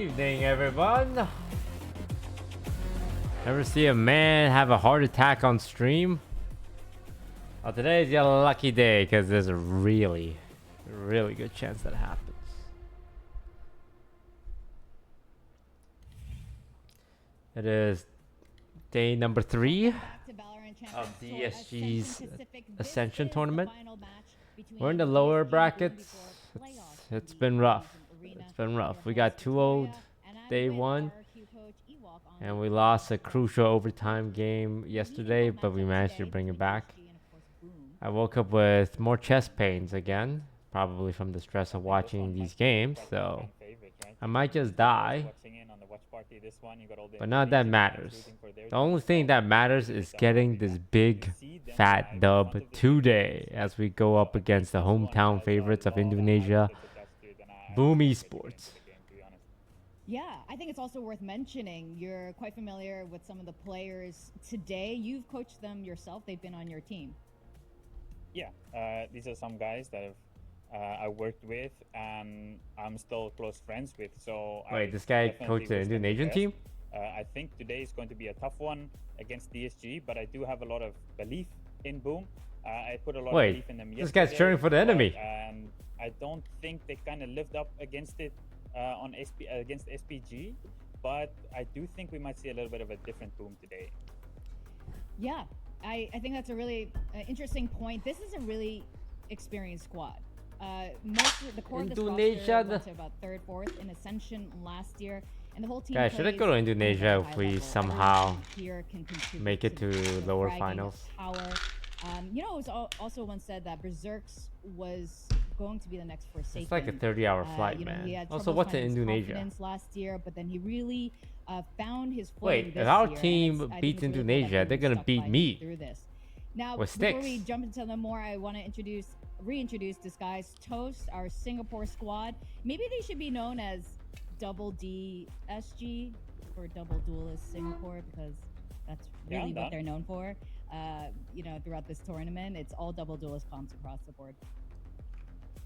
Evening, everyone. Ever see a man have a heart attack on stream? Well, today is your lucky day because there's a really good chance that happens. It is day number 3 of DSG's Ascension tournament. We're in the lower brackets. It's been rough. It's been rough. We got 2-0 day 1. And we lost a crucial overtime game yesterday, but we managed to bring it back. I woke up with more chest pains again, probably from the stress of watching these games, so I might just die. But none of that matters. The only thing that matters is getting this big, fat dub today as we go up against the hometown favorites of Indonesia, Boom Esports. Yeah, I think it's also worth mentioning you're quite familiar with some of the players today. You've coached them yourself. They've been on your team. Yeah, these are some guys that I worked with and I'm still close friends with. So wait, this guy coached the Indonesian team? I think today is going to be a tough one against DSG, but I do have a lot of belief in Boom. I put a lot of belief in them yesterday. This guy's cheering for the enemy. And I don't think they kind of lived up against it. Against SPG, but I do think we might see a little bit of a different Boom today. Yeah, I think that's a really interesting point. This is a really experienced squad. Most of the core of this roster went to about 3rd, 4th in Ascension last year, and the whole team. Guys, should I go to Indonesia if we somehow make it to lower finals? You know, it was also once said that Berserk's was going to be the next Forsaken. It's like a 30-hour flight, man. Also, what's in Indonesia? Last year, but then he really found his footing. Wait, if our team beats Indonesia, they're gonna beat me. Through this. Now, before we jump into them more, I want to reintroduce Disguised Toast, our Singapore squad. Maybe they should be known as Double DSG or Double Duelist Singapore because that's really what they're known for. You know, throughout this tournament, it's all Double Duelist comps across the board.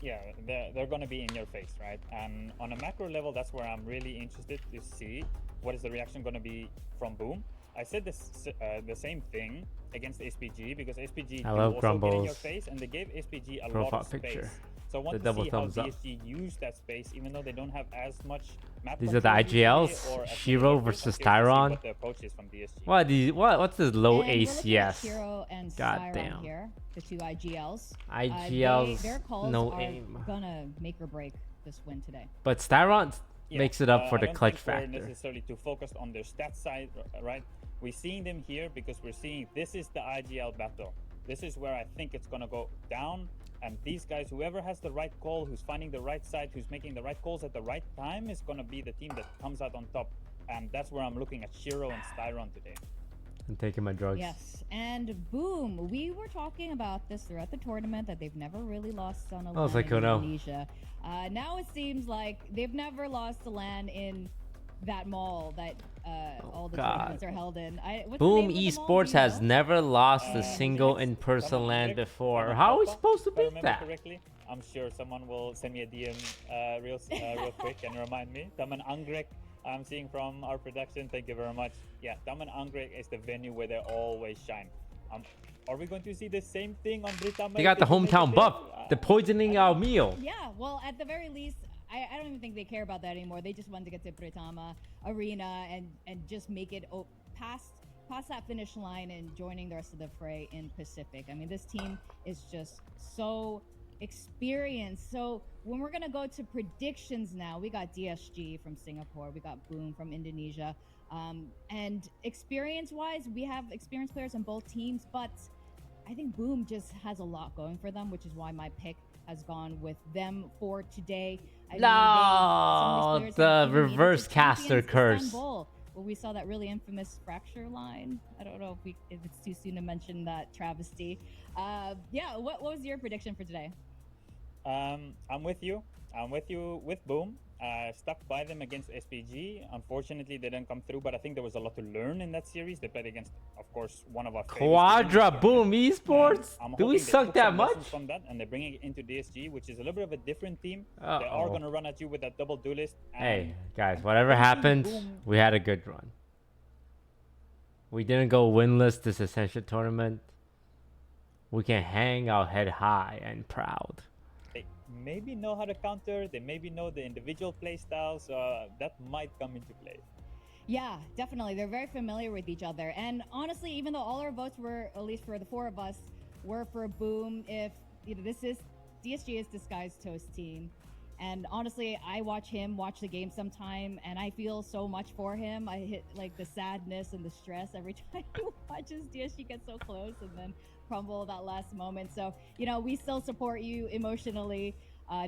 Yeah, they're going to be in your face, right? And on a macro level, that's where I'm really interested to see what is the reaction going to be from Boom. I said this the same thing against SPG because SPG also get in your face, and they gave SPG a lot of space. So I want to see how DSG use that space, even though they don't have as much map. These are the IGLs. Shiro versus Tyron. What the approach is from DSG. What's this low ACS? Shiro and God damn. Here, the 2 IGLs. IGLs, their calls no are aim. Gonna make or break this win today. But Styron makes it up for the clutch factor. We're necessarily too focused on their stat side, right? We're seeing them here because we're seeing this is the IGL battle. This is where I think it's gonna go down. And these guys, whoever has the right call, who's finding the right side, who's making the right calls at the right time, is going to be the team that comes out on top. And that's where I'm looking at Shiro and Styron today. I'm taking my drugs. Yes, and Boom, we were talking about this throughout the tournament, that they've never really lost on a LAN in Indonesia. Now it seems like they've never lost a LAN in that mall that all the tournaments are held in. Boom Esports has never lost a single in-person LAN before. How are we supposed to beat that? Correctly, I'm sure someone will send me a DM real quick and remind me. Taman Anggrek, I'm seeing from our production. Thank you very much. Yeah, Taman Anggrek is the venue where they always shine. Are we going to see the same thing on Britama? They got the hometown buff. They're poisoning our meal. Yeah, well, at the very least, I don't even think they care about that anymore. They just want to get to Britama Arena and just make it past that finish line and joining the rest of the fray in Pacific. I mean, this team is just so experienced. So when we're going to go to predictions now, we got DSG from Singapore. We got Boom from Indonesia. And experience-wise, we have experienced players on both teams, but I think Boom just has a lot going for them, which is why my pick has gone with them for today. No, the reverse caster curse. Well, we saw that really infamous fracture line. I don't know if it's too soon to mention that travesty. Yeah, what was your prediction for today? I'm with you. I'm with you with Boom stuck by them against SPG. Unfortunately, they didn't come through, but I think there was a lot to learn in that series. They played against, of course, one of our favorites. Quadra Boom Esports. Do we hoping they suck took that some lessons much? from that, and they're bringing it into DSG, which is a little bit of a different team. They Uh-oh. are going to run at you with that double duelist. Hey, guys, whatever happened, we had a good run. We didn't go winless this Ascension tournament. We can hang our head high and proud. They maybe know how to counter. They maybe know the individual play styles. That might come into play. Yeah, definitely. They're very familiar with each other. And honestly, even though all our votes were, at least for the four of us, were for Boom, if this is DSG is Disguised Toast team. And honestly, I watch him watch the game sometime, and I feel so much for him. I hit like the sadness and the stress every time he watches DSG get so close and then crumble at that last moment. So, we still support you emotionally,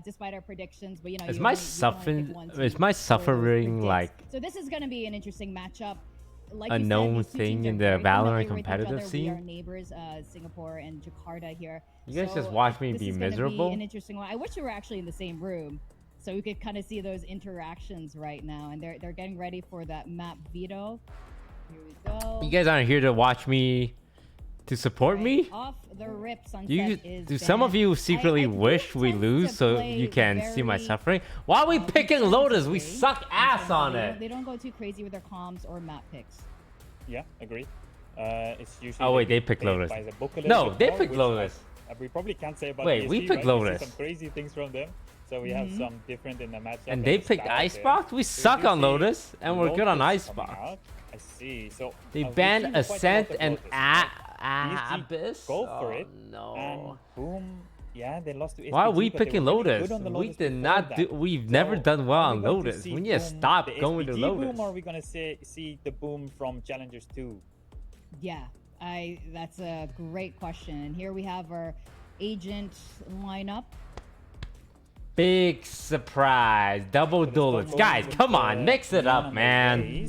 despite our predictions. But Is my suffering like so this is going to be an interesting matchup. Like a known thing in the Valorant competitive scene? We are neighbors, Singapore and Jakarta here. You guys just watch me be miserable? Be an interesting one. I wish we were actually in the same room, so we could kind of see those interactions right now. And they're getting ready for that map veto. Here we go. You guys aren't here to watch me, to support me? Off the rip, Sunset Do some of you secretly wish we lose so you can see my suffering? Why are we picking Lotus? We suck ass on it. They don't go too crazy with their comms or map picks. Yeah, agree. It's usually. Oh wait, they pick Lotus. No, they pick Lotus. We probably can't say about. Wait, DSG, we picked right? Lotus. We see some crazy things from them, so we have some different in the matchup. And they picked Icebox? We suck on Lotus, and we're good on Icebox. I see. So they banned Ascent and Abyss. Go for it. No. And boom. Yeah, they lost to SPG. Why are we but they picking were really Lotus? good on the We Lotus did before not that. do. We've never done well are on we going to Lotus. see We need to Boom, stop the going to SPG Lotus. Boom, or are we gonna see the Boom from Challengers 2? Yeah, that's a great question. And here we have our agent lineup. Big surprise. Double duelets. Guys, come on. Mix it up, man.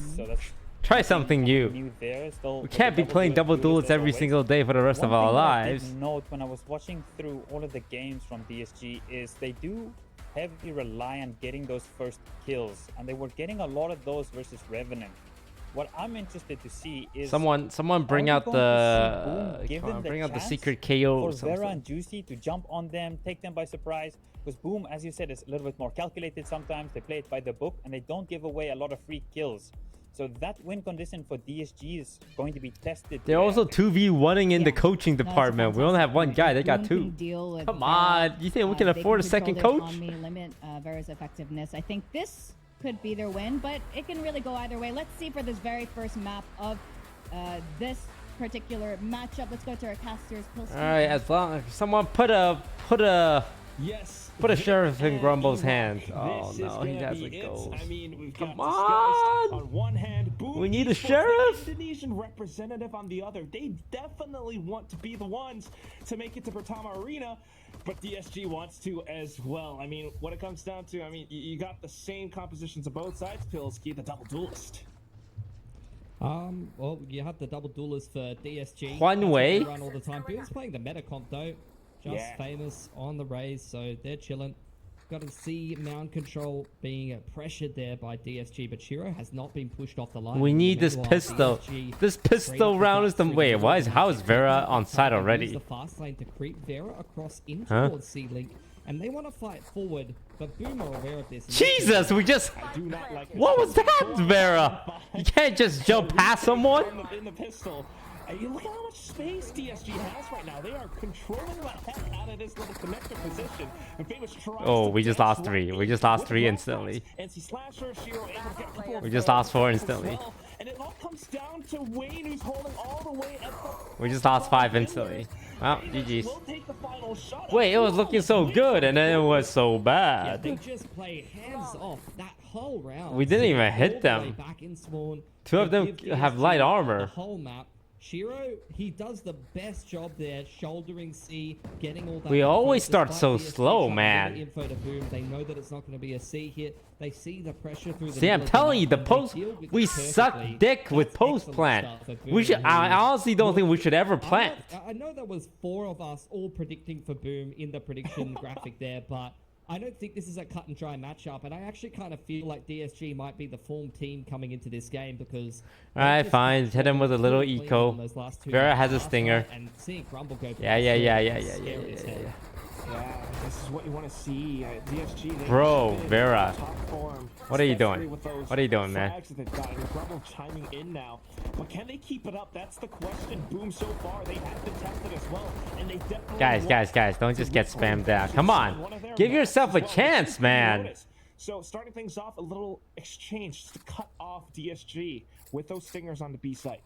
Try something new. We can't be playing double duelets every single day for the rest of our lives. One thing that I did note when I was watching through all of the games from DSG is they do heavily rely on getting those first kills, and they were getting a lot of those versus Revenant. What I'm interested to see is someone bring out the secret KO. For Vera and Juicy to jump on them, take them by surprise. Because Boom, as you said, is a little bit more calculated sometimes. They play it by the book, and they don't give away a lot of free kills. So that win condition for DSG is going to be tested. They're also 2v1ing in the coaching department. We only have one guy. They got two. Come on. You think we can afford a second coach? Limit Vera's effectiveness. I think this could be their win, but it can really go either way. Let's see for this very first map of this particular matchup. Let's go to our casters. All right, as long as someone put a sheriff in Grumble's hand. Oh no, he has a ghost. I mean, we've Come got on. on one hand, Boom We need a Esports, sheriff. the Indonesian representative on the other. They definitely want to be the ones to make it to Pertama Arena, but DSG wants to as well. I mean, what it comes down to, I mean, you got the same compositions of both sides. Pilski, the double duelist. Well, you have the double duelist for DSG. One way. Run all the time. Bill's playing the meta comp though. Just famous on the raise, so they're chilling. Got to see mound control being pressured there by DSG, but Shiro has not been pushed off the line. We need this pistol. This pistol round is the wait. How is Vera on side already? The fast lane to creep Vera across in towards C-Link, and they want to fight forward, but Boom are aware of this. Jesus, we just. What was that, Vera? You can't just jump past someone. In the pistol. Look at how much space DSG has right now. They are controlling the heck out of this little connector position. Oh, we just lost 3. We just lost 3 instantly. We just lost 4 instantly. And it all comes down to Wayne, who's holding all the way at the... We just lost 5 instantly. Well, GG's. Wait, it was looking so good, and then it was so bad. They just played hands off that whole round. We didn't even hit them. Back in spawn. 2 of them have light armor. The whole map. Shiro, he does the best job there, shouldering C, getting all that. We always start so slow, man. Info to Boom. They know that it's not going to be a C hit. They see the pressure through the. See, I'm telling you, the post. We suck dick with post plant. We should. I honestly don't think we should ever plant. I know there was 4 of us all predicting for Boom in the prediction graphic there, but I don't think this is a cut and dry matchup, and I actually kind of feel like DSG might be the form team coming into this game because. Alright, fine. Hit him with a little clean eco. on those last two Vera matches has a last stinger. night, and seeing Grumble go for Yeah, the yeah, third yeah, is yeah, yeah, yeah, scary yeah, as yeah, hell. yeah. Yeah, this is what you want to see. DSG, they Bro, have been in Vera. top form, What are you especially doing? with those What are you doing, man? frags that they've got, and Grumble chiming in now. But can they keep it up? That's the question. Boom, so far they have been tested as well, and they definitely Guys, don't just get spammed down. Come on. Give yourself a chance, man. So starting things off, a little exchange just to cut off DSG with those stingers on the B site.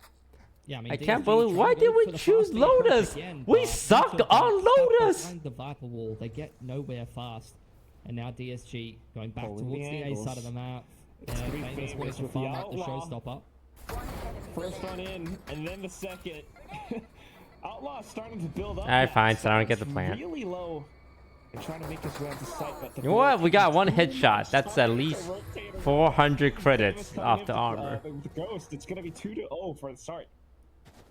Yeah, I mean, I can't DSG believe. Why trying to did go we for the choose fast approach Lotus? again, We but suck Neutral on got stuck Lotus. behind the Viper wall. They get nowhere fast, and now DSG going back Pulling towards the the A angles. side of the map. It's gonna be Famous Famous ways to with the farm up the Outlaw. showstopper. First one in, and then the second. Outlaw starting to build up. Alright, now. fine, so I don't get the It's plan. Really low. And trying to make his way onto site, but the You know what? We got one Famous headshot. That's at least 400 credits coming off in the with, armor. the Ghost. It's gonna be 2-0 for the start.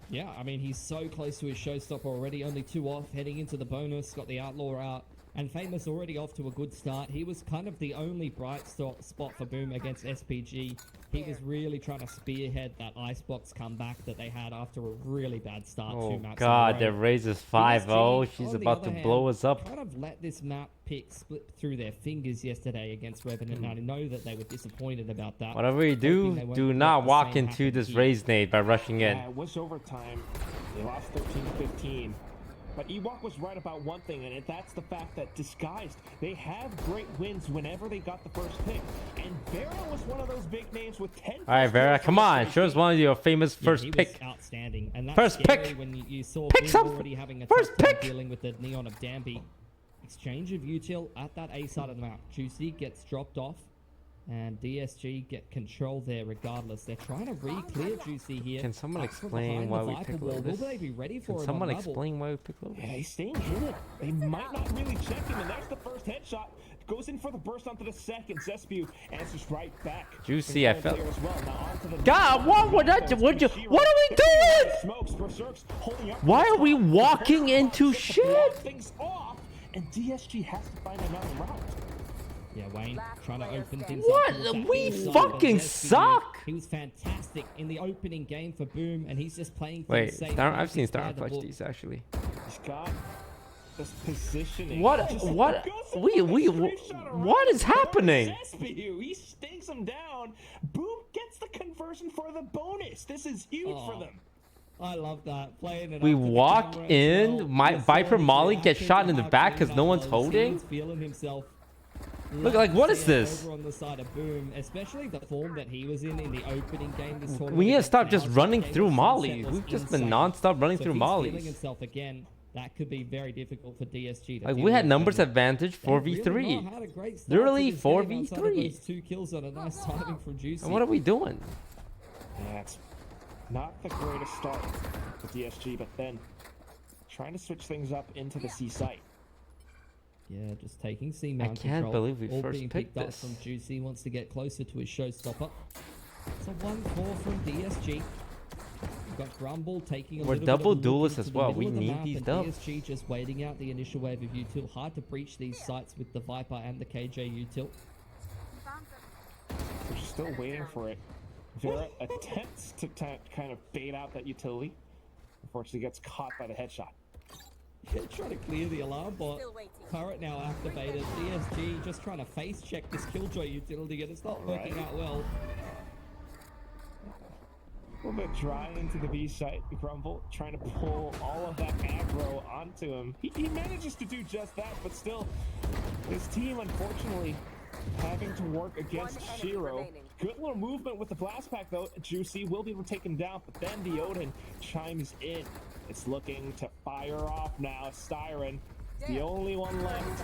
Yeah, I mean, he's so close to his showstopper already. Only 2 off, heading into the bonus. Got the Outlaw out. And Famous already off to a good start. He was kind of the only bright spot for Boom against SPG. He was really trying to spearhead that Icebox comeback that they had after a really bad start. 2 Oh maps god, in a their row. Raze is DSG, 5-0. She's on the about to other blow hand, us up. Kind of let this map pick slip through their fingers yesterday against Revenant. And I know that they were disappointed about that. Whatever you hoping do, they won't do let not the walk same into happen this here. Raze nade by rushing in. Yeah, it was overtime. They lost 13-15. But Ewok was right about one thing, and that's the fact that Disguised, they have great wins whenever they got the first pick. And Vera was one of those big names with 10. Alright, Vera, come on. Show us one of your famous Yeah, first he was pick. outstanding. And that's First scary pick. when you saw Pick Boom some- already having a first tough time pick. dealing with the Neon of Danby. Exchange of util at that A side of the map. Juicy gets dropped off, and DSG get control there regardless. They're trying to re-clear Juicy here. Can someone Up from explain behind why the we Viper pick wall. Lotus? Will they be ready for Can him someone on level? explain why we pick Lotus? Yeah, he's staying hidden. They might not really check him, and there's the first headshot. Goes in for the burst onto the second. Zespew answers right back. Juicy, I felt- As well. Now onto the God, what would that? What are we doing? Smokes, Berserks holding up. Why are we walking into Block shit? things off, and DSG has to find another route. Yeah, Wayne trying to open things What? up. towards that We east side, fucking but SPG, suck. He was fantastic in the opening game for Boom, and he's just playing things Wait, safe. Star, I've playing seen things Star by the clutch book. these actually. He's got this positioning. What? Just What? goes in We for the we. straight shot around What is the corner. happening? Zespew, he stinks him down. Boom gets the conversion for the bonus. This is huge for Oh. them. I love that. Playing it We up to the walk camera as in, well. my You saw Viper his Molly gets reaction shot to in the how back clean 'cause no that one's was. holding? He was feeling himself. Look, like, what is this? Over on the side of Boom, especially the form that he was in the opening game this tournament. We need to against stop just Now's running game through of Sunset mollies. was We've just been insane. non-stop running So through if he's feeling mollies. himself again, that could be very difficult for DSG to Like deal we had with, numbers and advantage they really 4v3. not had a great start to Literally this game outside of 4v3. those 2 kills on a nice timing from Juicy. And what are we doing? Yeah, it's not the greatest start for DSG, but then trying to switch things up into the C site. Yeah, just taking C mount can't control. believe we all first being picked picked up this. from Juicy. Wants to get closer to his showstopper. It's a 1-4 from DSG. We've got Grumble taking a We're little double bit of a look duelists into as the well. middle We of the need map, these and dubs. DSG just waiting out the initial wave of util. Hard to breach these sites with the Viper and the KJ util. We're still waiting for it. Vera attempts to kind of bait out that utility. Unfortunately, gets caught by the headshot. Trying to clear the alarm bot. Turret now activated. DSG just trying to face check this Killjoy utility, and it's not working out well. A little bit dry into the B site. Grumble trying to pull all of that aggro onto him. He manages to do just that, but still, his team, unfortunately, having to work against Shiro. Good little movement with the blast pack, though. Juicy will be able to take him down, but then the Odin chimes in. It's looking to fire off now. Styron, the only one left.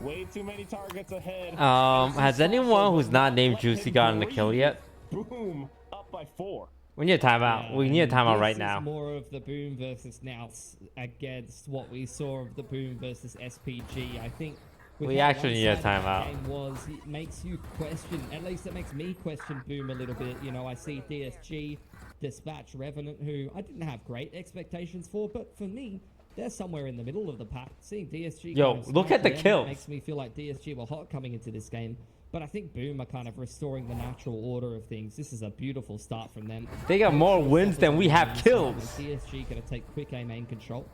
Way too many targets ahead. Has anyone who's not named Juicy gotten a kill yet? Boom, up by 4. We need a timeout. We need a timeout This right is now. more of the Boom versus Nous against what we saw of the Boom versus SPG. I think with We how actually need a one-sided that timeout. game was, it makes you question. At least it makes me question Boom a little bit. You know, I see DSG dispatch Revenant, who I didn't have great expectations for, but for me, they're somewhere in the middle of the pack. Seeing DSG Yo, kind of look at the smash them kills. makes me feel like DSG were hot coming into this game. But I think Boom are kind of restoring the natural order of things. This is a beautiful start from them. They got more wins than we have kills. DSG going to take quick A main control.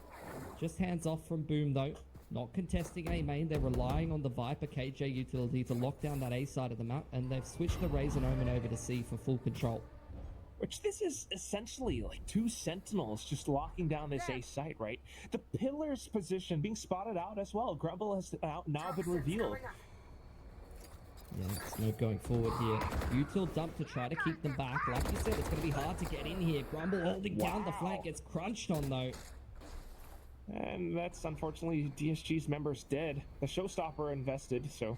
Just hands off from Boom though. Not contesting A main. They're relying on the Viper KJ utility to lock down that A side of the map. And they've switched the Razor and Omen over to C for full control. Which this is essentially like 2 sentinels just locking down this A site, right? The pillar's position being spotted out as well. Grumble has now been revealed. Yeah, it's no going forward here. Util dump to try to keep them back. Like you said, it's going to be hard to get in here. Grumble holding down the flank, gets crunched on though. And that's unfortunately DSG's members dead. The showstopper invested, so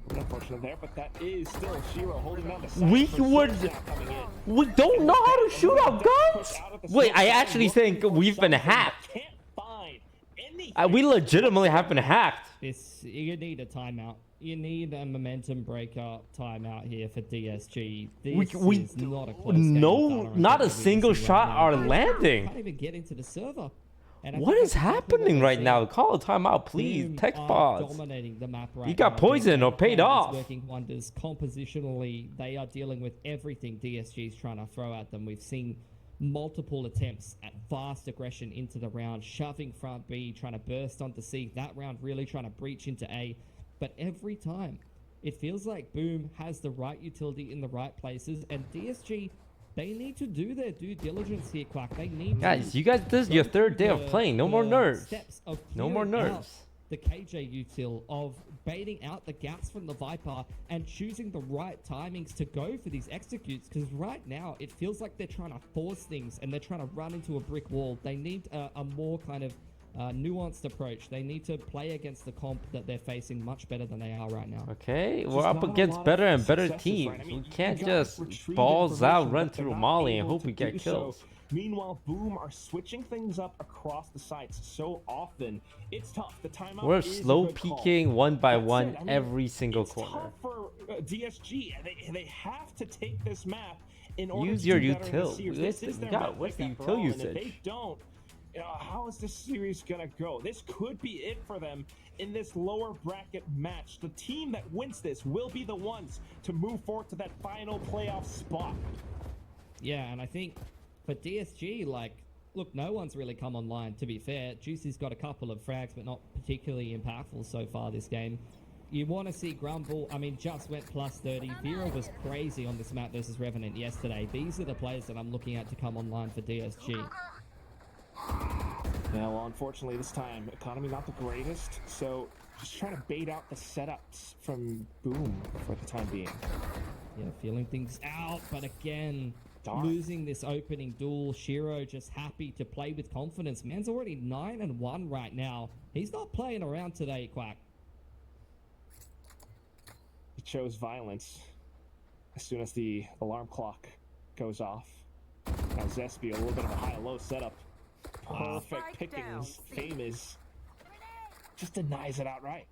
unfortunate there, but that is still Shiro holding down the side. We don't know how to shoot our guns? Wait, I actually think we've been hacked. Can't find anything. We legitimately have been hacked. You need a timeout. You need a momentum breaker timeout here for DSG. This We is not a close game. no, not a single shot are landing. Can't even get into the server. And I What think is that's exactly happening what we're right now? seeing. Call a timeout, please. Boom Text are pause. dominating the map right You got now. poisoned or paid Plan is off. Working wonders compositionally. They are dealing with everything DSG is trying to throw at them. We've seen multiple attempts at fast aggression into the round, shoving front B, trying to burst onto C. That round really trying to breach into A. But every time, it feels like Boom has the right utility in the right places, and DSG, they need to do their due diligence here, Quack. They need Guys, to you guys, this is your go third day through of playing. No more the nerves. steps of No more clearing out nerves. the KJ util, of baiting out the gaps from the Viper and choosing the right timings to go for these executes, because right now it feels like they're trying to force things and they're trying to run into a brick wall. They need a more kind of nuanced approach. They need to play against the comp that they're facing much better than they are right now. Okay, we're Just up not a against lot better of and better successes, teams. right? I mean, We can't you gotta just retrieve balls out, information, run but they're through not Molly and able hope we to get do kills. so. Meanwhile, Boom are switching things up across the sites so often. It's tough. The timeout We're is a slow good call. peeking one by That one said, I mean, every single it's corner. tough for DSG. They have to take this map in order Use to your do better in the util. series. What's This is the- their God, map what's pick the after util all, and if usage? they don't, how is this series gonna go? This could be it for them in this lower bracket match. The team that wins this will be the ones to move forward to that final playoff spot. Yeah, and I think for DSG, like, look, no one's really come online, to be fair. Juicy's got a couple of frags, but not particularly impactful so far this game. You want to see Grumble, I mean, just went plus 30. Vera was crazy on this map versus Revenant yesterday. These are the players that I'm looking at to come online for DSG. Yeah, well, unfortunately, this time, economy not the greatest, so just trying to bait out the setups from Boom for the time being. Yeah, feeling things out, but again, Darn. losing this opening duel. Shiro just happy to play with confidence. Man's already 9-1 right now. He's not playing around today, Quack. He chose violence as soon as the alarm clock goes off. Now Zespi, a little bit of a high-low setup. Perfect pickings. Famous. Just denies it outright.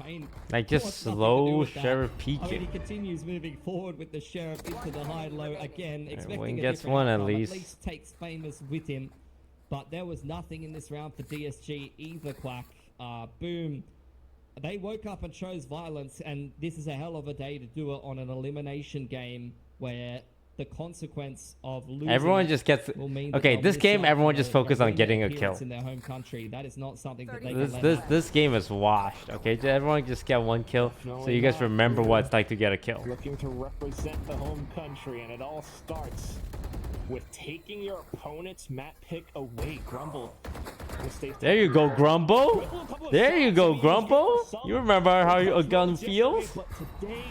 Payne, Like, what's just nothing to do slow with that? Sheriff I mean, he peeking. continues moving forward with the Sheriff into the high-low again, expecting Wayne a gets different one at outcome. least. At least takes Famous with him. But there was nothing in this round for DSG either, Quack. Boom. They woke up and chose violence, and this is a hell of a day to do it on an elimination game where the consequence of losing Everyone just gets. will mean that Okay, they'll this miss game, out everyone on just a focus on winning getting a kill. appearance in their home country. That is not something that they can This let this happen. this game is washed. Okay, everyone just get one kill, so you guys remember what it's like to get a kill. Looking to represent the home country, and it all starts with taking your opponent's map pick away. Grumble. There you go, Grumble. There you go, Grumble. You remember how a gun feels? But today,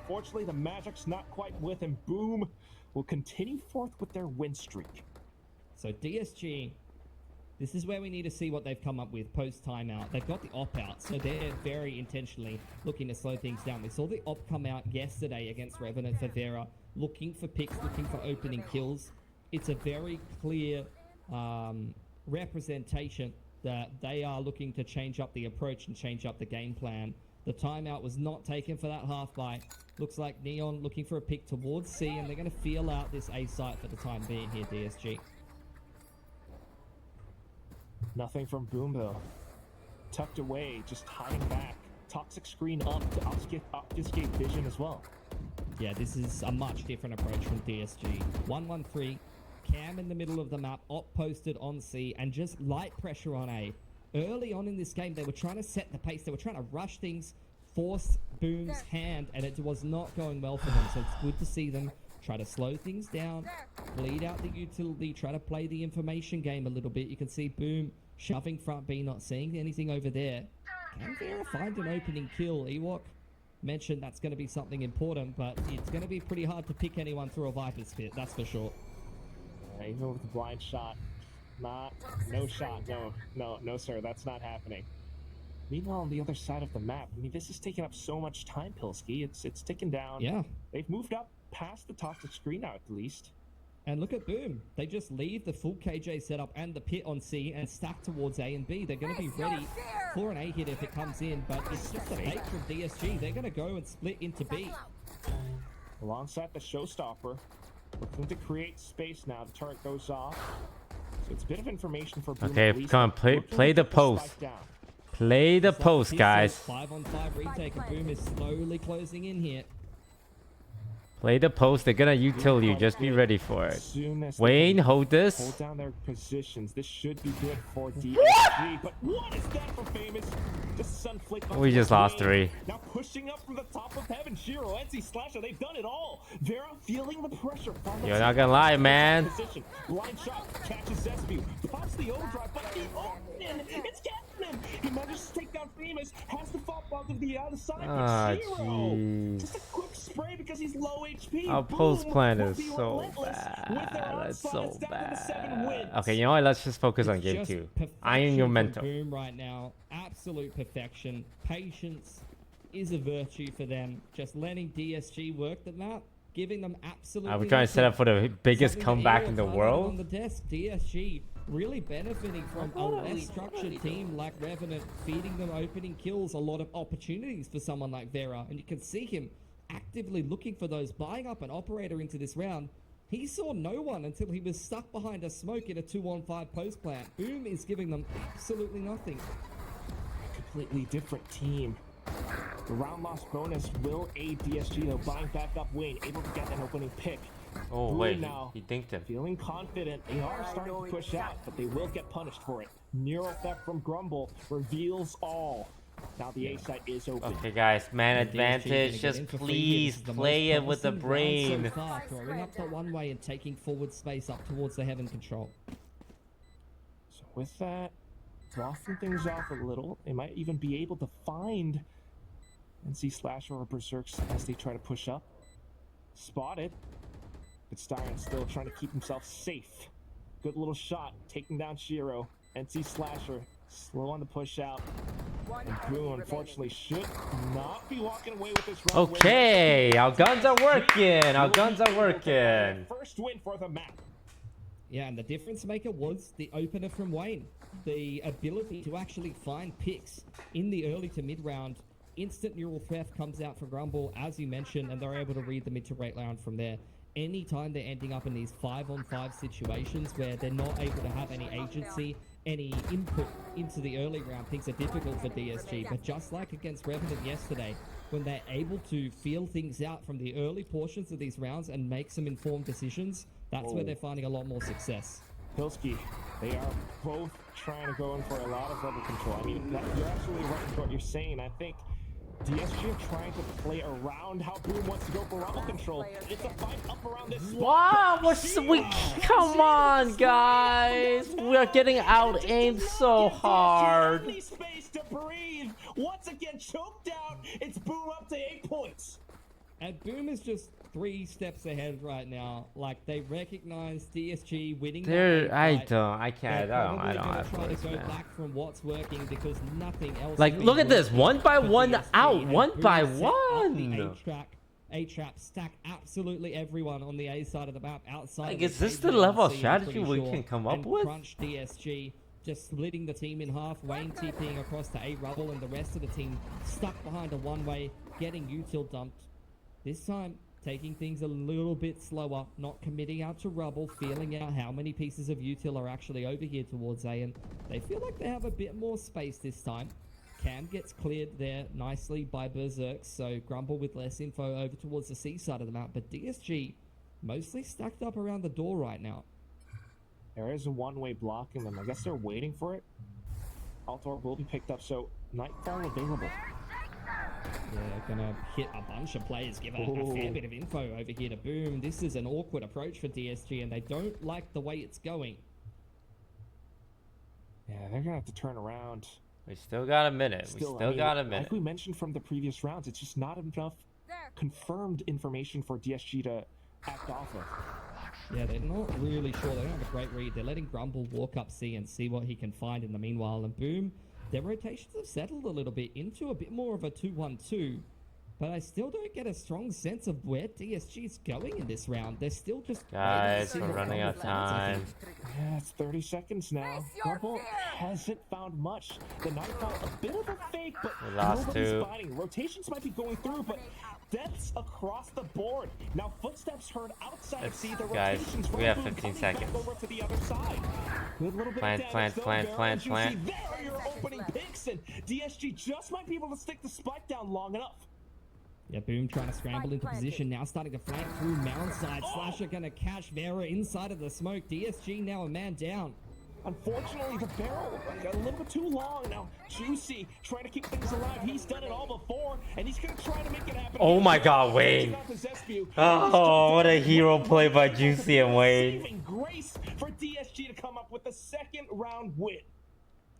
fortunately, the magic's not quite with him. Boom will continue forth with their win streak. So DSG, this is where we need to see what they've come up with post timeout. They've got the op out, so they're very intentionally looking to slow things down. We saw the op come out yesterday against Revenant for Vera, looking for picks, looking for opening kills. It's a very clear representation that they are looking to change up the approach and change up the game plan. The timeout was not taken for that half buy. Looks like Neon looking for a pick towards C, and they're going to feel out this A site for the time being here, DSG. Nothing from Boom though. Tucked away, just hiding back. Toxic screen up to obfuscate vision as well. Yeah, this is a much different approach from DSG. 1-1-3, Cam in the middle of the map, op posted on C, and just light pressure on A. Early on in this game, they were trying to set the pace. They were trying to rush things, force Boom's hand, and it was not going well for them. So it's good to see them try to slow things down, bleed out the utility, try to play the information game a little bit. You can see Boom shoving front B, not seeing anything over there. Can Vera find an opening kill? Ewok mentioned that's going to be something important, but it's going to be pretty hard to pick anyone through a Viper's pit, that's for sure. Even with the blind shot, no shot, no sir, that's not happening. Meanwhile, on the other side of the map, I mean, this is taking up so much time, Pilsky. It's ticking down. Yeah. They've moved up past the toxic screen now, at least. And look at Boom. They just leave the full KJ setup and the pit on C and stack towards A and B. They're going to be ready for an A hit if it comes in, but it's just a fake from DSG. They're going to go and split into B. Alongside the showstopper, looking to create space now. The turret goes off. So it's a bit of information for Boom. Okay, come on, play the post. Play the post, guys. 5-on-5 retake, and Boom is slowly closing in here. Play the post. They're gonna util you. Just be ready for it. Wayne, hold this. Hold down their positions. This should be good for DSG. But what is that for Famous? Just sun flick. We just lost 3. Now pushing up from the top of heaven. Shiro, NC Slasher, they've done it all. Vera feeling the pressure. You're not gonna lie, man. Blind shot catches Zesbu. Pops the overdrive, but the open. It's getting him. He manages to take down Famous. Has to fall off to the other side. Ah, Shiro, just a quick spray because he's low HP. Our post plan is so bad. It's so bad. Okay, you know what? Let's just focus on game 2. Iron your mental. Boom right now. Absolute perfection. Patience is a virtue for them. Just letting DSG work the map, giving them absolutely. Are we trying to set up for the biggest comeback in the world? On the desk, DSG really benefiting from a less structured team like Revenant, feeding them opening kills, a lot of opportunities for someone like Vera, and you can see him actively looking for those, buying up an operator into this round. He saw no one until he was stuck behind a smoke in a 2-on-5 post plant. Boom is giving them absolutely nothing. Completely different team. The round loss bonus will aid DSG though, buying back up Wayne, able to get an opening pick. Oh Boom wait, now, he dinked him. Feeling confident, they are starting to push out, but they will get punished for it. Neural theft from Grumble reveals all. Now the A site is open. Okay, guys, man advantage. Just please play it with the brain. So far, throwing up the one way and taking forward space up towards the heaven control. So with that, blocking things off a little, they might even be able to find NC Slasher or Berserks as they try to push up. Spotted, but Styron still trying to keep himself safe. Good little shot, taking down Shiro. NC Slasher slow on the push out. And Boom, unfortunately, should not be walking away with this round. Okay, our guns are working. Our guns are working. First win for the map. Yeah, and the difference maker was the opener from Wayne. The ability to actually find picks in the early to mid round. Instant neural theft comes out for Grumble, as you mentioned, and they're able to read the mid to late round from there. Anytime they're ending up in these 5-on-5 situations where they're not able to have any agency, any input into the early round, things are difficult for DSG. But just like against Revenant yesterday, when they're able to feel things out from the early portions of these rounds and make some informed decisions, that's where they're finding a lot more success. Pilsky, they are both trying to go in for a lot of level control. I mean, you're absolutely right with what you're saying. I think DSG are trying to play around how Boom wants to go for level control. It's a fight up around this. Wow, come on, guys. We're getting out aimed so hard. Space to breathe. Once again choked out. It's Boom up to 8 points. And Boom is just 3 steps ahead right now. Like, they recognize DSG winning. I don't have try to voice, go man. back from what's working because nothing else. Like, look at this, 1 by 1 out, 1 by 1. A-trap stack absolutely everyone on the A side of the map outside. Like, of is this KJ the and level of C, I'm strategy pretty we sure, can come up and with? Crunch DSG just splitting the team in half. Wayne TPing across to A rubble and the rest of the team stuck behind a one-way, getting util dumped. This time, taking things a little bit slower, not committing out to rubble, feeling out how many pieces of util are actually over here towards A, and they feel like they have a bit more space this time. Cam gets cleared there nicely by Berserk, so Grumble with less info over towards the C side of the map, but DSG mostly stacked up around the door right now. There is a one-way blocking them. I guess they're waiting for it. Altor will be picked up, so Nightfall available. Yeah, gonna hit a bunch of players, give a fair bit of info over here to Boom. This is an awkward approach for DSG, and they don't like the way it's going. Yeah, they're gonna have to turn around. We still got a minute. We still got a minute. Like we mentioned from the previous rounds, it's just not enough confirmed information for DSG to act off of. Yeah, they're not really sure. They don't have a great read. They're letting Grumble walk up C and see what he can find in the meanwhile. And Boom, their rotations have settled a little bit into a bit more of a 2-1-2. But I still don't get a strong sense of where DSG is going in this round. They're still just... Guys, we're running out of time. Yeah, it's 30 seconds now. Grumble hasn't found much. The Nightfall, a bit of a fake, but We lost nobody's two. spotting. Rotations might be going through, but deaths across the board. Now footsteps heard outside of C. The Guys, rotations we have from Boom 15 coming back seconds. over to the other side. With a little bit Plant, of plant, damage, plant, though, plant, Baron, plant. you see there are your opening picks, and DSG just might be able to stick the spike down long enough. Yeah, Boom trying to scramble into position, now starting to flank through Mound side. Slasher gonna catch Vera inside of the smoke. DSG now a man down. Unfortunately, the barrel got a little bit too long. Now, Juicy trying to keep things alive. He's done it all before, and he's going to try to make it happen. Oh my god, Wayne. Oh, what a hero play by Juicy and Wayne. Saving grace for DSG to come up with the second round win.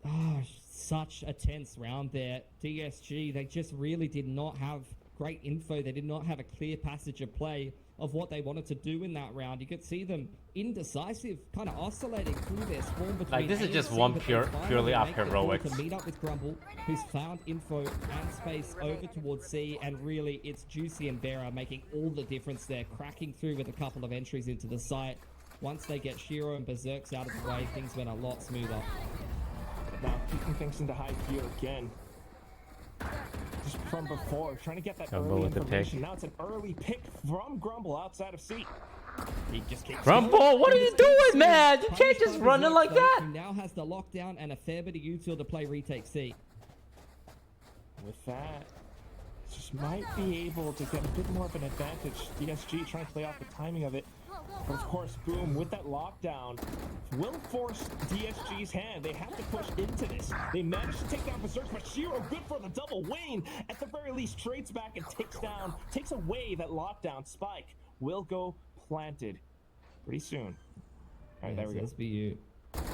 Oh, such a tense round there. DSG, they just really did not have great info. They did not have a clear passage of play of what they wanted to do in that round. You could see them indecisive, kind of oscillating through their spawn between Like, this is A just and C, one but they purely finally off make the call heroics. to meet up with Grumble, who's found info and space over towards C, and really it's Juicy and Vera making all the difference there, cracking through with a couple of entries into the site. Once they get Shiro and Berserks out of the way, things went a lot smoother. Now, keeping things into high gear again. Just from before, trying to get that Grumble early with the information. pick. Now it's an early pick from Grumble outside of C. He just keeps Grumble, what are you doing, man? You can't just run it like that. Who now has the lockdown and a fair bit of util to play retake C. With that, just might be able to get a bit more of an advantage. DSG trying to play off the timing of it. But of course, Boom, with that lockdown, will force DSG's hand. They have to push into this. They managed to take down Berserk, but Shiro, good for the double. Wayne, at the very least, trades back and takes away that lockdown. Spike will go planted pretty soon. All right, there we go. SBU.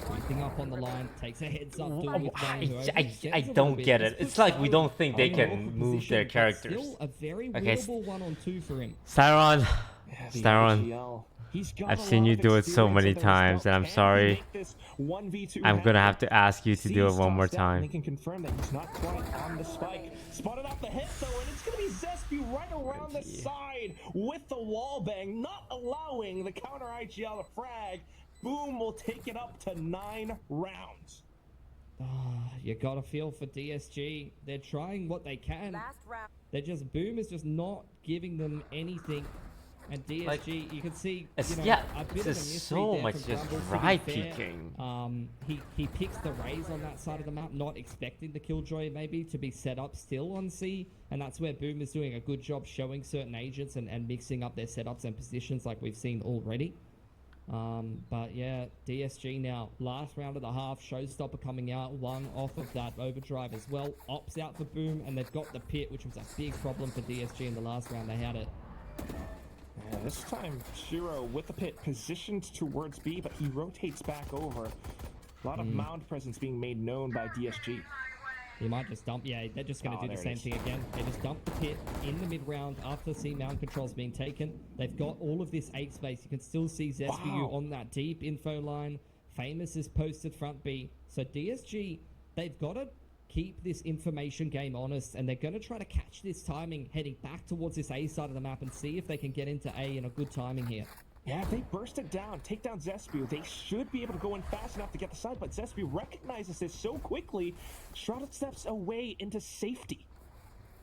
Creeping up on the line, takes a heads up duel with Wayne, who I overextends a little don't bit. get This it. It's puts like we Styron don't think they on an can awkward move position, their but characters. Still a very Okay, winnable 1-on-2 for him. Styron, Yeah, Styron, VGL. He's got I've a seen lot you of do it so experience many under his times, belt. and I'm Can he sorry. make this 1v2 I'm gonna have happen? to ask you to do it one more Sees down, and he time. can confirm that he's not quite on the spike. Spotted off the hit though, and it's gonna be Zespu right around the side with the wall bang, not allowing the counter IGL to frag. Boom will take it up to 9 rounds. You got a feel for DSG. They're trying what they can. They're just Boom is just not giving them anything. And DSG, Like, you can see, It's, you know, yeah, a bit of a there's misread so there much from just Grumble, to be dry fair. peeking. He picks the Raze on that side of the map, not expecting the Killjoy maybe to be set up still on C, and that's where Boom is doing a good job showing certain agents and mixing up their setups and positions like we've seen already. But yeah, DSG now, last round of the half, Showstopper coming out, one off of that overdrive as well, ops out for Boom, and they've got the pit, which was a big problem for DSG in the last round. They had it. Yeah, this time Shiro with the pit positioned towards B, but he rotates back over. A lot of mound presence being made known by DSG. He might just dump. Yeah, they're just going to do the there it same is. thing again. They just dump the pit in the mid-round after C mount control's being taken. They've got all of this 8 space. You can still see Zespu Wow. on that deep info line. Famous is posted front B. So DSG, they've got to keep this information game honest, and they're going to try to catch this timing heading back towards this A side of the map and see if they can get into A in a good timing here. Yeah, if they burst it down, take down Zespu, they should be able to go in fast enough to get the side, but Zespu recognizes this so quickly, Shrouded steps away into safety.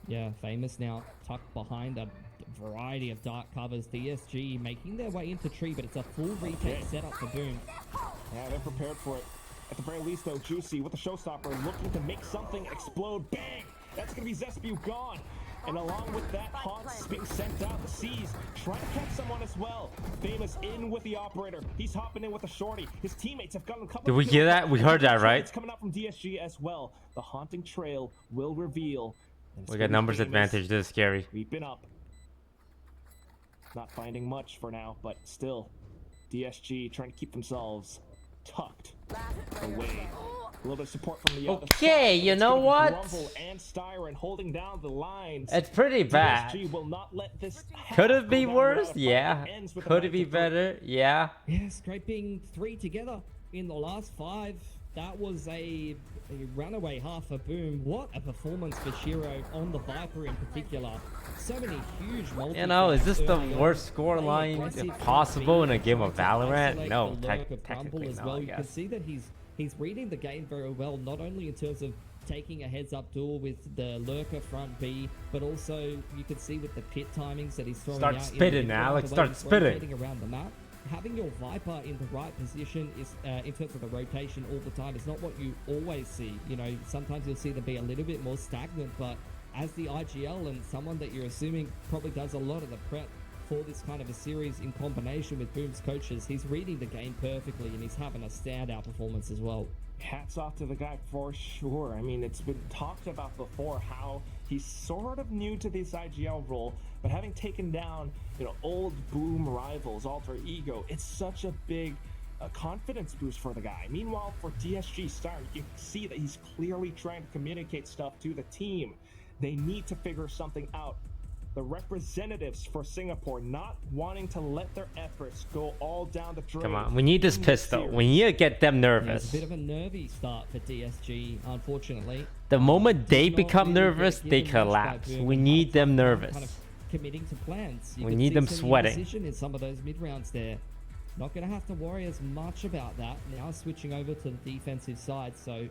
Yeah, Famous now tucked behind a variety of dark covers. DSG making their way into tree, but it's a full retake setup for Boom. Yeah, they're prepared for it. At the very least, though, Juicy with the showstopper looking to make something explode. Bang! That's going to be Zespew gone. And along with that, Haunts being sent down the seas, trying to catch someone as well. Famous in with the operator. He's hopping in with the shorty. His teammates have gotten a couple. Did we hear that? We heard that, right? It's coming out from DSG as well. The haunting trail will reveal. We got numbers advantage. This is scary. Creeping up. Not finding much for now, but still, DSG trying to keep themselves tucked away. A little bit of support from the other side. Okay, you know what? Grumble and Styron holding down the lines. It's pretty bad. DSG will not let this Could half it be go down worse? without a fight. Yeah. Ends with a Could it be 9-3. better? Yeah. Yeah, scraping 3 together in the last 5. That was a runaway half for Boom. What a performance for Shiro on the Viper in particular. So many huge multi. You know, is this the worst score line possible in a game of Valorant? No, technically as no, well. I You can guess. see that he's reading the game very well, not only in terms of taking a heads-up duel with the lurker front B, but also you can see with the pit timings that he's throwing Start out. spitting, Alex. Start spitting. Rotating around the map. Having your Viper in the right position is, in terms of the rotation all the time, is not what you always see. You know, sometimes you'll see them be a little bit more stagnant, but as the IGL and someone that you're assuming probably does a lot of the prep for this kind of a series in combination with Boom's coaches, he's reading the game perfectly and he's having a standout performance as well. Hats off to the guy for sure. I mean, it's been talked about before how he's sort of new to this IGL role, but having taken down, old Boom rivals, Alter Ego, it's such a big confidence boost for the guy. Meanwhile, for DSG Star, you can see that he's clearly trying to communicate stuff to the team. They need to figure something out. The representatives for Singapore not wanting to let their efforts go all down the drain. Come on, we need this pistol. We need to get them Yeah, it's nervous. a bit of a nervy start for DSG, unfortunately. The moment they Not become really nervous, getting they given much by collapse. Boom We and need them kind nervous. of committing to plans. You We could need see them some sweating. indecision in some of those mid rounds there. Not going to have to worry as much about that. Now switching over to the defensive side, so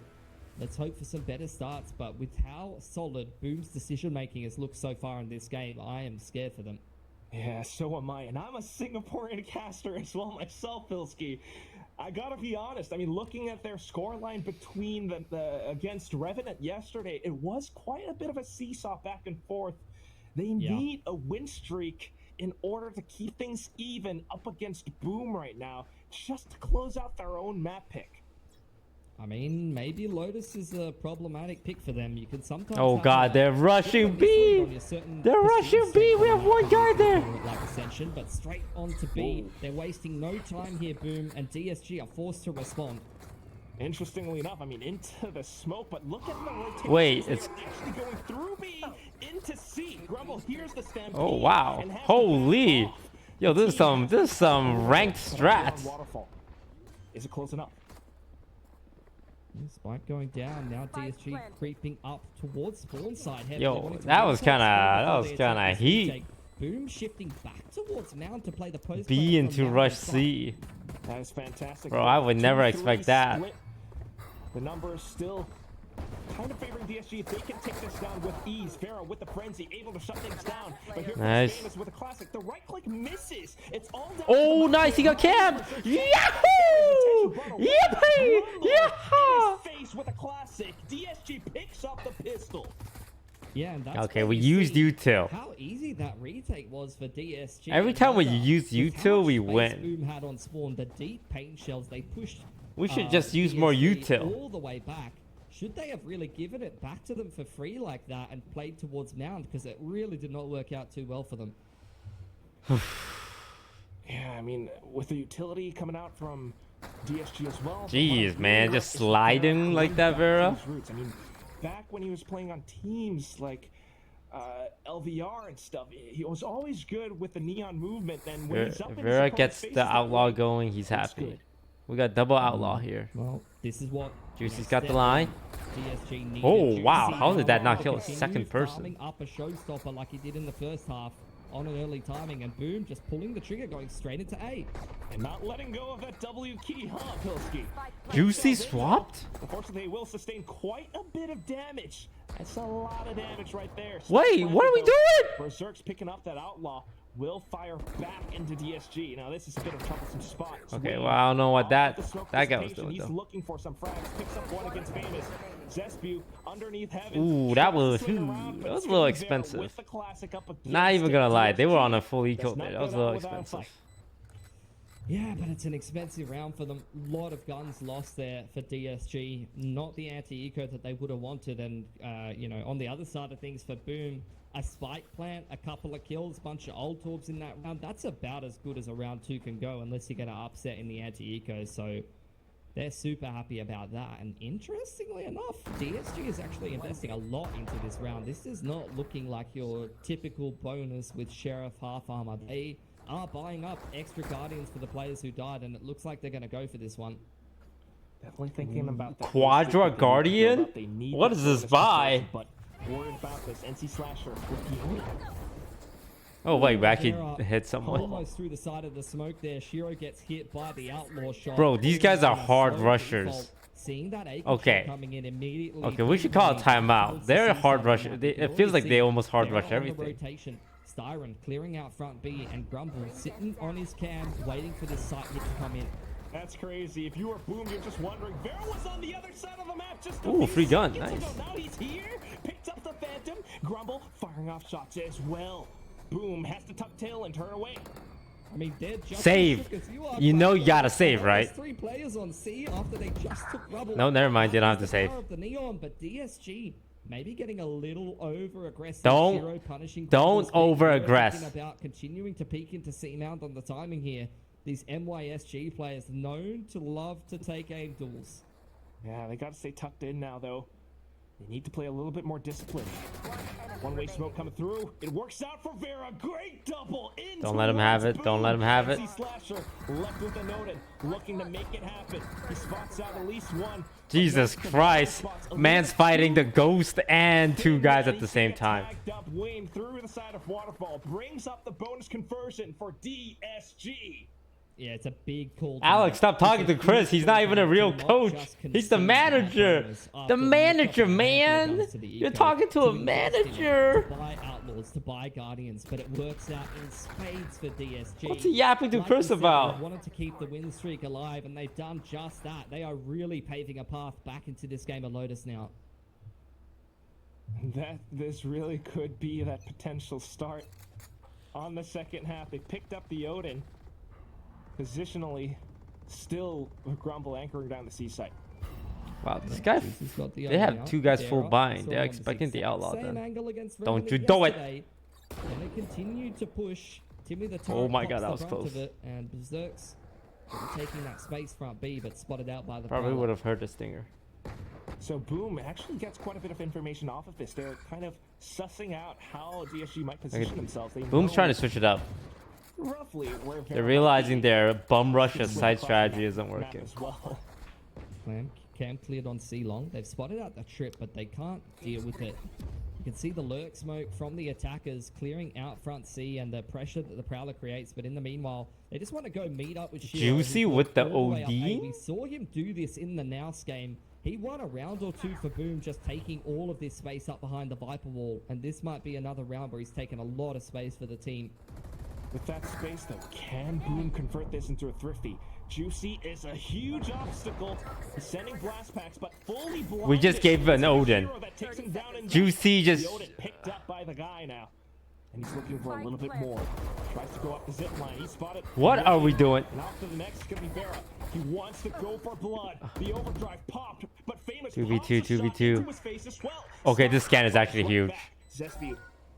let's hope for some better starts. But with how solid Boom's decision making has looked so far in this game, I am scared for them. Yeah, so am I, and I'm a Singaporean caster as well myself, Pilski. I gotta be honest. I mean, looking at their scoreline between the against Revenant yesterday, it was quite a bit of a seesaw back and forth. They need a win streak in order to keep things even up against Boom right now, just to close out their own map pick. I mean, maybe Lotus is a problematic pick for them. You can sometimes. Oh have god, a they're rushing B! They're rushing B! We have one guy there! Like Ascension, but straight on to B. They're wasting no time here, Boom, and DSG are forced to respond. Interestingly enough, I mean, into the smoke, but look at the rotation. Wait, They're it's... actually going through B into C. Grumble here's the stampede. Oh wow. and has to Holy! back off. Yo, The this is team has some ranked on strats. Waterfall. Is it close enough? Spike going down, now DSG creeping up towards spawn side. Heavily Yo, wanting to that win was top kinda- spawn that before was they kinda attack this heat. retake. Boom shifting back towards Mount to play the post B player into from Mount rush on side. C. That is fantastic. Bro, I would never 2-3 expect that. split. The number is still kind of favoring DSG. If they can take this down with ease, Pharaoh with the frenzy, able to shut things down. But here Nice. comes Famous with a classic. The right click misses. It's all down Oh, to the nice, he got camped! Yahoo! Yippee! Yaha! Face with a classic. DSG picks up the pistol. Yeah, and that's Okay, where we you used see U2. how easy that retake was for DSG. Every and time we Mother. use With U2, how much we space win. Boom had on spawn, the deep paint shells they pushed. We should just use more DSG util. all the way back. Should they have really given it back to them for free like that and played towards Mound, because it really did not work out too well for them. Yeah, I mean, with the utility coming out from DSG as well. Jeez, man, just sliding like that, Vera. I mean, back when he was playing on teams like LVR and stuff, he was always good with the neon movement. And when he's up in his Vera opponent's gets face, the it's outlaw like, going, he's it's happy. good. We got double outlaw here. Well, this is what Juicy's got the line. DSG needed. Oh, Juicy wow, how did that not to kill a continue second person? farming up a showstopper like he did in the first half on an early timing, and Boom just pulling the trigger, going straight into A. And not letting go of that W key, huh, Pilski? Juicy swapped? Unfortunately, they will sustain quite a bit of damage. That's a lot of damage right there. Wait, what are we doing? Berserk's picking up that outlaw. Will fire back into DSG. Now this is a bit of a troublesome spot. Okay, Swing well, I don't know what off that the smoke guy was dissipation. doing, He's though. looking for some frags. Picks up one against Famous. Zespew underneath Heaven. Ooh, that Tries to was swing around, but that was it's a little gonna be there expensive. with the classic up Not against even it. gonna lie, they were on a DSG full eco does there. not That was go a little down without a expensive. fight. Yeah, but it's an expensive round for them. A lot of guns lost there for DSG. Not the anti-eco that they would have wanted. And, you know, on the other side of things for Boom, a spike plant, a couple of kills, bunch of ult orbs in that round. That's about as good as a round 2 can go unless you get an upset in the anti-eco. So they're super happy about that. And interestingly enough, DSG is actually investing a lot into this round. This is not looking like your typical bonus with Sheriff half armor. They are buying up extra Guardians for the players who died, and it looks like they're going to go for this one. Definitely thinking about that. Quadra Guardian? What is this buy? But worried about this NC Slasher with the Oh wait, we actually They're, hit someone. Almost through the side of the smoke there. Shiro gets hit by the outlaw shot. Bro, these guys are hard Slow rushers. default. Seeing that A Okay. shot coming in immediately. Okay, we should call a timeout. They're hard rushers. It feels like they almost hard rush They're on the everything. rotation. Styron clearing out front B, and Grumble sitting on his cam waiting for this site hit to come in. That's crazy. If you were Boom, you're just wondering. Vera was on the other side of the map just Ooh, free gun. seconds Nice. ago. Now he's here. Picked up the Phantom. Grumble firing off shots as well. Boom has to tuck tail and turn away. I mean, they're just Save. as shook as you are, You know Grumble. you gotta save, There's right? 3 players on C after they just took Grumble. No, never mind, they don't have to The save. power of the Neon, but DSG maybe getting a little over aggressive. Don't- Shiro punishing don't Grumble's peak. over-aggress. We're thinking about continuing to peek into C mount on the timing here. These NYSG players known to love to take aim duels. Yeah, they got to stay tucked in now, though. They need to play a little bit more disciplined. One-way smoke coming through. It works out for Vera. Great double. Don't let him have it. Don't let him have it. Slasher left with a Noden, looking to make it happen. He spots out at least one. Jesus Christ. Man's fighting the ghost and 2 guys at the same time. Tagged up Wayne through the side of Waterfall. Brings up the bonus conversion for DSG. Yeah, it's a big call. Alex, stop talking to Chris. He's not even a real coach. He's the manager. The manager, man. You're talking to a manager. To buy Outlaws, to buy Guardians, but it works out in spades for DSG. What's he yapping to Like Chris we said, about? They wanted to keep the win streak alive, and they've done just that. They are really paving a path back into this game of Lotus now. This really could be that potential start on the second half. They picked up the Odin. Positionally, still with Grumble anchoring down the seaside. Wow, this guy. He's got the They have opening 2 up. guys They're full up. bind. Saw They're on expecting the exact outlaw same then. angle against Don't you Revenant do it. yesterday. Gonna continue to push. Timmy the Oh my Tyrant God, pops that the was brunt close. of it, and Berserk's taking that space front B, but spotted out by the Probably Prowler. would have heard the stinger. So Boom actually gets quite a bit of information off of this. They're kind of sussing out how DSG might position themselves. They Boom's know trying to switch it up. roughly where They're Vera realizing might be. their bum rush Switch side across the strategy map- isn't map working. as well. Cam cleared on C long. They've spotted out the trip, but they can't deal with it. You can see the lurk smoke from the attackers clearing out front C and the pressure that the Prowler creates. But in the meanwhile, they just want to go meet up with Shiro. Juicy who's with the all way up OD? A. We saw him do this in the Nouse game. He won a round or 2 for Boom, just taking all of this space up behind the Viper wall. And this might be another round where he's taken a lot of space for the team. With that space, though, can Boom convert this into a thrifty? Juicy is a huge obstacle. He's sending blast packs, but fully blinded. We just gave an It's a Odin. hero that takes him down in Juicy dust. just- The Odin picked up by the guy now. And he's looking for a little bit more. Tries to go up the zip line. He's spotted. What are we doing? And off to the next could be Vera. He wants to go for blood. The overdrive popped, but Famous 2v2, pops a shot 2v2. into his face as well. Okay, this scan is actually Right huge. back. Zespew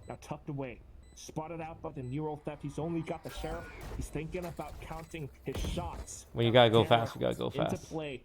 now tucked away. Spotted out by the neural theft. He's only got the sheriff. He's thinking about counting his shots. When you gotta go Taylor fast, you gotta go Into fast. play.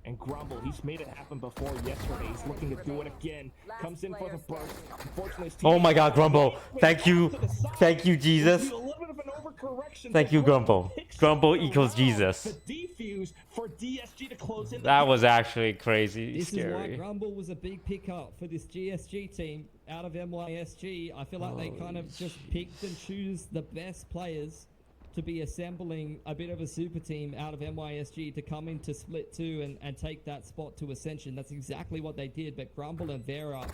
And Grumble, he's made it happen before yesterday. He's looking to do it again. Comes in for the burst. Unfortunately, his Oh my God, teammate- Grumble. Thank you. Off to the side. Thank you, Jesus. It'll be a little bit of an overcorrection, Thank but you, Grumble. picks Grumble up the equals round. Jesus. The defuse for DSG to close in. That was actually crazy This is why scary. Grumble was a big pickup for this GSG team out of NYSG. I feel like they kind of just picked and choose the best players to be assembling a bit of a super team out of NYSG to come into Split 2 and take that spot to Ascension. That's exactly what they did, but Grumble and Vera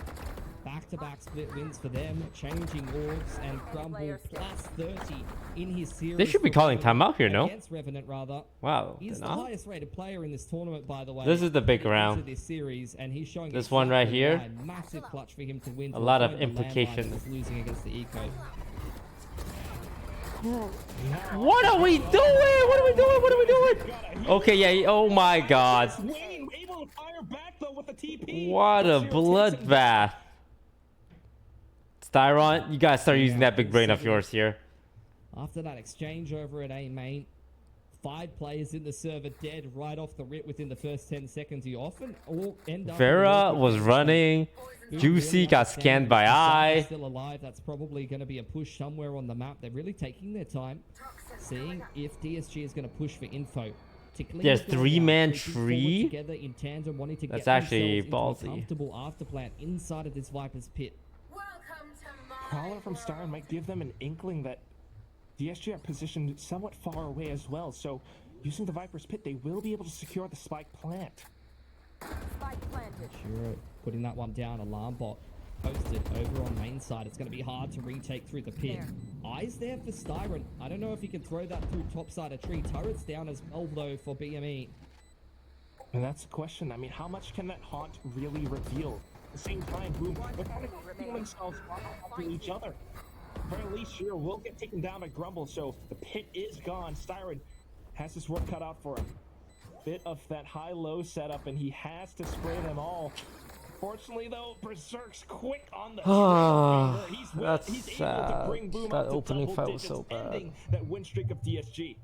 Back-to-back split wins for them, changing orbs, and Grumble plus 30 in his series. They should be calling timeout here, no? Against Revenant, rather. Wow. He's they're the not? highest rated player in this tournament, by the way. This is the big into round. This series, and he's showing This one right exactly here. why. Massive clutch for him to win. A lot of avoid the landmine implications. that's losing against the Eco. What are we doing? What are we doing? What are we doing? Okay, yeah. Oh my God. Wayne able to fire back though with the TP. What a bloodbath. Styron, you gotta start using that big brain of yours here. After that exchange over at A main, 5 players in the server dead right off the rip within the first 10 seconds. You often all end up. Vera was running. Juicy got scanned by Eye. Still alive. That's probably going to be a push somewhere on the map. They're really taking their time, seeing if DSG is going to push for info. There's 3-man tree. Together in tandem, wanting to That's get actually themselves into a ballsy. comfortable afterplant inside of this Viper's pit. Caller from Star might give them an inkling that DSG are positioned somewhat far away as well, so using the Viper's Pit, they will be able to secure the spike plant. Sure, putting that one down. Alarm bot posted over on main side. It's going to be hard to retake through the pit. Eyes there for Styron. I don't know if he can throw that through top side of tree. Turrets down as well though for BME. And that's the question. I mean, how much can that haunt really reveal? At the same time, Boom, they're kind of keeping themselves off to each other. At the very least, Shiro will get taken down by Grumble, so the pit is gone. Styron has his work cut out for him. Bit of that high-low setup, and he has to spray them all. Fortunately, though, Berserk's quick on the trigger. That's he's able to sad. bring Boom That up to opening double fight was digits, so bad. ending that win streak of DSG.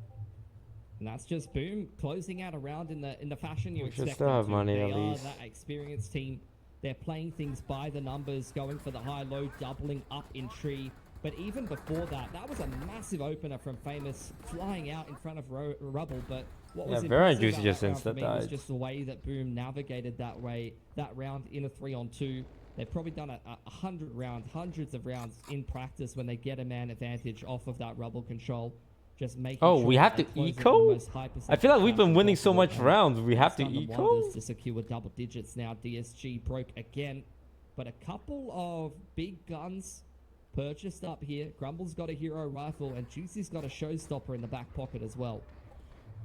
And that's just Boom closing out a round in the fashion you We should expect. still them have to. money They at are least. that experienced team. They're playing things by the numbers, going for the high-low, doubling up in tree. But even before that, that was a massive opener from Famous, flying out in front of Rubble. But what was Vera and impressive Juicy about just that round for insta me was died. just the way that Boom navigated that round in a 3-on-2. They've probably done 100 rounds, hundreds of rounds in practice when they get a man advantage off of that Rubble control. Just making Oh, sure we have that to they close it eco? in the most high I feel like we've been percentage winning so possible, much and rounds. We have it's to done them eco? wonders to secure double digits now. DSG broke again, but a couple of big guns purchased up here. Grumble's got a hero rifle, and Juicy's got a showstopper in the back pocket as well.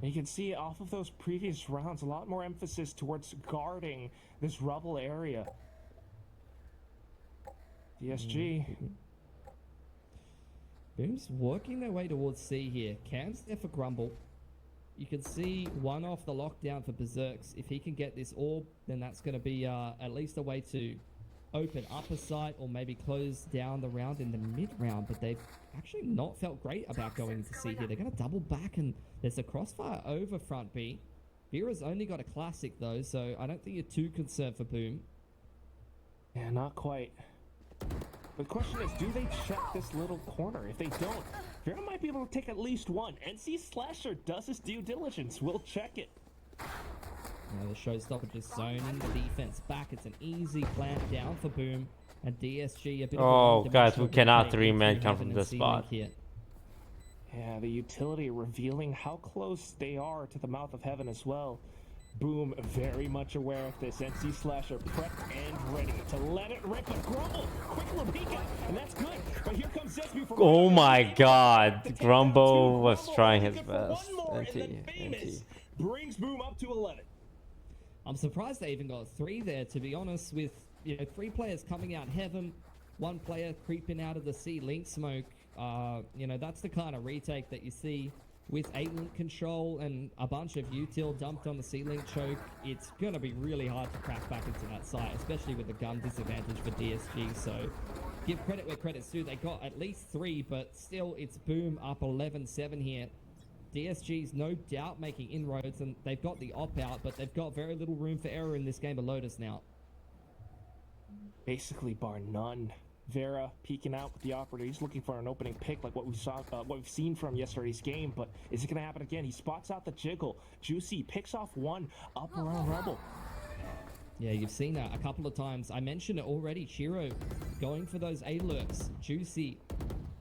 You can see off of those previous rounds, a lot more emphasis towards guarding this rubble area. DSG. Boom's working their way towards C here. Cam's there for Grumble. You can see one off the lockdown for Berserks. If he can get this orb, then that's going to be at least a way to open up a site or maybe close down the round in the mid-round. But they've actually not felt great about going to C here. They're going to double back, and there's a crossfire over front B. Vera's only got a classic though, so I don't think you're too concerned for Boom. Yeah, not quite. The question is, do they check this little corner? If they don't, Vera might be able to take at least one. NC Slasher does his due diligence. We'll check it. The showstopper just zoning the defense back. It's an easy plant down for Boom. And DSG a bit of a Oh, one-dimensional guys, we cannot retake 3-man into come Heaven from and this Sea spot. Link here. Yeah, the utility revealing how close they are to the mouth of heaven as well. Boom, very much aware of this. NC Slasher prepped and ready to let it rip. But Grumble, quick little peek out, and that's good. But here comes Zesby from Oh my God. to take Grumble down was two. trying Grumble his looking for best. one more, and then NT. Famous brings Boom up to 11. I'm surprised they even got 3 there, to be honest, with 3 players coming out Heaven, 1 player creeping out of the C-Link smoke. That's the kind of retake that you see with 8-link control and a bunch of util dumped on the C-Link choke. It's going to be really hard to crack back into that site, especially with the gun disadvantage for DSG. So give credit where credit's due. They got at least 3, but still it's Boom up 11-7 here. DSG's no doubt making inroads, and they've got the op-out, but they've got very little room for error in this game of Lotus now. Basically bar none. Vera peeking out with the operator. He's looking for an opening pick like what we saw, what we've seen from yesterday's game. But is it going to happen again? He spots out the jiggle. Juicy picks off one up around Rubble. Yeah, you've seen that a couple of times. I mentioned it already. Shiro going for those A-lurks. Juicy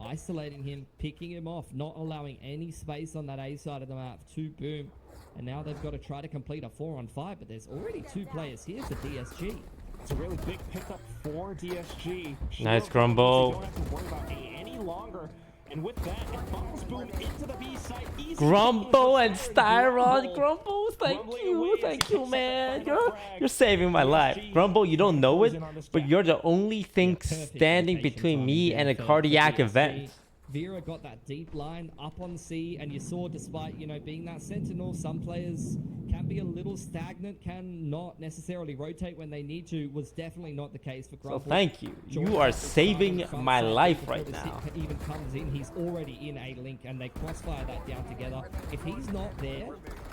isolating him, picking him off, not allowing any space on that A side of the map to Boom. And now they've got to try to complete a 4-on-5, but there's already 2 players here for DSG. It's a really big pickup for DSG. Nice Shiro Grumble. don't have to worry about A any longer. And with that, it funnels Boom into the B site. Easy Grumble and kills for Styron. Grumble. Grumble, thank Grumbling you, away as thank he you, picks up man. the final You're frag. saving my life. DSG Grumble, you don't know it, closing on this but gap. you're the only thing Perfect standing rotation between me timing and a there for cardiac DSG. event. Vera got that deep line up on C, and you saw, despite, you know, being that sentinel, some players can be a little stagnant, can not necessarily rotate when they need to. Was definitely not the case for So Grumble. thank you. Jordan You are up the saving front my side life before right this now. hit even comes in. He's already in a link, and they crossfire that down together. If he's not there,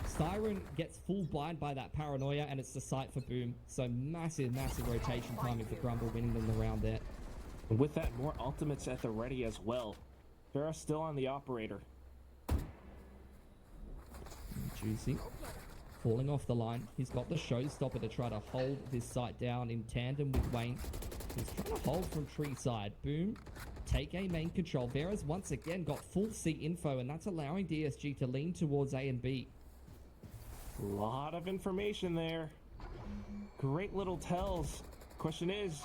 Siren gets full blind by that paranoia, and it's the site for Boom. So massive, massive rotation timing for Grumble, winning them the round there. And with that, more ultimates at the ready as well. Vera still on the operator. Juicy. Falling off the line. He's got the showstopper to try to hold this site down in tandem with Wayne. He's trying to hold from tree side. Boom. Take A main control. Vera's once again got full C info, and that's allowing DSG to lean towards A and B. A lot of information there. Great little tells. Question is,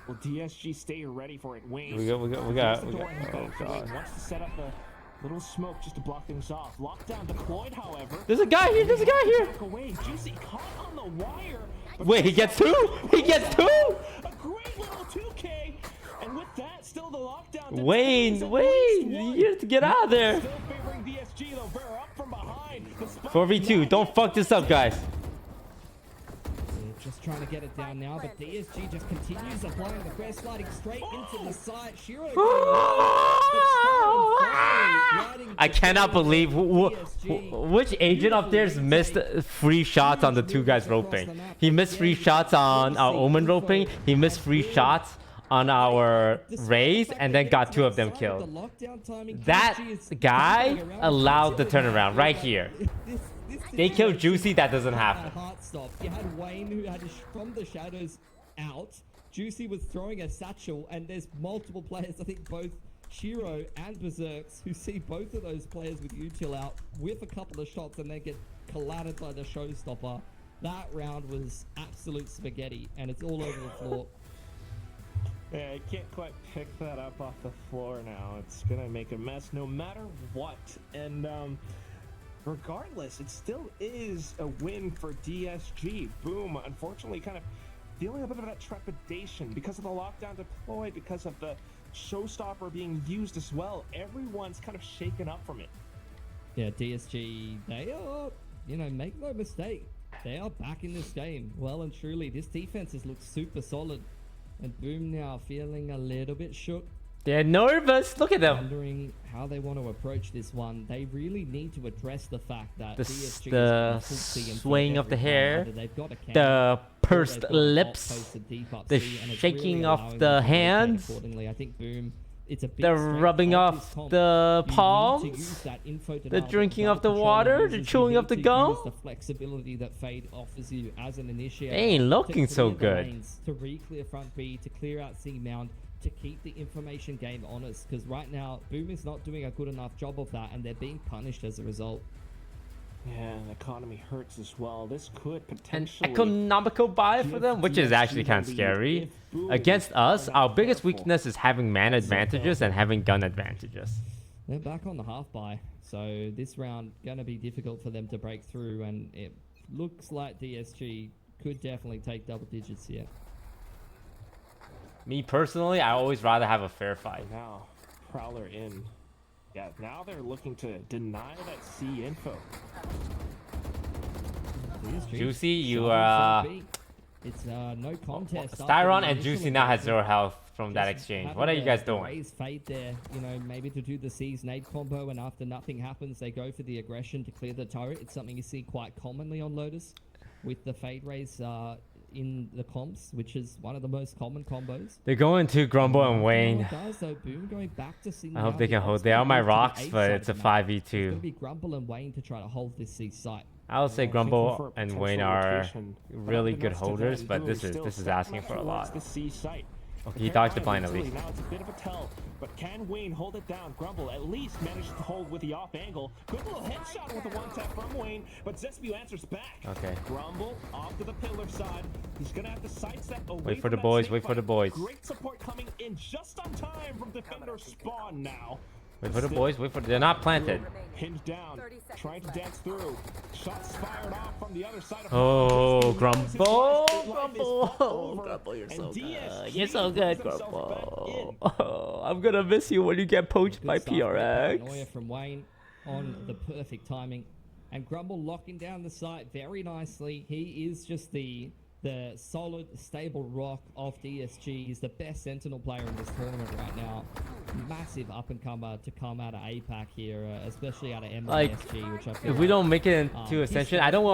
will DSG stay ready for it? Wayne. We got. Oh Oh god. Wants to set up a little smoke just to block things off. Lockdown deployed, however. There's a guy here. There's a guy here. Back away. Juicy caught on the wire. but Wait, he gets two. He gets two. A great little 2K. And with that, still the lockdown. Wayne, you have to get out of there. Still favoring DSG though. Vera up from behind. The spike 4v2. Don't fuck this up, guys. They're just trying to get it down now, but DSG just continues applying the press, sliding straight into the site. Shiro I cannot believe which agent up there's missed free shots on the two guys roping. He missed free shots on our Omen roping. He missed free shots on our Raze, and then got two of them killed. That guy allowed the turnaround right here. They killed Juicy. That doesn't happen. Heart stop. You had Wayne who had from the shadows out. Juicy was throwing a satchel, and there's multiple players. I think both Shiro and Berserks who see both of those players with util out with a couple of shots, and then get collided by the showstopper. That round was absolute spaghetti, and it's all over the floor. Yeah, I can't quite pick that up off the floor now. It's gonna make a mess no matter what. And regardless, it still is a win for DSG. Boom, unfortunately, kind of feeling a bit of that trepidation because of the lockdown deployed, because of the showstopper being used as well. Everyone's kind of shaken up from it. Yeah, DSG, they are, you know, make no mistake, they are back in this game. Well and truly, this defense has looked super solid. And Boom now feeling a little bit shook. They're nervous. Look at them. Wondering how they want to approach this one. They really need to address the fact that The DSG swaying of the hair, the pursed lips, the shaking of the hands, I think Boom, it's a big the strength rubbing of off this comp. the You need to palms, use that info to the now drinking develop of the control water, users. the You chewing need of the to gum. use the flexibility that Fade offers you as an initiator. They ain't looking to so clear the good. lanes, to re-clear front B, to clear out C mound, to keep the information game honest. Because right now, Boom is not doing a good enough job of that, and they're being punished as a result. Yeah, and the economy hurts as well. This could An potentially economical buy for them, which is actually kind of scary. Against us, our biggest weakness is having man advantages and having gun advantages. They're back on the half buy, so this round gonna be difficult for them to break through, and it looks like DSG could definitely take double digits here. Me personally, I always rather have a fair fight. now Prowler in. Yeah, now they're looking to deny that C info. DSG Juicy, you shoving are. front B. It's no contest. after Styron the and initial Juicy now has engagement. 0 health from that Just exchange. having What are you guys the doing? Raise Fade there, you know, maybe to do the C's nade combo, and after nothing happens, they go for the aggression to clear the turret. It's something you see quite commonly on Lotus with the Fade Raise in the comps, which is one of the most common combos. They're going to Grumble and Wayne. Does, though, Boom going back to C I hope now. they The can hold. Ops They are gonna my move to the rocks, A but side it's a of the map. It's 5v2. gonna be Grumble and Wayne to try to hold this C site. I would say Thinking for Grumble a and potential Wayne are rotation, but really good unbeknownst to holders, them, but Boom this still is stepping asking up for a towards lot. The C site. Okay, he dodged the blind at Now least. it's a bit of a tell, but can Wayne hold it down? Grumble at least managed to hold with the off angle. Good little headshot with the one tap from Wayne, but Zespew answers back. Okay. Grumble off to the pillar side. He's gonna have to sidestep away. Wait for from the that boys, snake wait for the fight. boys. Great support coming in just on time from defender Spawn now. Wait for the boys, wait for. They're not planted. Pinned down, trying to dance through. Shots fired off from the other side of Oh, DSG. Grumble, Grumble, Grumble, you're so And good. DSG You're so good, puts himself back in. Grumble. Oh, I'm gonna miss you when you get poached by Good stuff there, PRX. paranoia from Wayne on the perfect timing. And Grumble locking down the site very nicely. He is just the solid, stable rock of DSG. He's the best Sentinel player in this tournament right now. Massive up-and-comer to come out of APAC here, especially out of MSG, Like, which I feel if we don't make it like, into Ascension, I don't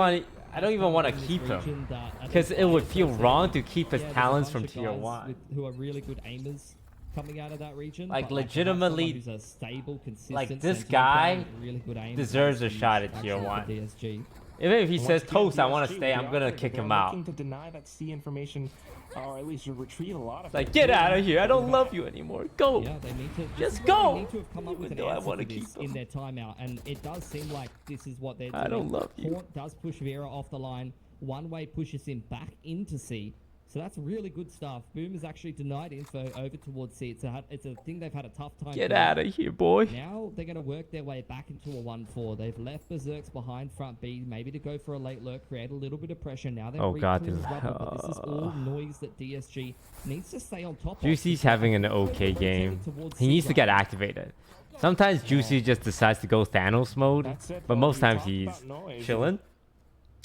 even want to in this keep him. region that I Because think it would players feel don't wrong see. to keep his Yeah, there's a talents bunch from of tier guys 1. who are really good aimers coming out of that region. Like, but, to have someone legitimately, who's a stable, consistent like, this Sentinel guy player with really good aim deserves a is shot at actually tier for 1. DSG. Even if he And says, once again, Toast, I want to DSG, stay, I'm gonna the kick him they're out. looking to deny that C information, or at least retrieve a lot of Like, it. get out of here. I don't love you anymore. Go. Yeah, they need to Just this is where go! They need to have come up with Even an though I answer wanna for keep this them. in their timeout, and it does seem like this is what they're doing. I don't love you. Haunt does push Vera off the line. One way pushes him back into C. So that's really good stuff. Boom has actually denied info over towards C. It's a thing they've had a tough time. Get doing. out of here, boy. Now they're going to work their way back into a 1-4. They've left Berserks behind front B, maybe to go for a late lurk, create a little bit of pressure. Now they're Oh, God, retooling this- rubber, but this is all noise that DSG needs to stay on top of. Juicy's because having an I think okay they're rotating game. towards He C needs to right get now. activated. Sometimes Juicy just decides to go Thanos mode, That's it, but folks. most We times talked he's about noise. chilling.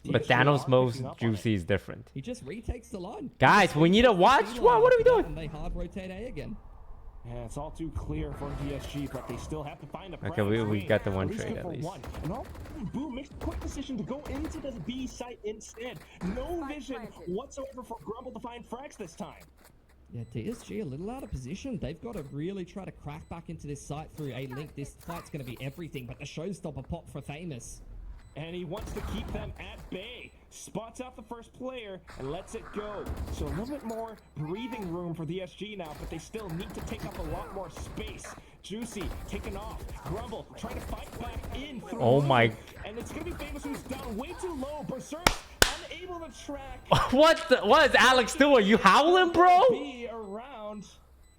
But DSG Thanos are mode, picking up on it. Juicy is different. He just retakes the line. Guys, we need to watch. What are we doing? And they hard rotate A again. Yeah, it's all too clear for DSG, but they still have to find a Okay, we prime got the lane. one At least trade good at for least. one. And all Boom makes a quick decision to go into the B site instead. No vision whatsoever for Grumble to find frags this time. Yeah, DSG a little out of position. They've got to really try to crack back into this site through A link. This fight's going to be everything, but the showstopper pop for Famous. And he wants to keep them at bay. Spots out the first player and lets it go. So a little bit more breathing room for the SG now, but they still need to take up a lot more space. Juicy taken off. Grumble trying to fight back in through. Oh my- And it's gonna be Famous who's down way too low. Berserk unable to track. What is Alex doing? You howling, bro? Be around.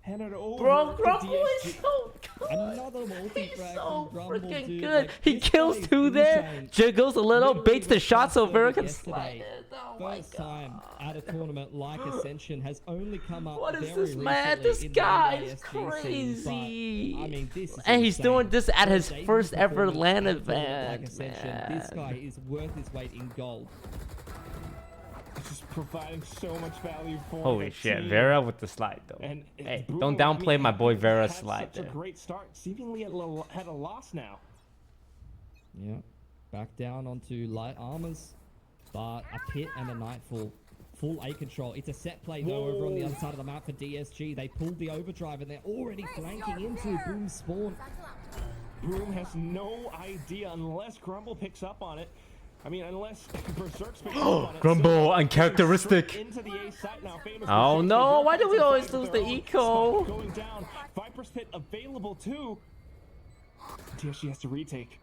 Hand it over Bro, to Grumble DSG. is so good. Another multi-frag He's from so Grumble, freaking dude. good. Like, He this kills guy is two there. insane. Jiggles a little, Literally baits the was shot so first Vera over can yesterday. slide it. Oh my First time at a tournament like Ascension has only come up What is very this, man? recently This in the guy NA is SG scene, crazy. but, I mean, this is And he's insane. doing this at his debut first ever performance LAN at a tournament event, like Ascension. This man. guy is worth his weight in gold. Just providing so much value for Holy the shit, team. Vera with the slide though. And Hey, Boom, don't downplay my boy Vera's had slide such there. a great start, seemingly at had a loss now. Yeah, back down onto light armors, but a pit and a nightfall. Full A control. It's a set play though over on the other side of the map for DSG. They pulled the overdrive and they're already flanking into Boom's spawn. Boom has no idea unless Grumble picks up on it. I mean, unless Berserk's picks up on it. Grumble, So, uncharacteristic. straight into the A site now. Famous Oh Berserk no, is why do we very always flanking lose their the own eco? spot going down. Viper's Pit available too. TSG has to retake.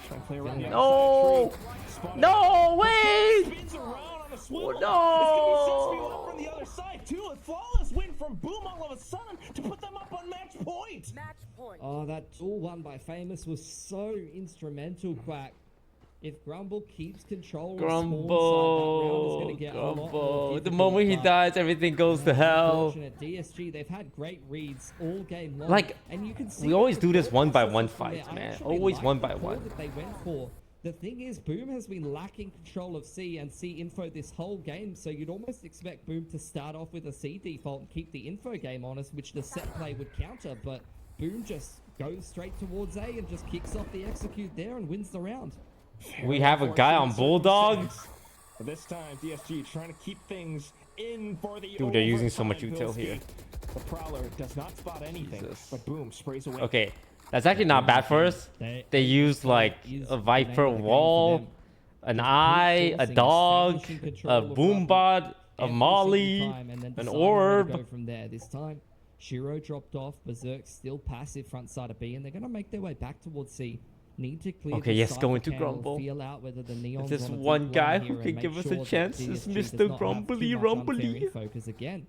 Trying to play around the No. outside tree. Spotted. No, wait! Spins around on a swivel. Oh, It's gonna be 6 up from the other side too. A flawless win from Boom all of a sudden to put them up on match point. Oh, that all won by Famous was so instrumental, Quack. If Grumble keeps control of spawn side, that round is Grumble, going to get a lot more Grumble. The difficult, moment he but dies, everything goes to hell. unfortunate. DSG, they've had great reads all game long. Like, and you can see we always the do this thought one by process one from there. fights, I man. actually Always like one the by call one. that they went for. The thing is, Boom has been lacking control of C and C info this whole game, so you'd almost expect Boom to start off with a C default and keep the info game honest, which the set play would counter, but Boom just goes straight towards A and just kicks off the execute there and wins the round. We have a guy on Bulldog. But this time, DSG trying to keep things in for the Dude, they're using so much overtime util here. Billski. The Prowler does not spot anything, Jesus. but Boom sprays away. Okay, that's actually not bad for us. They used like a Viper wall, an eye, a dog, a boom bot, a every molly, single time and then an deciding where to orb. go from there. This time, Shiro dropped off. Berserk still passive front side of B, and they're going to make their way back towards C. Need to clear Okay, this yes, side go of into cam, Grumble. Feel out whether the Neon's There's on a one deep guy line who here can and give make us a sure that chance. It's DSG does Mr. not have Grumbly too much unfair Rumbly. info, 'cause again,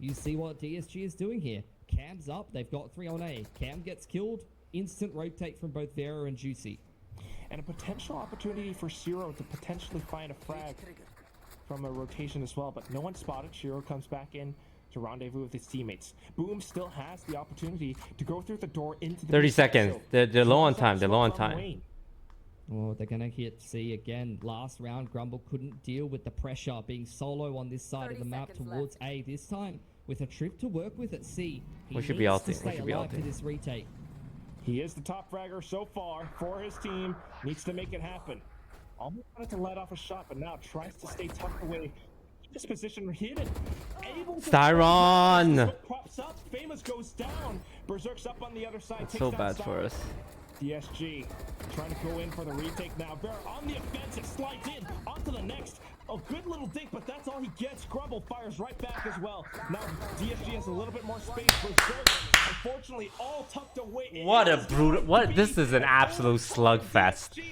you see what DSG is doing here. Cam's up. They've got 3 on A. Cam gets killed. Instant rotate from both Vera and Juicy. And a potential opportunity for Shiro to potentially find a frag from a rotation as well, but no one spotted. Shiro comes back in to rendezvous with his teammates. Boom still has the opportunity to go through the door into the 30 B side, seconds. so They're low on draws time. out They're low on from time. Wayne. Oh, they're going to hit C again. Last round, Grumble couldn't deal with the pressure being solo on this side of the map towards A. This time, with a trip to work with at C, he We should be needs ulting. to We stay should be alive for ulting. this retake. He is the top fragger so far for his team. Needs to make it happen. Almost wanted to let off a shot, but now tries to stay tucked away. This position hidden. Able to Styron! Props up. Famous goes down. Berserk's up on the other side. It's takes so down bad for Styron. us. DSG trying to go in for the retake now. Bear on the offensive, slides in onto the next. A good little dink, but that's all he gets. Grumble fires right back as well. Now DSG has a little bit more space. Berserk, unfortunately, all tucked away. What a brutal. What? This is an absolute slugfest.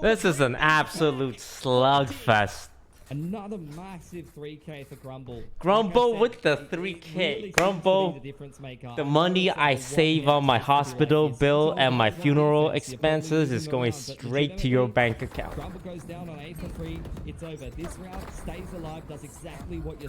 This is an absolute slugfest. Another massive 3K for Grumble. Grumble Like I with said, the it 3K. really seems to be Grumble, the difference maker. the money I save on my hospital bill and my funeral expenses is going straight to your bank account. Grumble goes down on A for 3. It's over. This round stays alive, does exactly what you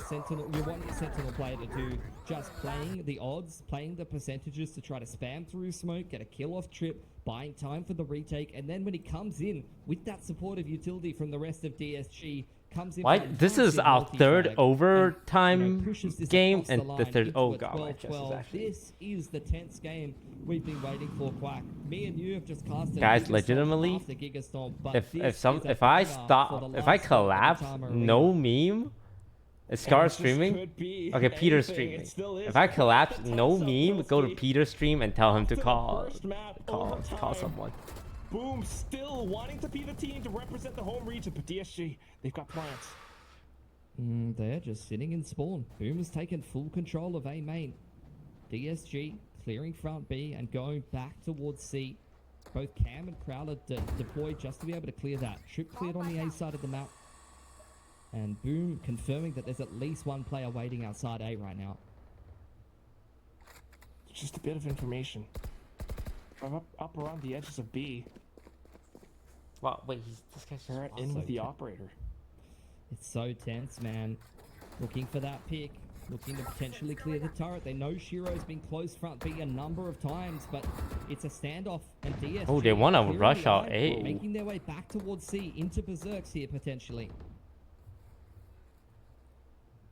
want your Sentinel player to do. Just playing the odds, playing the percentages to try to spam through smoke, get a kill off trip, buying time for the retake, and then when he comes in with that supportive utility from the rest of DSG, comes in. Why? for a This is massive our multi-frag third and, overtime pushes this game, across and line the third. into Oh a god, my chest is 12-12. actually. This is the tense game we've been waiting for, Quack. Me and you have just cast a Guys, Gigastorm legitimately, after Gigastorm, but If this some is a if I banger for the stop if I last collapse, Tama no Arena. meme. Is Scar And it just streaming? could be Okay, Peter's anything. streaming. It still is. If I collapse, That's no up, meme. Go to Broski. Peter's stream and tell him to the call first map, call overtime. someone. Boom, still wanting to be the team to represent the home region, but DSG, they've got plans. They're just sitting in spawn. Boom has taken full control of A main. DSG clearing front B and going back towards C. Both Cam and Crowler deployed just to be able to clear that. Trip cleared on the A side of the map. And Boom confirming that there's at least one player waiting outside A right now. Just a bit of information. From up around the edges of B, Wow, wait, this guy's they're in with the operator. It's so tense, man. Looking for that pick. Looking to potentially clear the turret. They know Shiro's been close front B a number of times, but it's a standoff. And DSG Oh, they wanna clearing rush the out line, A. making their way back towards C, into Berserks here potentially.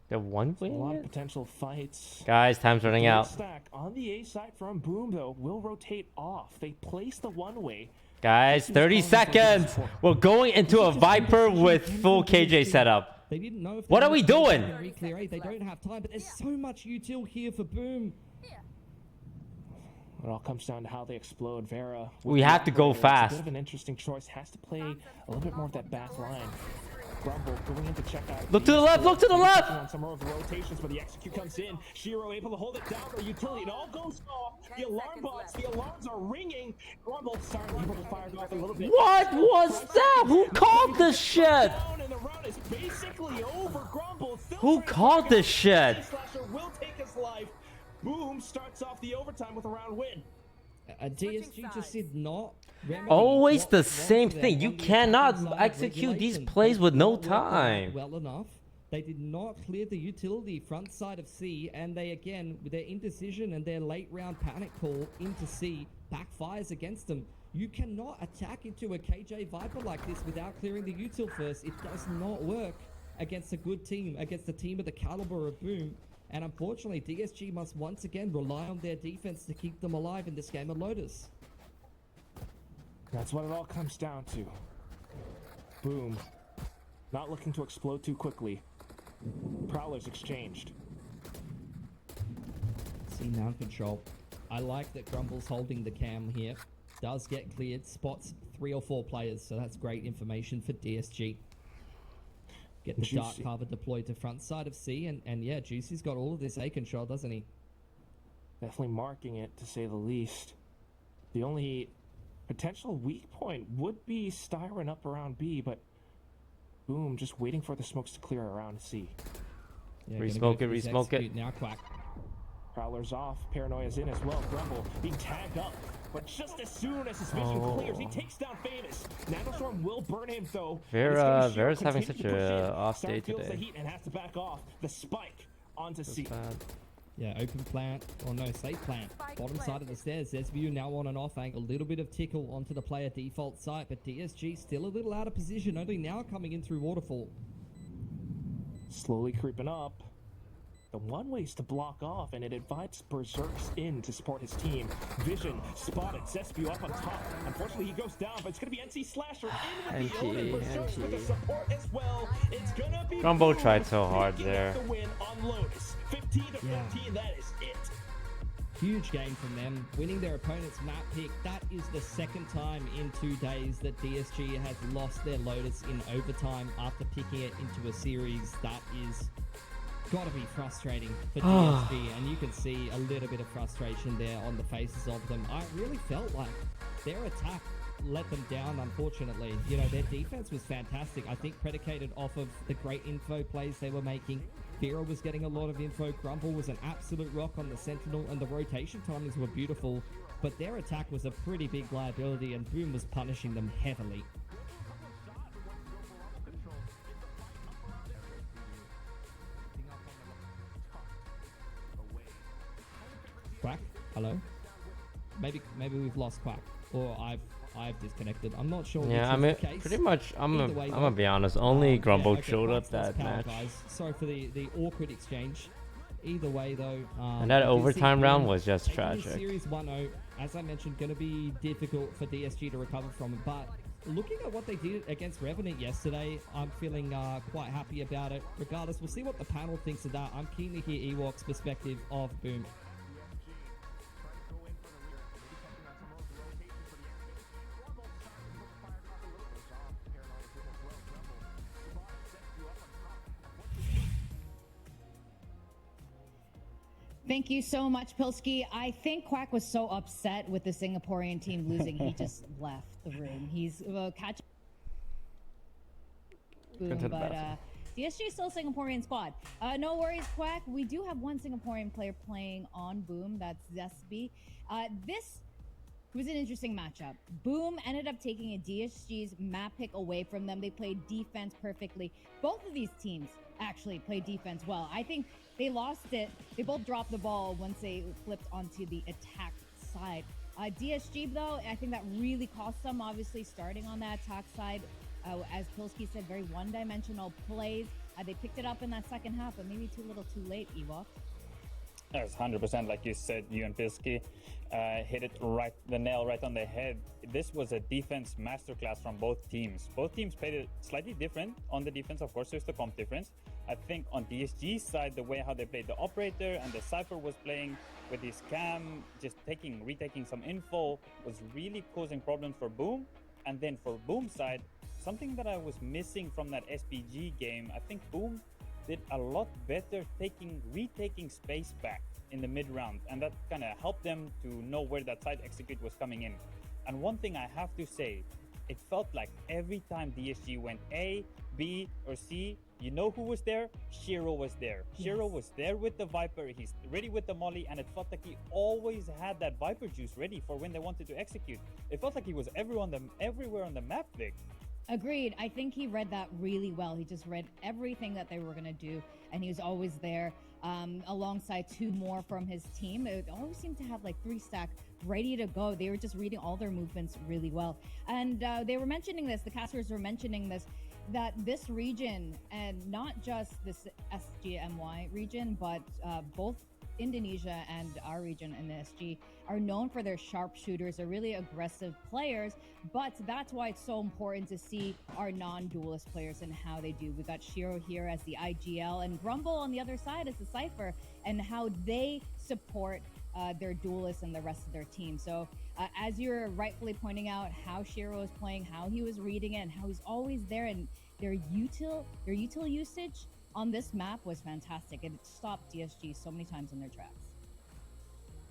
The one A lot of win. potential fights. Guys, time's running Third out. stack on the A side from Boom, though, will rotate off. They place the one-way. Guys, 30 seconds. We're going into a Viper with full KJ setup. They didn't know if What they are we were doing? gonna Re-clear A. They don't have time, but there's so much util here for Boom. It all comes down to how they explode. Vera. with We the have to go operator, it's fast. A bit of an interesting choice. Has to play a little bit more of that back line. Grumble going in to check out. Look to the left, look to the left! On some more of the rotations, but the execute comes in. Shiro able to hold it down. The utility, it all goes off. The alarm bots, the alarms are ringing. Grumble starting able to fire it off a little bit. What was that? Who called this shit? Down and the round is basically over. Grumble still Who trying to called check this out. shit? Slasher will take his life. Boom starts off the overtime with a round win. DSG just did not remedy Always what the was same there thing. You on the cannot attacking side of execute these regulation. plays They with did no not work that out time. well enough. They did not clear the utility front side of C, and they again, with their indecision and their late round panic call into C, backfires against them. You cannot attack into a KJ Viper like this without clearing the util first. It does not work against a good team, against a team of the caliber of Boom. And unfortunately, DSG must once again rely on their defense to keep them alive in this game of Lotus. That's what it all comes down to. Boom. Not looking to explode too quickly. Prowlers exchanged. See now control. I like that Grumble's holding the cam here. Does get cleared, spots 3 or 4 players, so that's great information for DSG. Get the dark Juicy. cover deployed to front side of C, and yeah, Juicy's got all of this A control, doesn't he? Definitely marking it, to say the least. The only potential weak point would be Styron up around B, but Boom just waiting for the smokes to clear around C. Yeah, Resmoke gonna it, go for this resmoke it. execute Now Quack. Prowler's off, Paranoia's in as well. Grumble being tagged up, but just as soon as his vision clears, he takes down Famous. Nanostorm will burn him though. Vera's having such a off day Feels the today. heat and has to back off. The spike onto C. Bad. Yeah, open plant, or no, safe plant. Bottom side of the stairs. Zesview now on an off angle. A little bit of tickle onto the player default site, but DSG still a little out of position, only now coming in through Waterfall. Slowly creeping up. The one way's to block off, and it invites Berserks in to support his team. Vision spotted, Zesview up on top. Unfortunately, he goes down, but it's going to be NC Slasher in with the ult, and Berserks with the support as well. It's going to be Grumble Boom tried so hard picking up there. the win on Lotus. 15 to 15, that is it. Huge game from them, winning their opponent's map pick. That is the second time in 2 days that DSG has lost their Lotus in overtime after picking it into a series. That is gotta be frustrating for DSG, and you can see a little bit of frustration there on the faces of them. I really felt like their attack let them down, unfortunately. You know, their defense was fantastic. I think predicated off of the great info plays they were making. Vera was getting a lot of info. Grumble was an absolute rock on the Sentinel, and the rotation timings were beautiful. But their attack was a pretty big liability, and Boom was punishing them heavily. Quack, hello. Maybe we've lost Quack, or I've disconnected. I'm not sure. Yeah, I which mean, is the case. pretty much. I'm Either way, gonna though, be honest. Only Grumble okay, showed up Quack's lost that power, match, guys. Sorry for the awkward exchange. Either way, though, and that I do see overtime round Boom was just taking this tragic. Series 1-0, as I mentioned, going to be difficult for DSG to recover from it. But looking at what they did against Revenant yesterday, I'm feeling quite happy about it. Regardless, we'll see what the panel thinks of that. I'm keen to hear Ewok's perspective of Boom. Thank you so much, Pilsky. I think Quack was so upset with the Singaporean team losing, he just left the room. He's catching Boom, Into the but bathroom. DSG is still a Singaporean squad. No worries, Quack. We do have one Singaporean player playing on Boom. That's Zesby. This was an interesting matchup. Boom ended up taking a DSG's map pick away from them. They played defense perfectly. Both of these teams actually played defense well. I think they lost it. They both dropped the ball once they flipped onto the attack side. DSG, though, I think that really cost them, obviously, starting on that attack side. As Pilsky said, very one-dimensional plays. They picked it up in that second half, but maybe too little too late, Ewok. That's 100%, like you said, you and Pilsky hit it right, the nail right on the head. This was a defense masterclass from both teams. Both teams played it slightly different on the defense. Of course, there's the comp difference. I think on DSG's side, the way how they played the operator and the Cypher was playing with his cam, just retaking some info, was really causing problems for Boom. And then for Boom's side, something that I was missing from that SPG game, I think Boom did a lot better retaking space back in the mid round, and that kind of helped them to know where that side execute was coming in. And one thing I have to say, it felt like every time DSG went A, B, or C, you know who was there? Shiro was there. Yes. Shiro was there with the Viper. He's ready with the Molly, and it felt like he always had that Viper juice ready for when they wanted to execute. It felt like he was everywhere on the map, Vic. Agreed. I think he read that really well. He just read everything that they were going to do, and he was always there alongside two more from his team. It always seemed to have like 3 stack ready to go. They were just reading all their movements really well. And they were mentioning this, the casters were mentioning this, that this region, and not just this SGMY region, but both Indonesia and our region in the SG are known for their sharpshooters. They're really aggressive players, but that's why it's so important to see our non-duelist players and how they do. We got Shiro here as the IGL and Grumble on the other side as the Cypher, and how they support their duelists and the rest of their team. So as you're rightfully pointing out how Shiro is playing, how he was reading it, and how he's always there, and their util usage on this map was fantastic. It stopped DSG so many times in their tracks.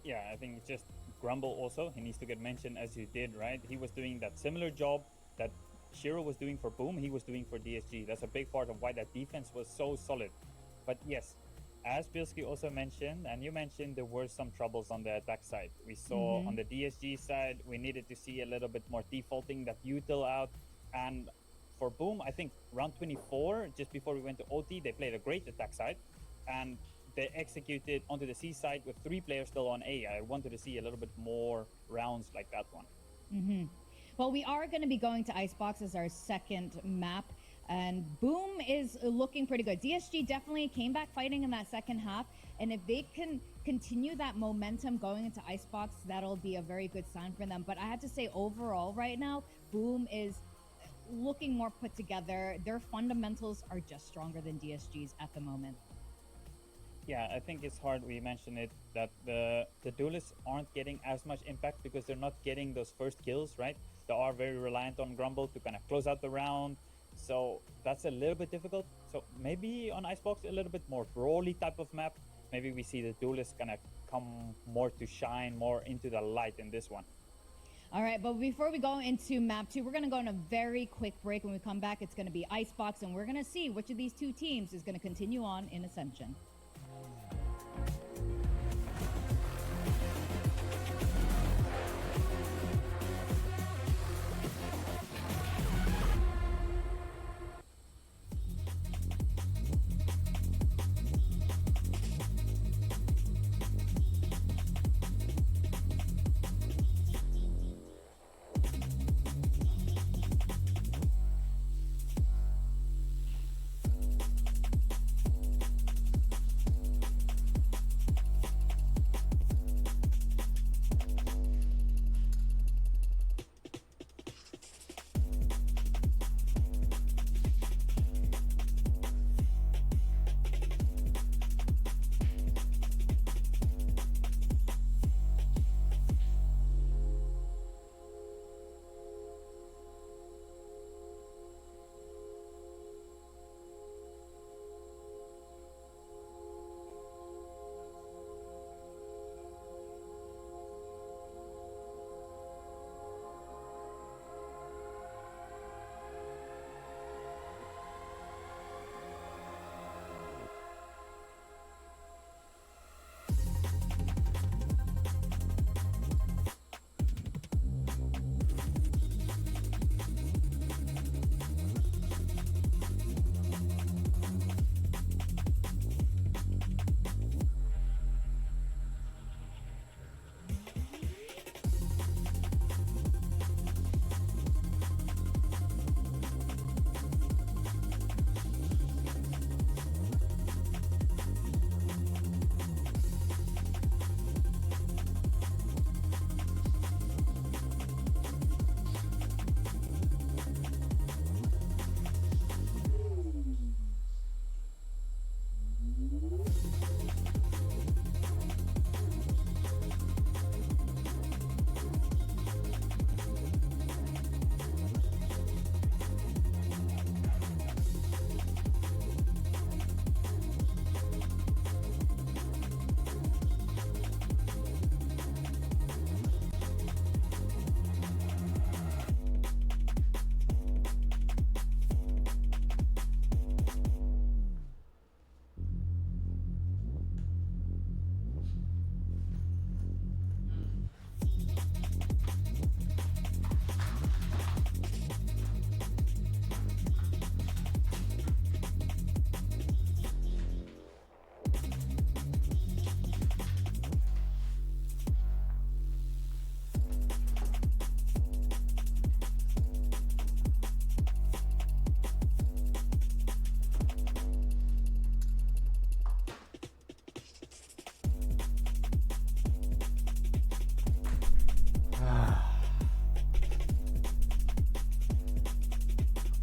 Yeah, I think it's just Grumble also. He needs to get mentioned as you did, right? He was doing that similar job that Shiro was doing for Boom. He was doing for DSG. That's a big part of why that defense was so solid. But yes, as Bilski also mentioned, and you mentioned, there were some troubles on the attack side. We saw on the DSG side, we needed to see a little bit more defaulting, that util out. And for Boom, I think round 24, just before we went to OT, they played a great attack side. And they executed onto the C side with 3 players still on A. I wanted to see a little bit more rounds like that one. Well, we are going to be going to Icebox as our second map. And Boom is looking pretty good. DSG definitely came back fighting in that second half. And if they can continue that momentum going into Icebox, that'll be a very good sign for them. But I have to say, overall right now, Boom is looking more put together. Their fundamentals are just stronger than DSG's at the moment. Yeah, I think it's hard, we mentioned it, that the duelists aren't getting as much impact because they're not getting those first kills, right? They are very reliant on Grumble to kind of close out the round. So that's a little bit difficult. So maybe on Icebox, a little bit more brawly type of map. Maybe we see the duelists kind of come more to shine, more into the light in this one. All right, but before we go into map 2, we're going to go on a very quick break. When we come back, it's going to be Icebox, and we're going to see which of these two teams is going to continue on in Ascension.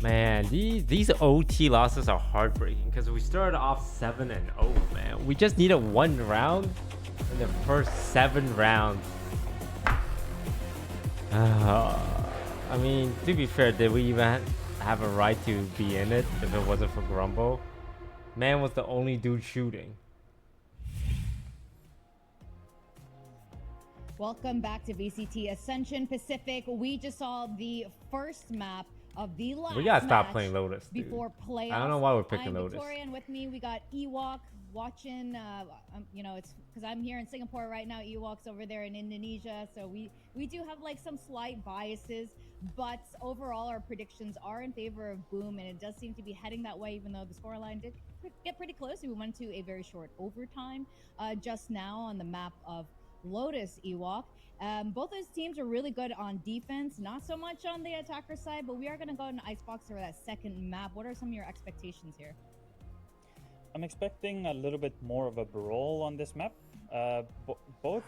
Man, these OT losses are heartbreaking because we started off 7-0, man. We just needed 1 round in the first 7 rounds. I mean, to be fair, did we even have a right to be in it if it wasn't for Grumble. Man was the only dude shooting. Welcome back to VCT Ascension Pacific. We just saw the first map of the last We gotta stop match playing Lotus, dude. before playoffs. I don't know why we're picking I'm Lotus. Victoria, and with me we got Ewok watching. You know, it's because I'm here in Singapore right now. Ewok's over there in Indonesia, so we do have like some slight biases, but overall our predictions are in favor of Boom, and it does seem to be heading that way. Even though the scoreline did get pretty close, we went to a very short overtime just now on the map of Lotus. Ewok. Both those teams are really good on defense, not so much on the attacker side, but we are going to go in Icebox for that second map. What are some of your expectations here? I'm expecting a little bit more of a brawl on this map. Both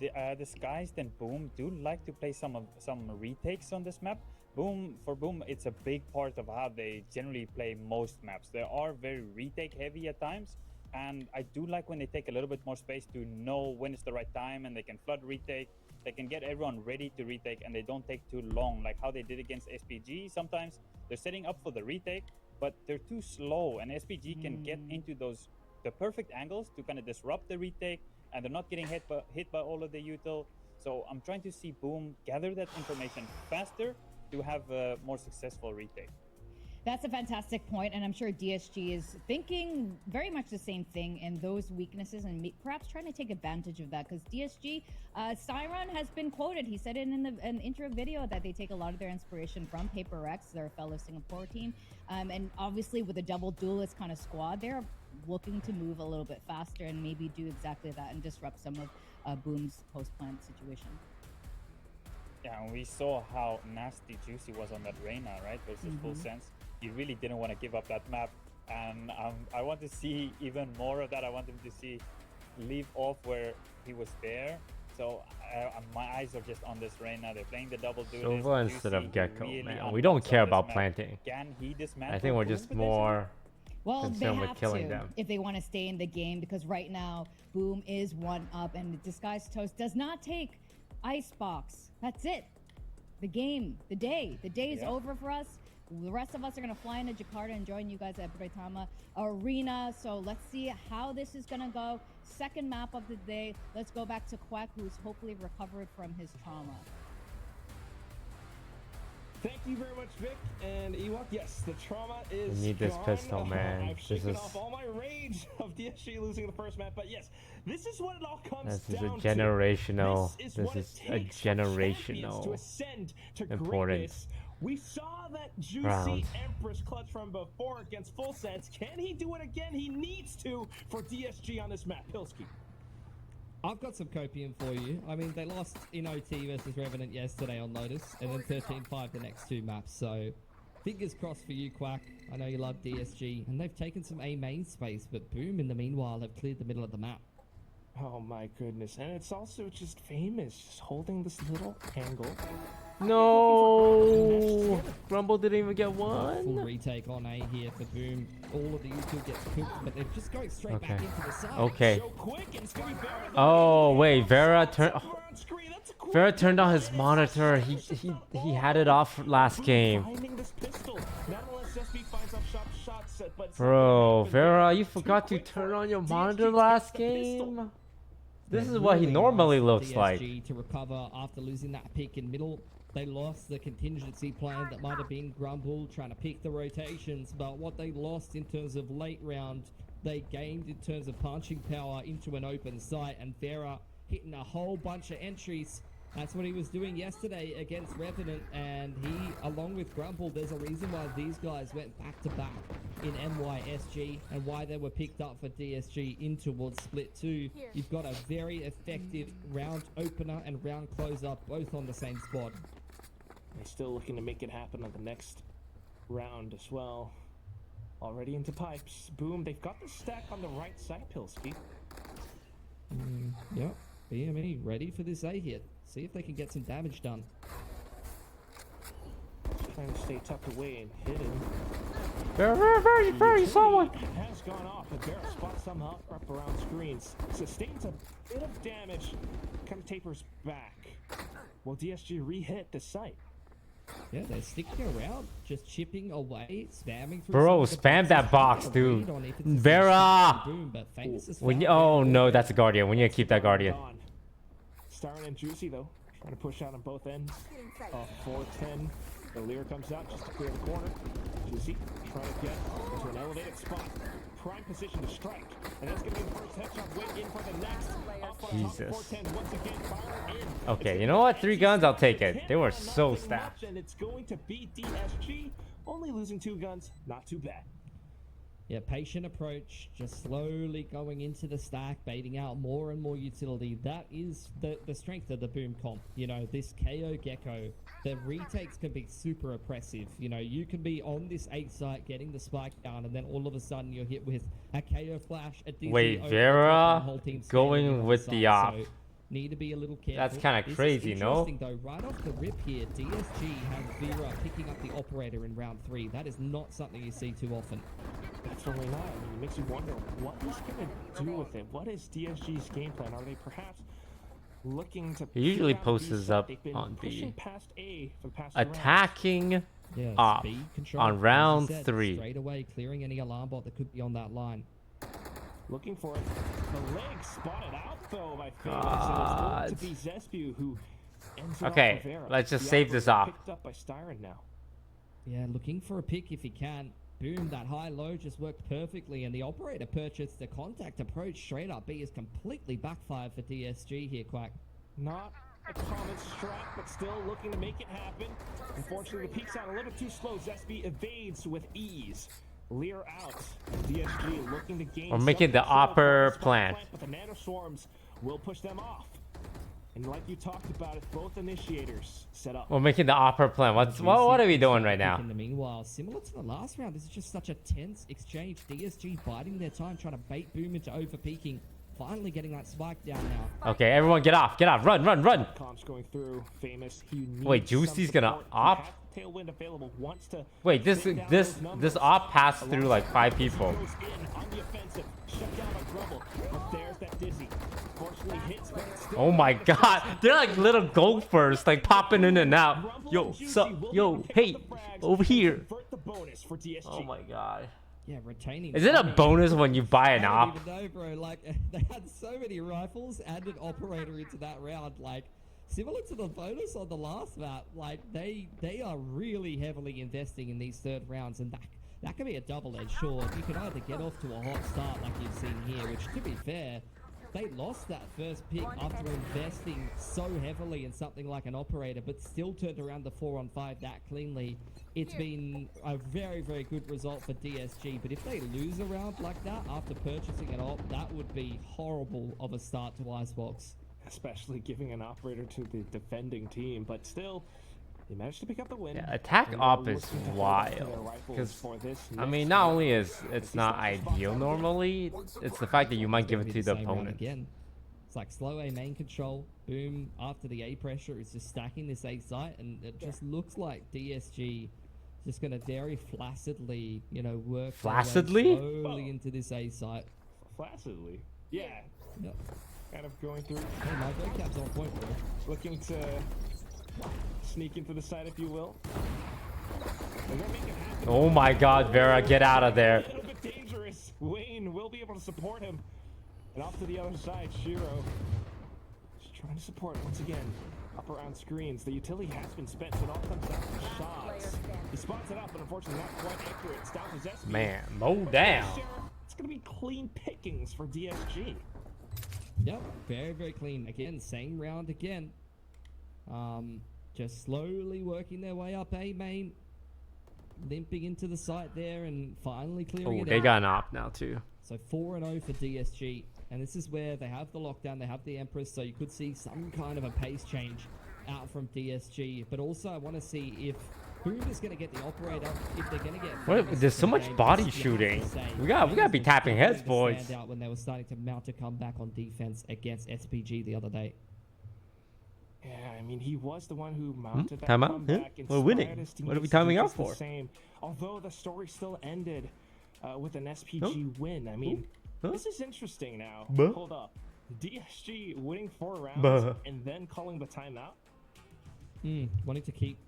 the Disguised and Boom do like to play some retakes on this map. For Boom, it's a big part of how they generally play most maps. They are very retake heavy at times. And I do like when they take a little bit more space to know when it's the right time, and they can flood retake. They can get everyone ready to retake, and they don't take too long, like how they did against SPG. Sometimes they're setting up for the retake, but they're too slow, and SPG can get into the perfect angles to kind of disrupt the retake, and they're not getting hit by all of the util. So I'm trying to see Boom gather that information faster to have a more successful retake. That's a fantastic point, and I'm sure DSG is thinking very much the same thing in those weaknesses, and perhaps trying to take advantage of that, because DSG, Siron has been quoted. He said it in an intro video that they take a lot of their inspiration from Paper Rex, their fellow Singapore team, and obviously with a double duelist kind of squad, they're looking to move a little bit faster and maybe do exactly that and disrupt some of Boom's post-plant situation. Yeah, and we saw how nasty Juicy was on that Reyna, right, versus Full Sense. He really didn't want to give up that map, and I want to see even more of that. I want him to leave off where he was there. So my eyes are just on this Reyna. They're playing the double duelist. Silva instead of Juicy Gecko, really man. We don't unlocks care on this about map. planting. Can he dismantle I think we're Boom just potentially? more Well, they concerned with have killing to them. if they want to stay in the game, because right now Boom is 1-up, and Disguised Toast does not take Icebox. That's it. The game, the day is over for us. The rest of us are going to fly into Jakarta and join you guys at Britama Arena. So let's see how this is going to go. Second map of the day. Let's go back to Quack, who's hopefully recovered from his trauma. Thank you very much, Vic and Ewok. Yes, the trauma is We need this gone. pistol, man. I've This shaken is- off all my rage of DSG losing the first map, but yes, this is what it all comes This is a down generational. to. This what is it a takes for champions to generational ascend to important greatness. We saw that juicy round. Empress clutch from before against Full Sense. Can he do it again? He needs to for DSG on this map. Pilski. I've got some copium for you. I mean, they lost in OT versus Revenant yesterday on Lotus, and then 13-5 the next two maps. So, fingers crossed for you, Quack. I know you love DSG, and they've taken some A main space, but Boom, in the meanwhile, have cleared the middle of the map. Oh my goodness. And it's also just famous, just holding this little angle. No, Grumble didn't even get Full one. retake on A here for Boom. All of the YouTube gets cooked, but they're just going straight back Okay. into the side. Okay. So quick, and it's gonna be Vera. Oh wait, Vera turned. On screen. That's a quick Vera turned on his monitor. He had it off last game. finding this pistol. Not unless SB finds off shots, but Bro, something Vera, happened you there. forgot Too to quick turn for on your DSG monitor takes last the pistol. game. This is They what he really normally asked looks like. DSG to recover after losing that pick in middle. They lost the contingency plan that might have been Grumble trying to pick the rotations, but what they lost in terms of late round, they gained in terms of punching power into an open site, and Vera hitting a whole bunch of entries. That's what he was doing yesterday against Revenant, and he, along with Grumble, there's a reason why these guys went back to back in NYSG and why they were picked up for DSG in towards Split 2. You've got a very effective round opener and round closer, both on the same squad. They're still looking to make it happen on the next round as well. Already into pipes. Boom, they've got the stack on the right side, Pilski. Yep, BME ready for this A hit. See if they can get some damage done. Trying to stay tucked away and hidden. Very, you saw one. Has gone off, but Vera spots somehow up around screens. Sustains a bit of damage. Kind of tapers back. Will DSG re-hit the site? Yeah, they're sticking around, just chipping away, spamming through. Bro, some of the spam that box, Read dude. on if it's a Vera! boom, but Famous has When found you, it oh no, already. that's a guardian. We need to keep that guardian. Starring and Juicy though, trying to push out on both ends. 410. The Lear comes out just to clear the corner. Juicy trying to get into an elevated spot. Prime position to strike. And that's going to be the first headshot. Wait in for the next. Up on top, Jesus. 410 once again, fire in. Okay, you know what? 3 guns, I'll take it. They were so Nothing stacked. much, and it's going to beat DSG. Only losing 2 guns, not too bad. Yeah, patient approach, just slowly going into the stack, baiting out more and more utility. That is the strength of the boom comp. You know, this KO Gecko, the retakes can be super oppressive. You know, you can be on this 8 site getting the spike down, and then all of a sudden you're hit with a KO flash, a dizzy Wait, over the top, Vera and the whole team going scaling on with the the side. op. So, need to be a little careful. That's kinda This is crazy, no? interesting, though. Right off the rip here, DSG has Vera picking up the operator in round 3. That is not something you see too often. Definitely not. I mean, it makes you wonder what he's going to do with it. What is DSG's game plan? Are they perhaps looking to... He usually clear out posts B his side? up They've been on pushing B. past A for the past 2 rounds. Attacking Yeah, op speed control, on as you round said, 3. Straight away, clearing any alarm bot that could be on that line. Looking for it. The leg spotted out, though, by God. Famous. It's going to be Zespu who ends it off Okay, for Vera. let's just The save this operator off. Picked up by Styron now. Yeah, looking for a pick if he can. Boom, that high-low just worked perfectly, and the operator purchased the contact approach straight up B is completely backfired for DSG here, Quack. Not a common strat, but still looking to make it happen. Unfortunately, the peak's out a little too slow. Zesby evades with ease. Lear out. DSG looking to gain. We're making some the control upper from the spot plant. But the nano swarms will push them off. And like you talked about it, both initiators set up. We're making the opera plan. What are we doing right now? In the meanwhile, similar to the last round, this is just such a tense exchange. DSG biding their time, trying to bait Boom into over-peaking. Finally getting that spike down now. Okay, everyone get off, run. Comms going through. Famous. He Wait, needs Juicy's some gonna support. He op? has Tailwind available. Wants to Wait, this bring down this those numbers. this op passed through like 5 people. Goes in on the offensive, shut down by Grubble, but there's that Dizzy. Fortunately hits, but it's still Oh my god, they're like little gophers, like popping in and out. Grumble Yo, and Juicy sup, will be yo, able to pick hey, up the frags over and here. convert the bonus for DSG. Oh my god. Yeah, retaining. Is it a money. bonus when you buy an I op? don't even know, bro. Like, they had so many rifles and an operator into that round. Like, similar to the bonus on the last map, like, they are really heavily investing in these third rounds, and that can be a double-edged sword. You can either get off to a hot start like you've seen here, which, to be fair, they lost that first pick after investing so heavily in something like an operator, but still turned around the 4-on-5 that cleanly. It's been a very, very good result for DSG, but if they lose a round like that after purchasing an op, that would be horrible of a start to Icebox. Especially giving an operator to the defending team, but still, they managed to pick up the win. Yeah, attack And op they're is looking to hold wild, on to their rifles 'cause, for this I next mean, not round. only is it's not ideal normally, it's the fact that you might give it Maybe to the same round opponent. again. It's like slow A main control, Boom after the A pressure is just stacking this A site, and it just looks like DSG just going to very flaccidly, you know, work their way Flaccidly? slowly into this A site. Flaccidly. Yeah, Yep. kind of going through, Hey, my vocab's on point, bro. looking to sneak into the side, if you will. They're gonna make it happen. Oh my god, Vera, get out of A there. little bit dangerous. Wayne will be able to support him. And off to the other side, Shiro. Just trying to support once again. Up around screens. The utility has been spent, so it all comes down to shots. He spots it up, but unfortunately not quite accurate. It's down to Zesby. Man, mow down. It's gonna be clean pickings for DSG. Yep, very, very clean. Again, same round again. Just slowly working their way up A main. Limping into the site there and finally clearing Oh, it they out. got an op now too. So 4-0 for DSG. And this is where they have the lockdown, they have the Empress, so you could see some kind of a pace change out from DSG. But also I want to see if Boom is going to get the operator, if they're going to get... What- Famous there's so in the much game. body You have to shooting. say, We gotta Famous be was tapping heads, starting to boys. stand out when they were starting to mount a comeback on defense against SPG the other day. Yeah, I mean, he was the one who mounted that Time out? comeback. Huh? We're winning. inspired his What are we teammates to timing do out just the for? Same. Although the story still ended with an SPG win. I mean, Huh? this is interesting now. Buh. Hold up. DSG winning 4 rounds Buh. and then calling the timeout? Wanting to keep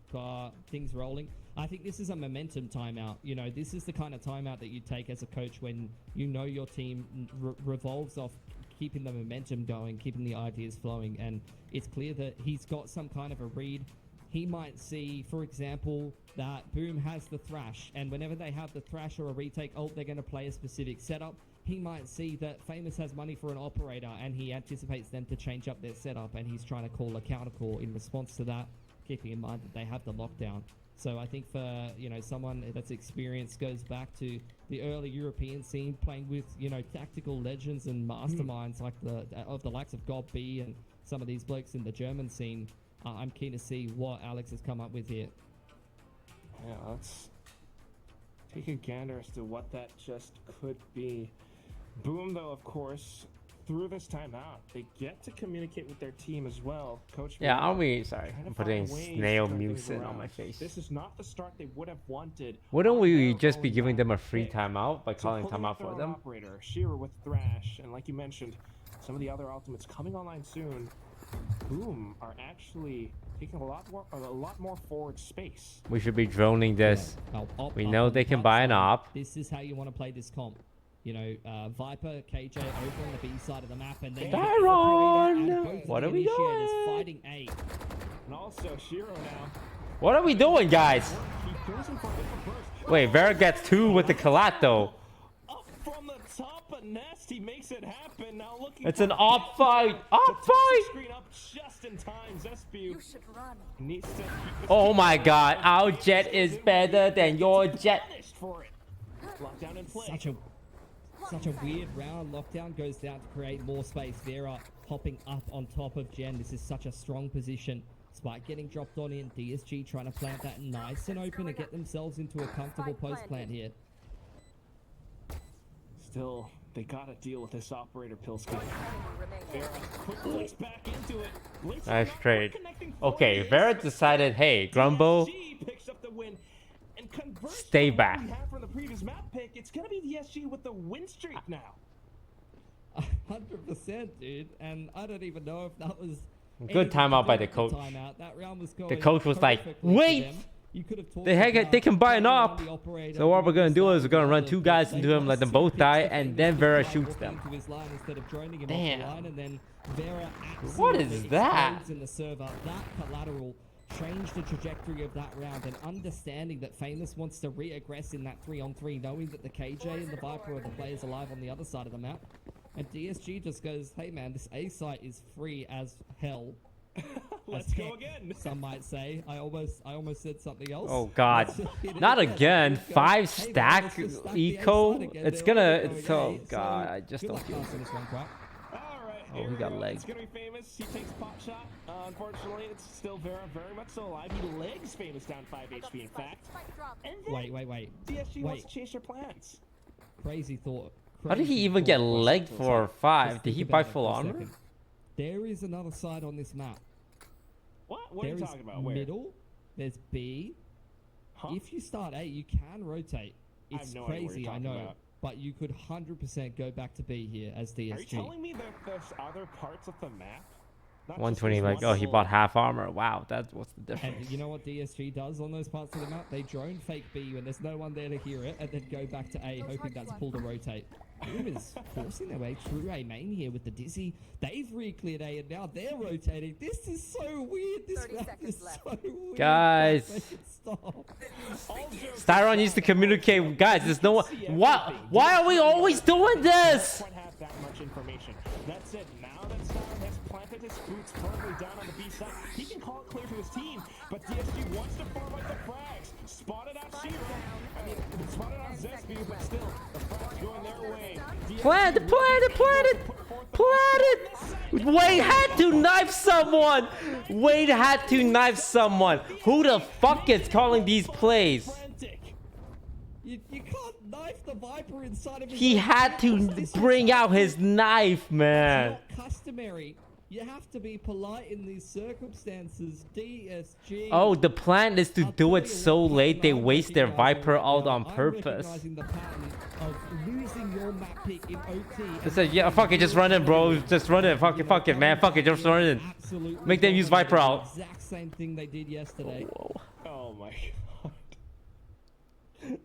things rolling. I think this is a momentum timeout. You know, this is the kind of timeout that you take as a coach when you know your team revolves off keeping the momentum going, keeping the ideas flowing, and it's clear that he's got some kind of a read. He might see, for example, that Boom has the Thrash, and whenever they have the Thrash or a retake ult, they're going to play a specific setup. He might see that Famous has money for an operator, and he anticipates them to change up their setup, and he's trying to call a counter call in response to that, keeping in mind that they have the lockdown. So I think for, you know, someone that's experienced, goes back to the early European scene, playing with, you know, tactical legends and masterminds like the likes of God B and some of these blokes in the German scene. I'm keen to see what Alex has come up with here. Yeah, let's take a gander as to what that just could be. Boom, though, of course, through this timeout, they get to communicate with their team as well. Coach, Yeah, aren't we? Sorry, trying to I'm putting find ways to snail turn things mucin on around. my face. This is not the start they would have wanted. Wouldn't on we their just be own giving them a map free pick. timeout by So calling pulling timeout up their for own them? Operator, Shearer with Thrash, and like you mentioned, some of the other ultimates coming online soon. Boom are actually taking a lot more forward space. We should be droning this. Yeah. Op We up know on they the can top buy an side. op. This is how you want to play this comp. You know, Viper, KJ over on the B side of the map, and then you get the Byron! operator and both of What the are we initiators doing? fighting A. And also Shiro now. What are we doing, guys? He goes in for a bit of a burst. Wait, Vera gets 2 with the collat though. Up from the top of Nest, he makes it happen. Now looking. It's for an the op fight. The Op toxic fight. screen up just in time. Zespew You should run. needs to keep his Oh team my alive. god, our jet is better than your jet. Punished for it. Lockdown in play. Such a weird round. Lockdown goes down to create more space. Vera hopping up on top of Jen. This is such a strong position. Spike getting dropped on in. DSG trying to plant that nice and open to get themselves into a comfortable post plant here. Still, they gotta deal with this operator Pilski. Enemy remaining. Vera quick flicks back into it. Blinks Nice around, trade. connecting Okay, for Vera ace. decided, hey, Grumble, DSG picks up the win. And conversely, Stay what back. we have from the previous map pick, it's gonna be DSG with the win streak now. 100%, dude. And I don't even know if that was Good anything to timeout do by the with coach. Timeout. That round was going coach was like, perfectly for "Wait! them. You could have talked They about can buy an playing op. around the operator, So what we're gonna doing do this, is we're gonna that, run the 2 other. guys They into him, let them must both have die, picked and the then famous Vera guy shoots walking them. into his line instead of droning him Damn. off the line, and then Vera What absolutely is that? explodes in the server. That collateral changed the trajectory of that round, and understanding that Famous wants to re-aggress in that 3-on-3, knowing that the KJ and the Viper are the players alive on the other side of the map. And DSG just goes, hey man, this A site is free as hell. Let's go again. Some might say. I almost said something else. Oh god. Let's just hit it Not again. again. Let's go. 5 Hey, man, stack let's just stack the A eco. side again. It's They're gonna, already it's, going oh A, god, so I just good don't luck feel passing this one, Crap. Alright, Oh, here he we got go. legs. It's gonna be Famous. He takes pot shot. Unfortunately, it's still very much so alive. He legs Famous down 5 HP, in fact. Spike drop. And then Wait. DSG wants Wait. to change their plans. Crazy thought. How did he Crazy even get thought. legged for 5? Just Did think he about buy it full for a armor? second. There is another side on this map. What? What are There you is talking about? Where? middle. There's B. Huh? If you start A, you can rotate. I have It's no idea what crazy, you're I talking know. about. But you could 100% go back to B here as DSG. Are you telling me that there's other parts of the map? Not just 120, this like, one oh, he little- bought half armor. Wow, that's what's the And difference. you know what DSG does on those parts of the map? They drone fake B when there's no one there to hear it, and then go back to A, hoping that's pull to rotate. Boom is forcing their way through A main here with the Dizzy. They've re-cleared A, and now they're rotating. This is so weird. This 30 map seconds is left. so weird. Guys. Make it stop. Styron needs to communicate. Guys, there's no one. Why are we always doing this? Quite have that much information. That's it. Now that Styron has planted his boots firmly down on the B side, he can call it clear to his team. But DSG wants to farm out the frags. Spotted out Shiro. I mean, spotted out Zespew, but still, the frags going their way. Plant it. Wade had to knife someone. Wade had to knife someone. Who the fuck is calling these plays? Frantic. You can't knife the Viper inside of his He own had to house. This is bring out his knife, man. not customary. You have to be polite in these circumstances. DSG. Oh, the plan is to I'll do tell it you so what late they pattern I'm waste their recognizing Viper right ult now. on I'm purpose. recognizing the pattern of losing your map pick in OT. It's like, yeah, fuck it, just run it, bro. Just run it. Fuck it, man. Fuck it, just run it. Absolutely Make them use dominating Viper the out. Exact same thing they did yesterday. Whoa. Oh my god.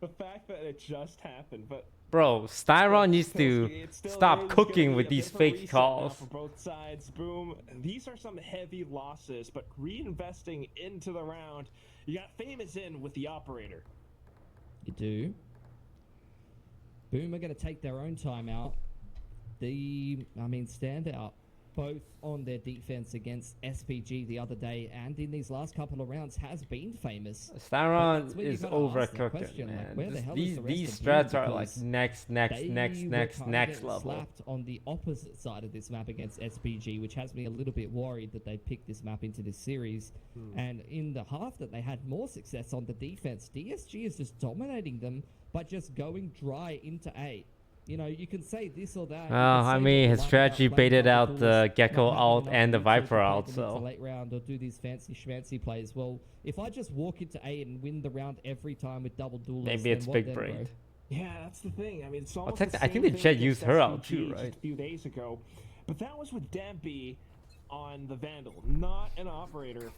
The fact that it just happened, but Bro, Styron needs to It still stop is cooking gonna with be a these bit of a fake reset now calls. for both sides. Boom. These are some heavy losses, but reinvesting into the round. You got Famous in with the operator. You do. Boom are going to take their own timeout. Standout both on their defense against SPG the other day and in these last couple of rounds has been Famous. Styron where you is gotta ask that overcooking, question, like, man. where the hell is These the rest these of Boom? strats are like Because next they were kind of getting level. slapped on the opposite side of this map against SPG, which has me a little bit worried that they picked this map into this series. And in the half that they had more success on the defense, DSG is just dominating them by just going dry into A. You know, you can say this or that. I mean, his strategy baited out the Gecko ult and the Viper ult, so late round or do these fancy schmancy plays. Well, if I just walk into A and win the round every time with double duelists, maybe then it's what big then, brain. bro? Yeah, that's the thing. I mean, it's almost I the think same the thing Jet against used her ult too, SPG right? just a few days ago, but that was with Dampy on the Vandal, not an operator.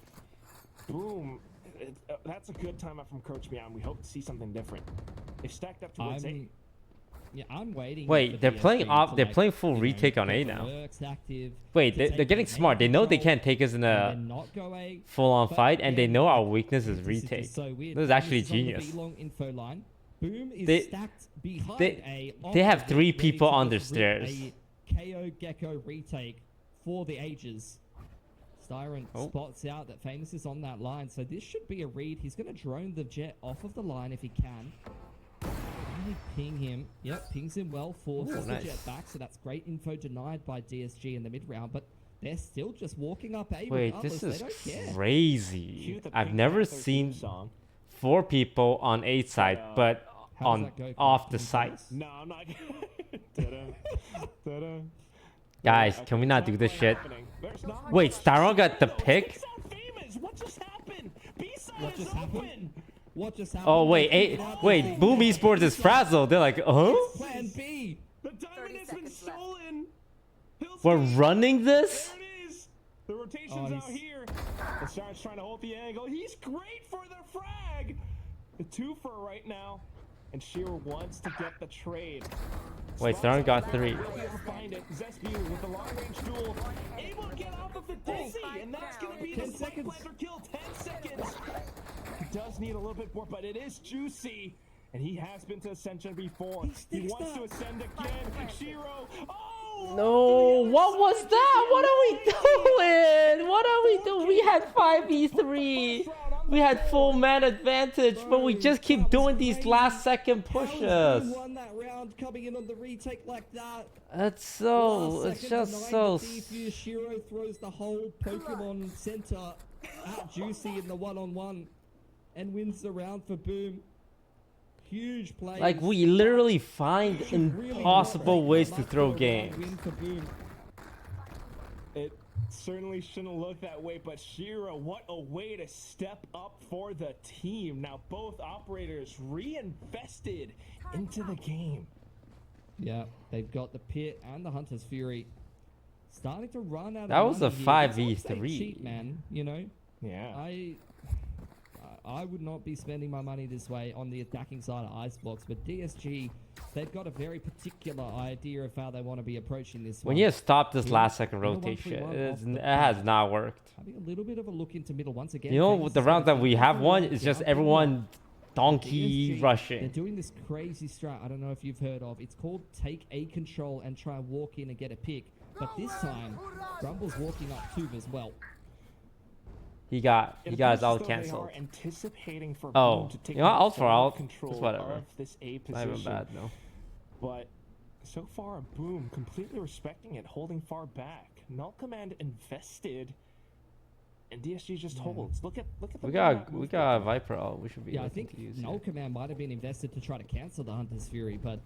Boom. That's a good timeout from Coach Meow. We hope to see something different. They've stacked up towards A. Yeah, I'm waiting. Wait, for they're DSG playing off. to, They're like, playing full you know, retake on get A the now. works active, Wait, to they're take getting the smart. They know they control, can't take us in and a then not go A. full-on But fight, and they again, know our weakness is this retake. just so weird. This is actually Famous on the genius. B-long info line. Boom is They- stacked behind they- A. they on have the three ready to people on just their rip stairs. A KO Gecko retake for the ages. Styron spots out that Famous is on that line, so this should be a read. He's going to drone the Jet off of the line if he can. Really ping him. Yep, pings him well, forces nice. the Jet back, so that's great info denied by DSG in the mid-round, but they're still just walking up A Wait, regardless. this They is don't care. crazy. Cue the I've Pink never Panther theme seen song. 4 people on A side, but How does on that go, Chris? off the Can you side. tell us? No, I'm not. Ta-da. Ta-da. Guys, Okay, can we not do this quite shit? happening. There's not Wait, much. Styron got the No, pick? B-side Famous. What just happened? B-side What is just happened? open. What just happened? Oh wait, They figured out the wait, thing. Boom Esports is frazzled. They're like, huh? Plan B. The diamond has been stolen. We're Hillscape. running this? There it is. The rotation's Oh, out he's- here. The Star's trying to hold the angle. He's great for the frag. The 2-for right now. And Shearer wants to get the trade. Wait, Styron got 3. Will be able to find it. Zesby with the long range duel. Able to get off of the dizzy. And that's going to be the 10 seconds. Planter kill. 10 seconds. He does need a little bit more, but it is juicy. And he has been to Ascension before. He wants to ascend again. Shiro. Oh! No, what was that? What are we doing? What are we doing? We had 5v3. We had full man advantage, but we just keep doing these last second pushes. Won that round coming in on the retake like that. It's so, Last it's second just denying so. the defuse. Shiro throws the whole Pokemon Center at Juicy in the one-on-one and wins the round for Boom. Huge play. Like, we literally find impossible ways to throw games. Win for Boom. It certainly shouldn't look that way, but Shiro, what a way to step up for the team. Now both operators reinvested into the game. Yeah, they've got the Pit and the Hunter's Fury starting to run out of That was a money here. That's why I say 5v3. cheap, man. You know, Yeah. I would not be spending my money this way on the attacking side of Icebox, but DSG, they've got a very particular idea of how they want to be approaching this When one. you stop this Yeah. last second Number rotation, 131 off the it has not worked. Having a little bit of a look into middle once again. You know, Famous the is rounds that gonna we take have the won lead is just down. everyone donkey DSG, rushing. They're doing this crazy strat. I don't know if you've heard of. It's called take A control and try and walk in and get a pick. But this time, Grumble's walking up too as well. He got his appears all as though they cancelled. are anticipating for Oh, Boom to take you know what? Alt for full alt. control It's whatever. of this A Not even position. bad, no. But so far, Boom completely respecting it, holding far back. Null Command invested, and DSG just holds. Look at the We map got movement. Viper ult. We should be Yeah, I looking think to use Null here. Command might have been invested to try to cancel the Hunter's Fury, but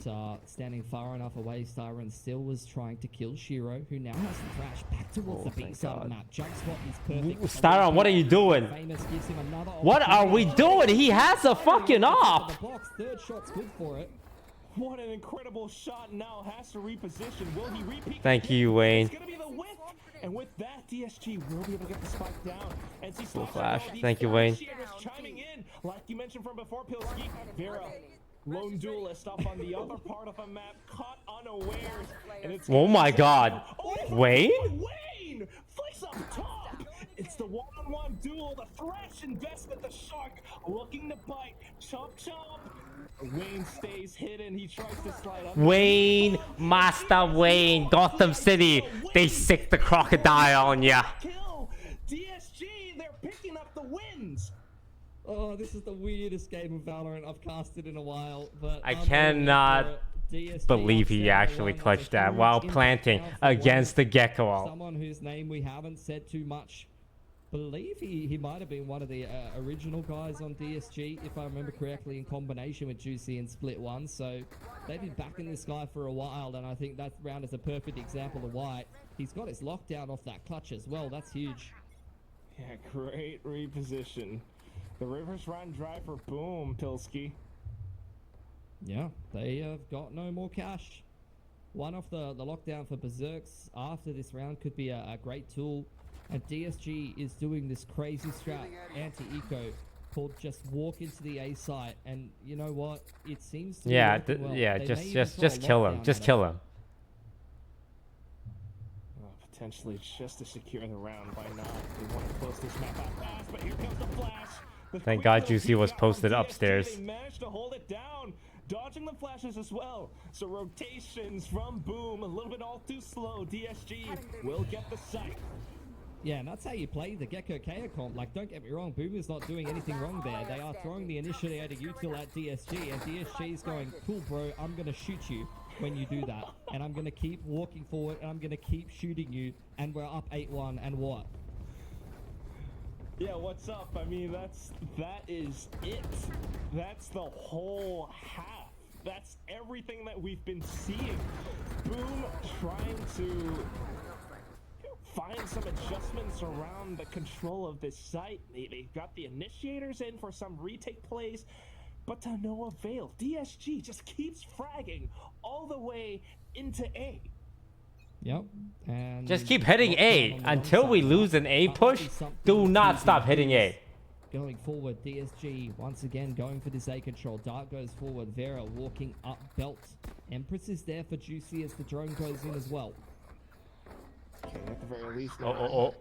standing far enough away, Styron still was trying to kill Shiro, who now has the thrash back towards the B thank side of the God. map. Jump spot is perfect. Styron, what are you doing? Famous gives him another What are we doing? He has a fucking off. off. The box, third shot's good for it. What an incredible shot! Now has to reposition. Will he repeat? Thank you, Wayne. It's gonna be the width. And with that, DSG will be able to get the spike down. And see Full Slash flash. now, these Thank you, Wayne. initiators chiming in, like you mentioned from before, Pilski. Vera, lone duelist up on the other part of the map, caught unawares. And it's Oh my god. Oh, Wayne? Wayne! Flicks up top! It's the one-on-one duel, the Thresh investment, the Shark looking to bite. Chomp chomp! Wayne stays hidden, he tries to slide up. Wayne, Master Wayne, Gotham City. They sick the crocodile on ya. Kill! DSG, they're picking up the wins! Oh, this is the weirdest game of Valorant I've casted in a while, but I I'm cannot all for it. DSG believe he upset actually everyone. clutched That's a that while huge planting impact now for against the Wayne. Gecko. Someone whose name we haven't said too much. Believe he might have been one of the original guys on DSG, if I remember correctly, in combination with Juicy and Split One. So they've been backing this guy for a while, and I think that round is a perfect example of why. He's got his lockdown off that clutch as well. That's huge. Yeah, great reposition. The river's run dry for Boom, Pilski. Yeah, they have got no more cash. One off the lockdown for Berserks after this round could be a great tool. And DSG is doing this crazy strat anti-eco called just walk into the A site. And you know what? It seems to be Yeah, working well. yeah, They just may just even just throw a kill him. lockdown Just at kill him. Potentially just to secure the round. Why not? They want to close this map out fast, but here comes the flash. The Thank quick God little Juicy was peek out from posted DSG, upstairs. They managed to hold it down, dodging the flashes as well. So rotations from Boom, a little bit all too slow. DSG will get the site. Yeah, and that's how you play the Gecko KO comp. Like, don't get me wrong, Boomer's not doing anything wrong there. They are throwing the initiator util at DSG, and DSG's going, cool, bro, I'm going to shoot you when you do that. And I'm going to keep walking forward, and I'm going to keep shooting you, and we're up 8-1, and what? Yeah, what's up? I mean, that is it. That's the whole half. That's everything that we've been seeing. Boom trying to find some adjustments around the control of this site. They got the initiators in for some retake plays, but to no avail. DSG just keeps fragging all the way into A. Yep. And Just keep hitting A lockdown on the until wrong we side. lose an A That might push. be something Do not to stop hitting use. A. Going forward, DSG once again going for this A control. Dart goes forward. Vera walking up belt. Empress is there for Juicy as the drone goes in as well. Okay, at the very least. Oh.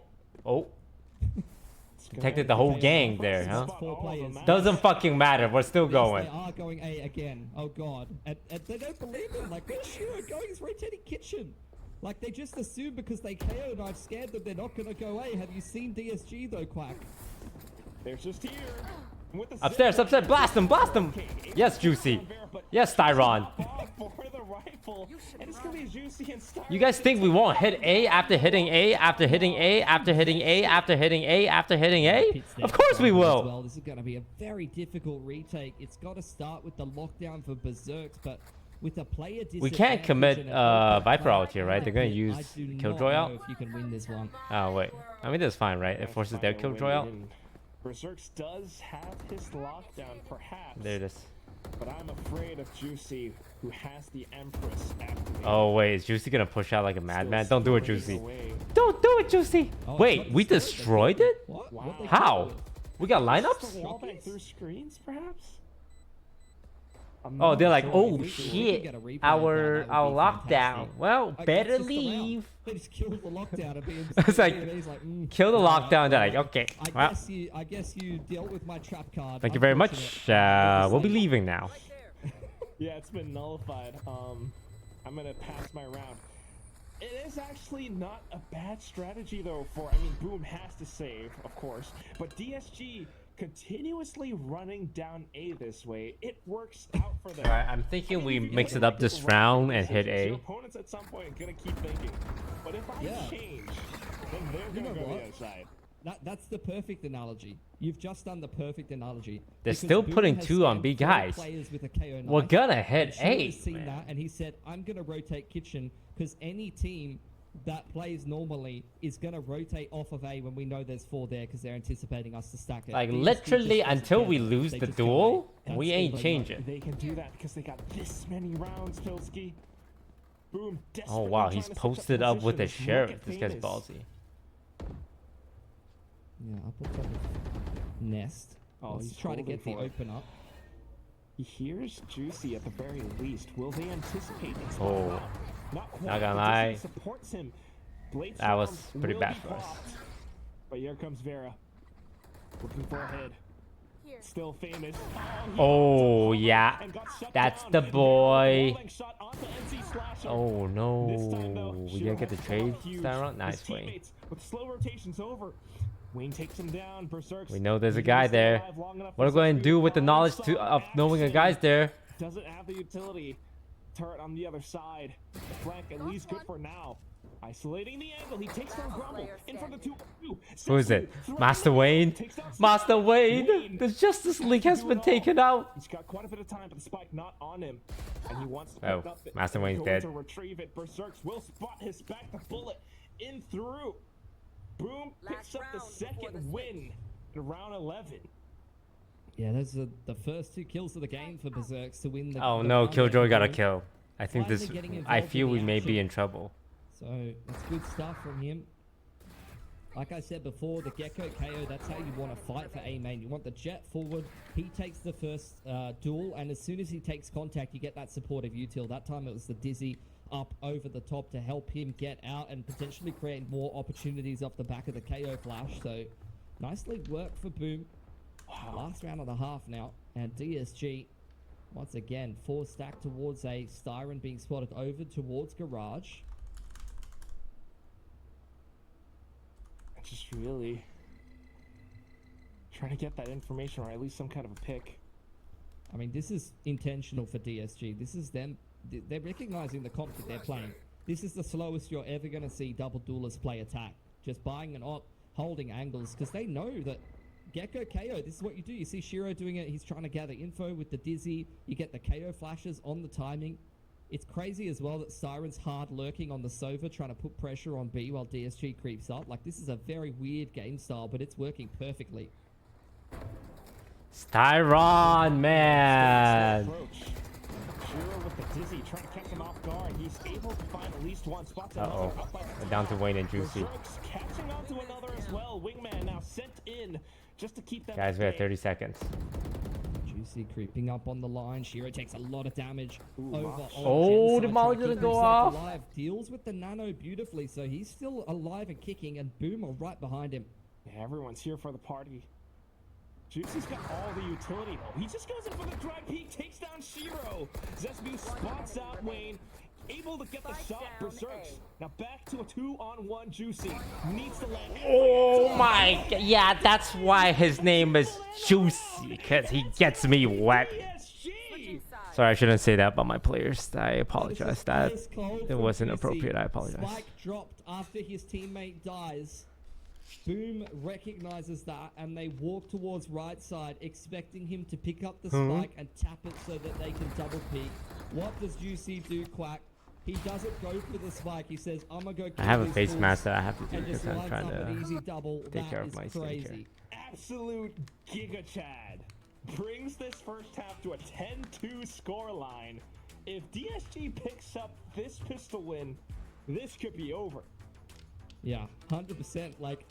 Protected the whole gang there, huh? Four players. Doesn't fucking matter. We're still Yes, going. they are going A again. Oh god. And they don't believe him. Like, where's Shiro going? He's rotating kitchen. Like, they just assume because they KO'd, I've scared them, they're not gonna go A. Have you seen DSG though, Quack? They're just here. With the Upstairs, zip upstairs. Blast him, blast him. Okay, Yes, Juicy. but Yes, Styron. for the rifle, and it's gonna be Juicy and Styron. You guys think we won't hit A after hitting A after hitting A after hitting A after hitting A after hitting A? Pits there Of course we as will. well. This is gonna be a very difficult retake. It's gotta start with the lockdown for Berserks, but with a player We can't commit disadvantage and an open Viper fight, out here, right? They're gonna I use do not Killjoy out. know if you can win this one. Oh wait. I mean that's fine, right? It forces their Killjoy out. Berserks does have his lockdown, perhaps. There it is. But I'm afraid of Juicy, who has the Empress activated. Oh wait, is Juicy gonna push out like a madman? Don't do it, Still Juicy. away. Don't do it, Juicy. Oh, Wait, it's we not destroyed it? What? Wow. What they How? do? We got Just lineups? a wallbang through screens, perhaps? I'm Oh, not they're like, sure. oh we can shit, get a replay of our that, that would be lockdown. fantastic. Well, Like, better that's just the round. leave. They just killed the lockdown and being It's like, he's like kill the alright, lockdown. They're like, alright. okay, I well, guess you dealt with my trap card. thank you very much. Unfortunate. We'll be leaving now. Yeah, it's been nullified. I'm gonna pass my round. It is actually not a bad strategy though for, I mean, Boom has to save, of course, but DSG continuously running down A this way, it works out for them. Alright, I'm thinking we mix it up this round and hit Your A. opponents at some point are gonna keep thinking, but if I Yeah. change, then they're You gonna know go what? the other side. That's the perfect analogy. You've just done the perfect analogy. They're Because still Boom putting has 2 on scammed B, 4 guys. players with a KO We're knife, gonna and hit Shiro A, has seen man. that, and he said, "I'm gonna rotate kitchen because any team that plays normally is gonna rotate off of A when we know there's 4 there because they're anticipating us to stack it." Like DSG literally just doesn't until care. we lose They the just go A. duel, That's we all ain't they know. changing. They can do that because they got this many rounds, Pilski. Boom. Oh wow, desperately he's trying to switch posted up with a positions. Look sheriff. at This guy's Famous. ballsy. Yeah, up on top of Nest. Oh, Let's he's try to holding get the for it. open up. He hears Juicy at the very least. Will they anticipate and spot Oh. him out? Not quite. Not gonna but lie. Juicy supports him. Blade That was Storm pretty will bad be for us. popped. But here comes Vera. Looking for a head. Still famous. Oh yeah, And got shut that's down. the Vera boy. rolling shot onto NC Slasher. Oh This time, though, no, we Shiro gotta get the has trade fought huge. that round. His Nice Wayne. teammates with slow rotations over. Wayne takes him down. Berserk's We know there's a eager to guy stay there. alive long enough What are for we going to Zesty do with the find knowledge some of knowing a action. guy's there? Doesn't have the utility. Turret on the other side. The flank at least good for now. Isolating the angle. He takes down Grumble in front of 2-2. Who is it? Master Wayne? Master Wayne! The Justice League has been taken out. He's got quite a bit of time, but the spike not on him. And he wants to Oh, pick up it. Master Wayne's Going dead. to retrieve it. Berserks will spot his spec. The bullet in through. Boom picks up the second win in round 11. Yeah, those are the first 2 kills of the game for Berserks to win the. Oh the no, round Killjoy there. got a kill. I think Finally this. getting I involved feel in we the may be action. in trouble. So it's good stuff from him. Like I said before, the Gecko KO, that's how you want to fight for A main. You want the jet forward. He takes the first duel, and as soon as he takes contact, you get that supportive util. That time it was the Dizzy up over the top to help him get out and potentially create more opportunities off the back of the KO flash. So nicely worked for Boom. Last round of the half now, and DSG once again 4 stacked towards a Styron being spotted over towards Garage. Just really trying to get that information, or at least some kind of a pick. I mean, this is intentional for DSG. This is them. They're recognizing the comp that they're playing. This is the slowest you're ever going to see double duelists play attack. Just buying an op, holding angles, because they know that Gecko KO, this is what you do. You see Shiro doing it. He's trying to gather info with the Dizzy. You get the KO flashes on the timing. It's crazy as well that Siren's hard lurking on the Sova, trying to put pressure on B while DSG creeps up. Like, this is a very weird game style, but it's working perfectly. Styron, man. Approach. Shiro with the Dizzy trying to catch him off guard. He's able to find at least one spot. Uh-oh. Down to Wayne and Juicy. Berserk's catching on to another as well. Wingman now sent in just to keep them Guys, at we have bay. 30 seconds. Juicy creeping up on the line. Shiro takes a lot of damage over Mosh. on Oh, Genocide, the Molly trying to didn't keep go himself off. alive. Deals with the nano beautifully, so he's still alive and kicking, and Boom are right behind him. Yeah, everyone's here for the party. Juicy's got all the utility though. He just goes in for the dry peek, takes down Shiro. Zesbu spots out Wayne, able to get the shot. Berserks now back to a 2-on-1. Juicy needs to land. Oh my god. Yeah, that's why his name is Juicy, because he gets me wet. PSG. Sorry, I shouldn't say that about my players. I apologize. That Ice cold it from wasn't Juicy. appropriate. I apologize. Spike dropped after his teammate dies. Boom recognizes that, and they walk towards right side, expecting him to pick up the spike and tap it so that they can double peek. What does Juicy do, Quack? He doesn't go for the spike. He says, "I'm gonna go." I kill have a these face fools," mask that I have to do and just because I'm lines trying up an to easy double. take That care of is my crazy. skincare. Absolute Giga Chad brings this first half to a 10-2 scoreline. If DSG picks up this pistol win, this could be over. Yeah, 100%. Like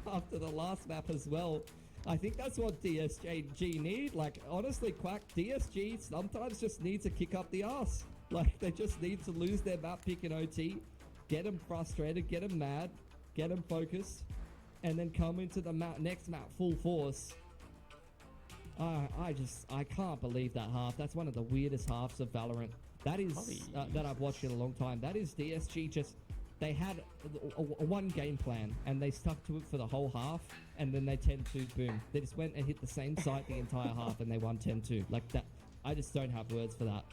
after the last map as well, I think that's what DSG need. Like honestly, Quack, DSG sometimes just needs to kick up the ass. Like they just need to lose their map pick in OT, get them frustrated, get them mad, get them focused, and then come into the next map full force. I can't believe that half. That's one of the weirdest halves of Valorant. That is that I've watched in a long time. That is DSG just. They had a one game plan and they stuck to it for the whole half, and then they 10-2 boom. They just went and hit the same site the entire half and they won 10-2. Like that, I just don't have words for that.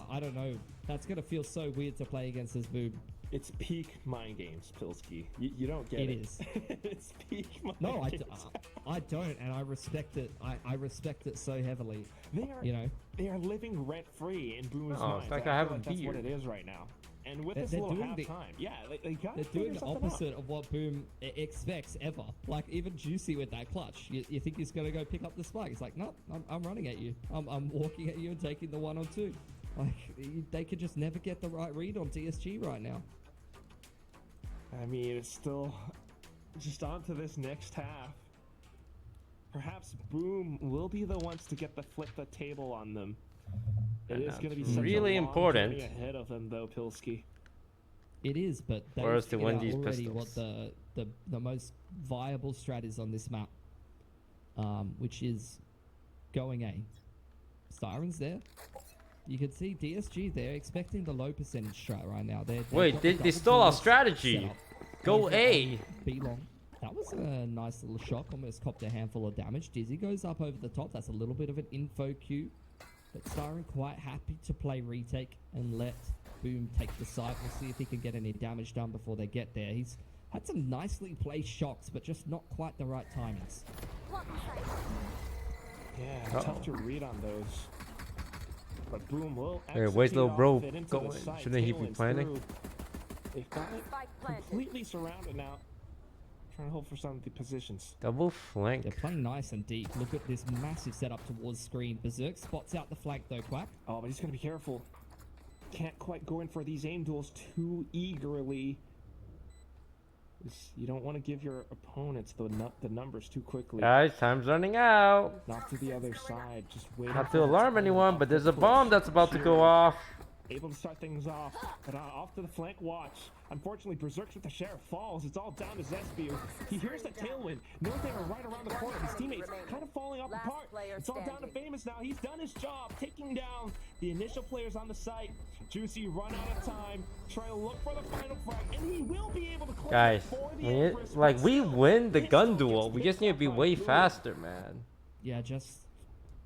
I don't know. That's gonna feel so weird to play against this boom. It's peak mind games, Pilsky. You don't get it. It is. It's peak mind No, games. I don't, and I respect it. I respect it so heavily. They are, You know, they are living rent free in Boom's Oh, minds. it's like and I have feel a like that's what beard. it is right now. And with They're- this they're little doing the- halftime, yeah, they got they're doing the opposite of what Boom expects ever. Like even Juicy with that clutch, you think he's gonna go pick up the spike? It's like, no, I'm running at you. I'm walking at you and taking the 1-on-2. They could just never get the right read on DSG right now. I mean, it's still just on to this next half. Perhaps Boom will be the ones to get the flip the table on them. It is going to be such really a long important journey ahead of them, though, Pilsky. It is, but they For us to figured win out these already what pistols. the most viable strat is on this map, which is going A. Siren's there. You can see DSG there expecting the low percentage strat right now. Wait, they stole our strategy. Go A. B long. That was a nice little shock. Almost copped a handful of damage. Dizzy goes up over the top. That's a little bit of an info cue. But Siren quite happy to play retake and let Boom take the side. We'll see if he can get any damage done before they get there. He's had some nicely placed shocks, but just not quite the right timings. Yeah, tough to read on those. But Boom will Hey, where's little bro off it into the going? side. Shouldn't he be Tailwind's planning? through. They've got it completely surrounded now. Trying to hold for some of the positions. Double flank. They're playing nice and deep. Look at this massive setup towards screen. Berserk spots out the flank though, Quack. Oh, but he's going to be careful. Can't quite go in for these aim duels too eagerly. You don't want to give your opponents the numbers too quickly. Guys, time's running out. Not to the other side. Just wait. Not to alarm anyone, but there's a bomb that's about to go off. Able to start things off, but off to the flank watch. Unfortunately, Berserk's with the Sheriff falls. It's all down to Zespew. He hears that tailwind, knows they are right around the corner. His teammates kind of falling off apart. It's all down to Famous now. He's done his job, taking down the initial players on the site. Juicy run out of time, try to look for the final frag, and he will be able to close Guys, for the Empress, like but we still, win the his gun song duel. gets We just need to be picked up way by Boom. faster, man. Yeah, just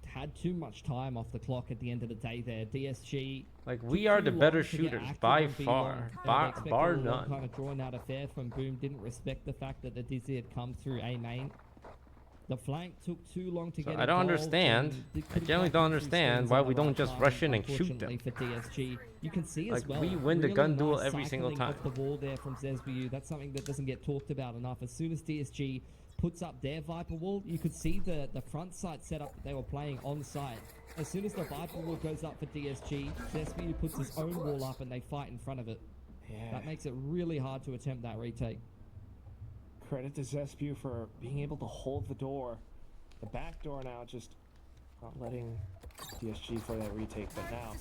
had too much time off the clock at the end of the day there. DSG. Like we took are too the long better to get shooters active by on B1. far, They bar expected bar a long none. Kind of drawn out affair from Boom. Didn't respect the fact that the Dizzy had come through A main. The flank took too long to get I don't involved, understand. and they I could've generally gotten don't through understand screens why at we the don't right just time, rush in and shoot unfortunately them. for DSG. You can see as Like, well. we win the really gun duel nice every single cycling time. off the wall there from Zesbu. That's something that doesn't get talked about enough. As soon as DSG puts up their Viper wall, you could see the front side setup that they were playing on site. As soon as the Viper wall goes up for DSG, Zesbu puts his own wall up and they fight in front of it. Yeah. That makes it really hard to attempt that retake. Credit to Zespew for being able to hold the door. The back door now just not letting DSG for that retake, but now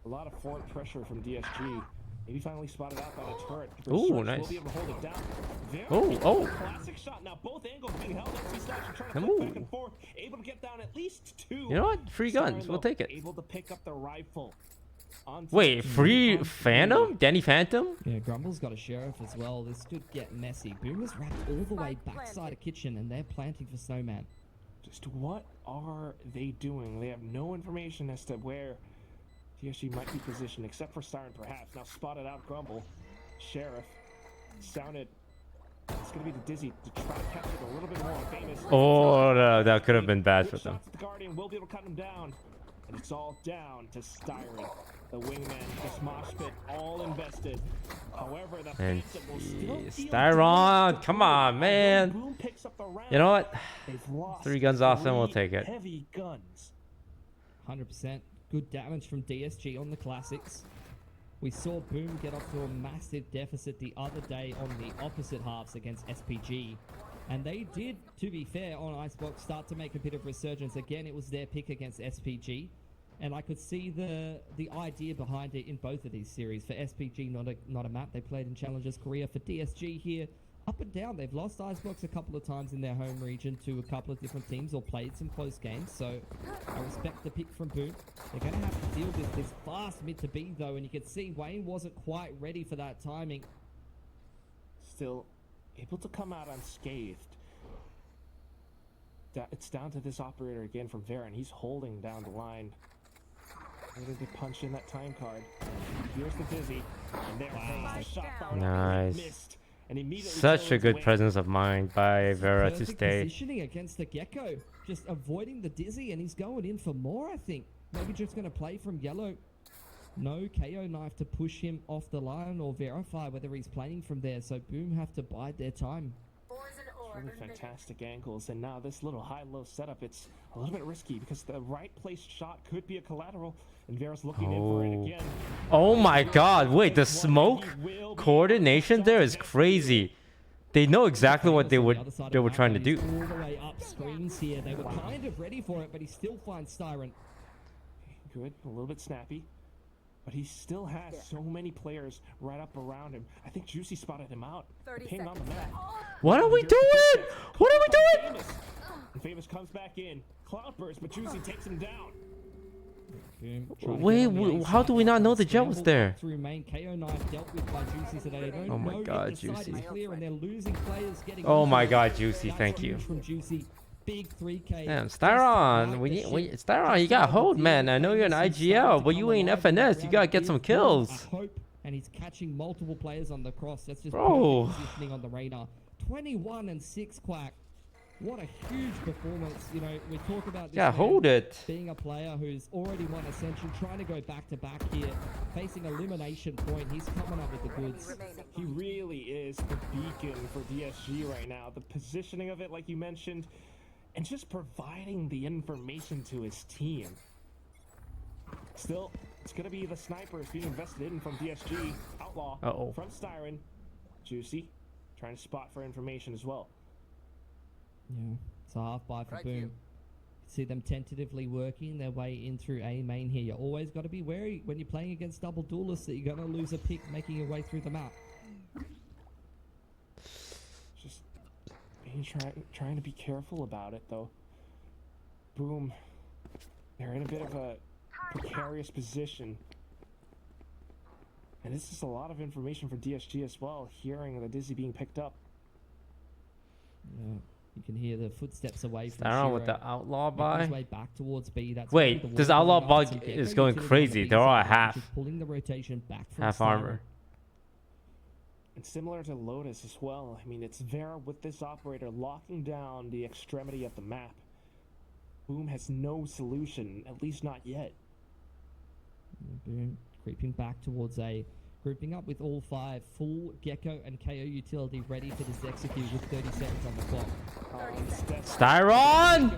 a lot of forward pressure from DSG. Maybe finally spotted out by the turret. Ooh, Berserk nice. will be able to hold it down. Very Oh. classic shot. Now both angles being held. Let's see Slasher trying to Ooh. flip back and forth. Able to get down at least two. You know what? Free guns. Siren, We'll though, take it. Able to pick up the rifle. Onto Wait, free onto Phantom? Danny Phantom? Yeah, Grumble's got a Sheriff as well. This could get messy. Boomer's wrapped all the way backside of Kitchen and they're planting for Snowman. Just what are they doing? They have no information as to where DSG might be positioned, except for Siren perhaps. Now spotted out Grumble. Sheriff sounded. It's going to be the Dizzy to try to catch it a little bit more Famous. Oh, no, that could have been bad for Good them. shots at the Guardian will be able to cut him down. And it's all down to Styron. The wingman, this mosh pit, all invested. However, the And Phantom will still geez, deal Styron, damage to come Boom. on, man. Although Boom picks up the round, You know what? they've lost 3 guns off, then we'll 3 take it. Heavy guns. 100%. Good damage from DSG on the classics. We saw Boom get off to a massive deficit the other day on the opposite halves against SPG. And they did, to be fair, on Icebox start to make a bit of resurgence. Again, it was their pick against SPG. And I could see the idea behind it in both of these series. For SPG, not a map they played in Challengers Korea. For DSG here, up and down. They've lost Icebox a couple of times in their home region to a couple of different teams or played some close games. So I respect the pick from Boom. They're going to have to deal with this fast mid to B though. And you can see Wayne wasn't quite ready for that timing. Still able to come out unscathed. It's down to this operator again from Varen. He's holding down the line. Ready to punch in that time card. Here's the Dizzy. And there the shot fired Nice. missed. And immediately Such a Tailwind's good win. presence of mind by Vera to Perfect stay. positioning against the Gecko. Just avoiding the Dizzy, and he's going in for more, I think. Maybe just going to play from yellow. No KO knife to push him off the line or verify whether he's playing from there. So Boom have to bide their time. Really fantastic angles, and now this little high-low setup, it's a little bit risky because the right placed shot could be a collateral, and Vera's looking in for it again. Oh my god, wait, the smoke coordination there is crazy. They know exactly what they were trying to do. All the way up screens here. They were kind of ready for it, but he still finds Siren. Good, a little bit snappy. But he still has so many players right up around him. I think Juicy spotted him out. Ping on the map. What are we doing? What are we doing? Famous. And Famous comes back in. Cloudburst, but Juicy takes him down. Wait, how do we not know the jet was there? Through main KO knife dealt with by Juicy, so they don't Oh my know god, if the side Juicy. is clear and they're losing players getting Oh into my it. god, Juicy, That's thank you. huge from Juicy. Big 3K. Damn, Just Styron, like we the need, ship. Styron, you got hold, man. I know you're an IGL, but you ain't FNS. You gotta get some kills. I hope, and he's catching multiple players on the cross. That's just Bro. perfect positioning on the radar. 21 and 6 Quack. What a huge performance. You know, we talk about this Yeah, man hold it. being a player who's already won Ascension, trying to go back to back here, facing elimination point. He's coming up with the goods. He really is the beacon for DSG right now. The positioning of it, like you mentioned, and just providing the information to his team. Still, it's going to be the snipers being invested in from DSG. Outlaw from Styron. Juicy trying to spot for information as well. Yeah, it's a half buy for Boom. See them tentatively working their way in through A main here. You always got to be wary when you're playing against double duelists that you're going to lose a pick making your way through the map. Just being trying to be careful about it, though. Boom. They're in a bit of a precarious position. And this is a lot of information for DSG as well, hearing the Dizzy being picked up. Yeah, you can hear the footsteps away from Styron with Shiro. the outlaw Making his buy. way back towards B. That's Wait, really the this wall outlaw going up. bug Some is Gecko going utility on crazy. the They're B all side, half. which is pulling the rotation back from Half Styron. armor. And similar to Lotus as well, I mean, it's Vera with this operator locking down the extremity of the map. Boom has no solution, at least not yet. Boom creeping back towards A. Grouping up with all 5. Full Gecko and KO utility ready for this execute with 30 seconds on the clock. Styron!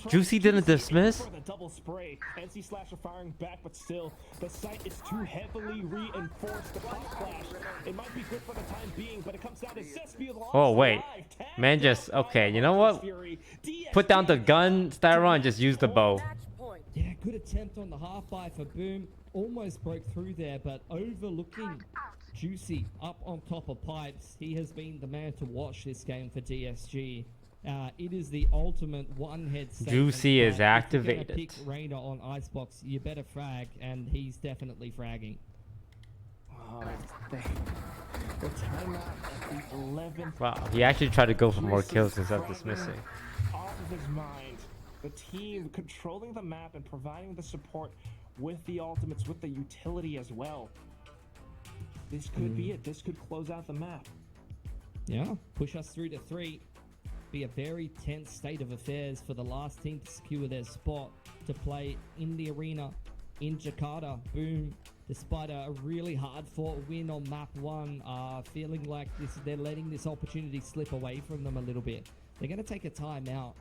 Juicy didn't dismiss? The double spray. NC Slasher firing back, but still, the site is too heavily reinforced. The pop flash, it might be good for the time being, but it comes down to Zespi. Oh, wait. Man, just, okay, you know what? Put down the gun, Styron, just use the bow. Yeah, good attempt on the half buy for Boom. Almost broke through there, but overlooking Juicy up on top of pipes. He has been the man to watch this game for DSG. It is the ultimate one-head statement. Juicy is If you're gonna activated. pick Rainer on Icebox, you better frag, and he's definitely fragging. The timeout at the 11th. Wow, he actually tried to go for more kills instead of dismissing. Off of his mind. The team controlling the map and providing the support with the ultimates, with the utility as well. This could be it. This could close out the map. Yeah, push us through to 3. Be a very tense state of affairs for the last team to secure their spot to play in the arena in Jakarta. Boom, despite a really hard-fought win on map 1, feeling like they're letting this opportunity slip away from them a little bit. They're going to take a timeout.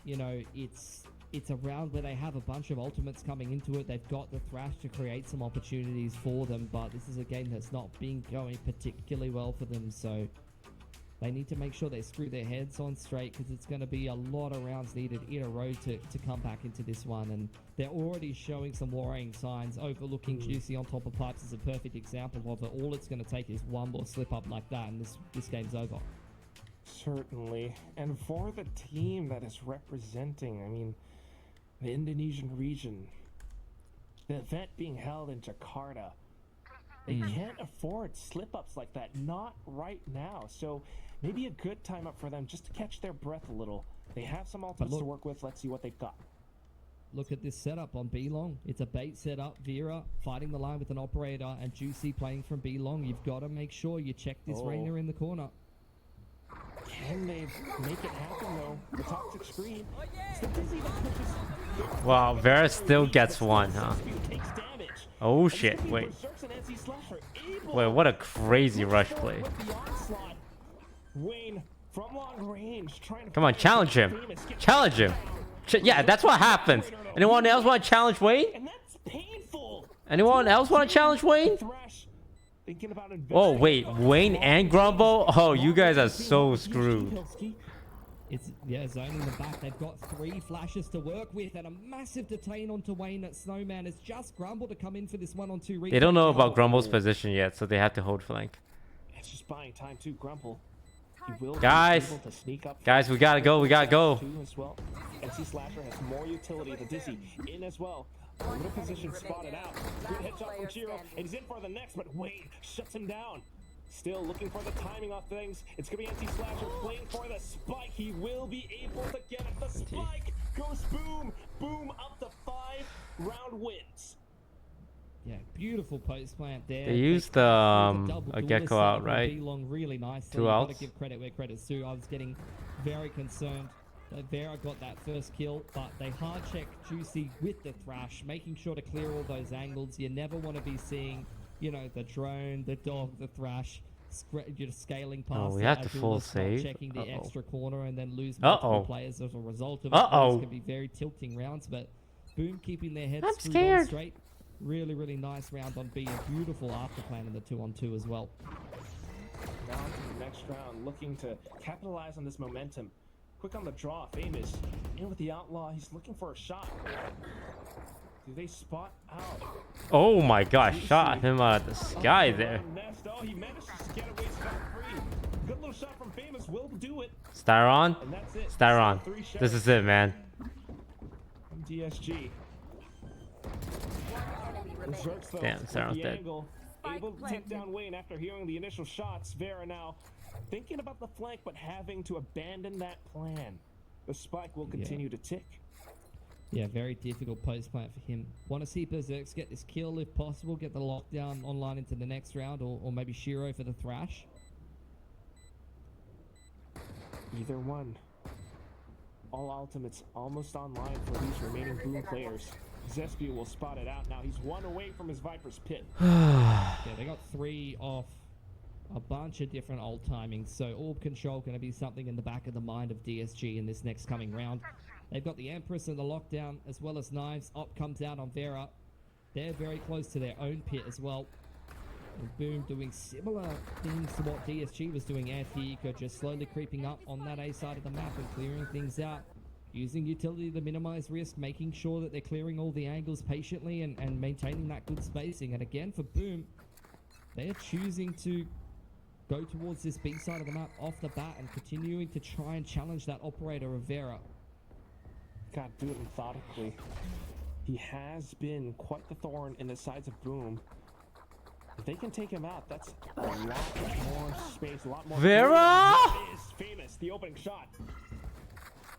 You know, it's a round where they have a bunch of ultimates coming into it. They've got the Thrash to create some opportunities for them, but this is a game that's not been going particularly well for them, so they need to make sure they screw their heads on straight, because it's going to be a lot of rounds needed in a row to come back into this one, and they're already showing some worrying signs. Overlooking Juicy on top of pipes is a perfect example of it. All it's going to take is one more slip up like that, and this game's over. Certainly. And for the team that is representing, I mean, the Indonesian region, the event being held in Jakarta, they can't afford slip-ups like that, not right now. So maybe a good time up for them just to catch their breath a little. They have some ultimates to work with. Let's see what they've got. Look at this setup on B long. It's a bait setup. Vera fighting the line with an operator, and Juicy playing from B long. You've got to make sure you check this Rainer in the corner. Can they make it happen though? The toxic screen. It's the Dizzy that pushes. Wow, Vera still gets one, huh? Oh shit, wait. Wait, what a crazy rush play. Wayne from long range trying to Come on, challenge him. Challenge him. Yeah, that's what happens. Anyone else want to challenge Wayne? And that's painful. Anyone else want to challenge Wayne? Thresh thinking about Oh wait, Wayne and Grumble? Oh, you guys are so screwed. It's, yeah, zoning the back. They've got 3 flashes to work with and a massive detain onto Wayne at Snowman. It's just Grumble to come in for this 1-on-2 They don't know about Grumble's position yet, so they have to hold flank. It's just buying time too, Grumble. He will Guys, be able to sneak up guys, we gotta go, we gotta go. too as well. NC Slasher has more utility. The Dizzy in as well. A little position spotted out. Good headshot from Chiro, and he's in for the next, but Wade shuts him down. Still looking for the timing of things. It's gonna be NC Slasher playing for the spike. He will be able to get it. The spike goes boom, boom up to 5. Round wins. Yeah, beautiful post plant there. They used a gecko out, right? Really nice. 2 outs. Gotta give credit where credit's due. I was getting very concerned that Vera got that first kill, but they hard check Juicy with the Thrash, making sure to clear all those angles. You never want to be seeing, you know, the drone, the dog, the Thrash, just scaling past. Oh, we have to full save. Checking the extra corner and then lose multiple players as a result of it. These can be very tilting rounds, but Boom keeping their heads screwed on straight. Really, really nice round on B. A beautiful after plan in the 2-on-2 as well. Now to the next round, looking to capitalize on this momentum. Quick on the draw, Famous. In with the Outlaw, he's looking for a shot. Do they spot out? Oh my gosh, shot him out of the sky there. Oh, he managed to get away scot-free. Good little shot from Famous will do it. Styron? And that's it. Styron. This is it, man. From DSG. Damn, Styron's dead. Able to take down Wayne after hearing the initial shots. Vera now thinking about the flank, but having to abandon that plan. The spike will continue to tick. Yeah, very difficult post plant for him. Want to see Berserks get this kill if possible, get the lockdown online into the next round, or maybe Shiro for the Thrash. Either one. All ultimates almost online for these remaining Boom players. Zespia will spot it out now. He's 1 away from his Viper's pit. Yeah, they got 3 off a bunch of different ult timings, so orb control going to be something in the back of the mind of DSG in this next coming round. They've got the Empress and the lockdown as well as knives. Op comes out on Vera. They're very close to their own pit as well. And Boom doing similar things to what DSG was doing. Anti-Eco just slowly creeping up on that A side of the map and clearing things out. Using utility to minimize risk, making sure that they're clearing all the angles patiently and maintaining that good spacing. And again, for Boom, they are choosing to go towards this B side of the map off the bat and continuing to try and challenge that operator of Vera. Gotta do it methodically. He has been quite the thorn in the sides of Boom. If they can take him out, that's a lot more space, a lot more. Vera is Famous, the opening shot.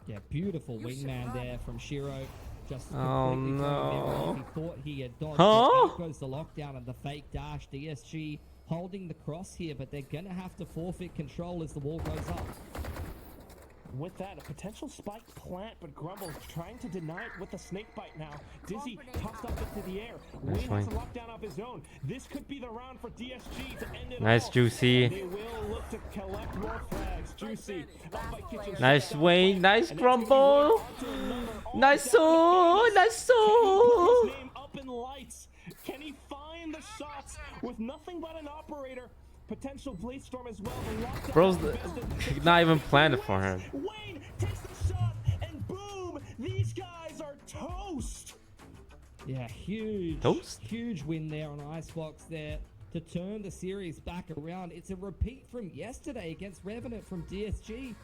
Yeah, beautiful wingman there from Shiro. Just oh completely no. He thought he had dodged. Huh? Out goes the lockdown and the fake dash. DSG holding the cross here, but they're gonna have to forfeit control as the wall goes up. With that, a potential spike plant, but Grumble trying to deny it with a snake bite now. Dizzy tossed up into the air. Wayne has a lockdown of his own. This could be the round for DSG to end it Nice, all. Juicy. They will look to collect more flags. Juicy. Nice Wayne, nice Grumble. Nice soul, nice soul. His name up in lights. Can he find the shots with nothing but an operator? Potential blade storm as well. Bro's not even planned for him. Wayne takes the shot, and boom! These guys are toast. Yeah, huge, Toast? huge win there on Icebox there to turn the series back around. It's a repeat from yesterday against Revenant from DSG,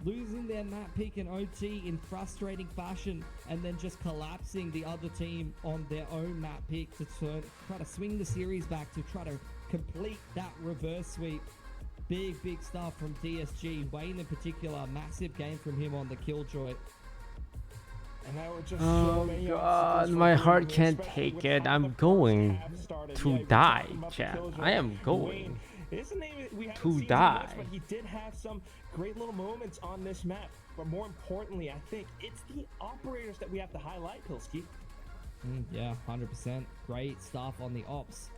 losing their map pick in OT in frustrating fashion, and then just collapsing the other team on their own map pick to try to swing the series back to try to complete that reverse sweep. Big stuff from DSG. Wayne in particular, massive game from him on the Killjoy. And I would just Oh god, my heart can't take it. I'm going to die, chat. I am going to die. But he did have some great little moments on this map. But more importantly, I think it's the operators that we have to highlight, Pilski. Yeah, 100%. Great stuff on the ops.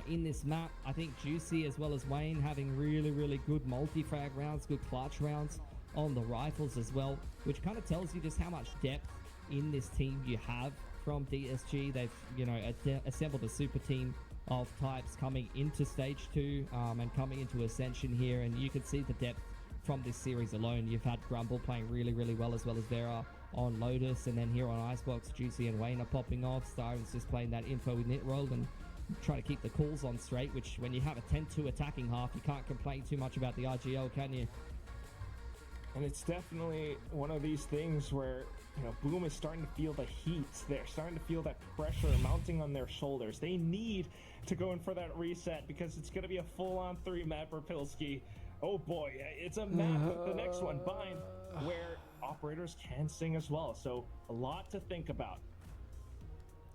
in this map. I think Juicy as well as Wayne having really, really good multi-frag rounds, good clutch rounds on the rifles as well, which kind of tells you just how much depth in this team you have from DSG. They've, you know, assembled a super team of types coming into stage 2 and coming into Ascension here, and you can see the depth from this series alone. You've had Grumble playing really, really well, as Vera on Lotus, and then here on Icebox, Juicy and Wayne are popping off. Star's just playing that info with Knitworld and trying to keep the calls on straight, which when you have a 10-2 attacking half, you can't complain too much about the RGL, can you? And it's definitely one of these things where, you know, Boom is starting to feel the heat. They're starting to feel that pressure mounting on their shoulders. They need to go in for that reset because it's going to be a full-on 3 map for Pilski. Oh boy, it's a map, the next one, Bind, where operators can sing as well. So a lot to think about.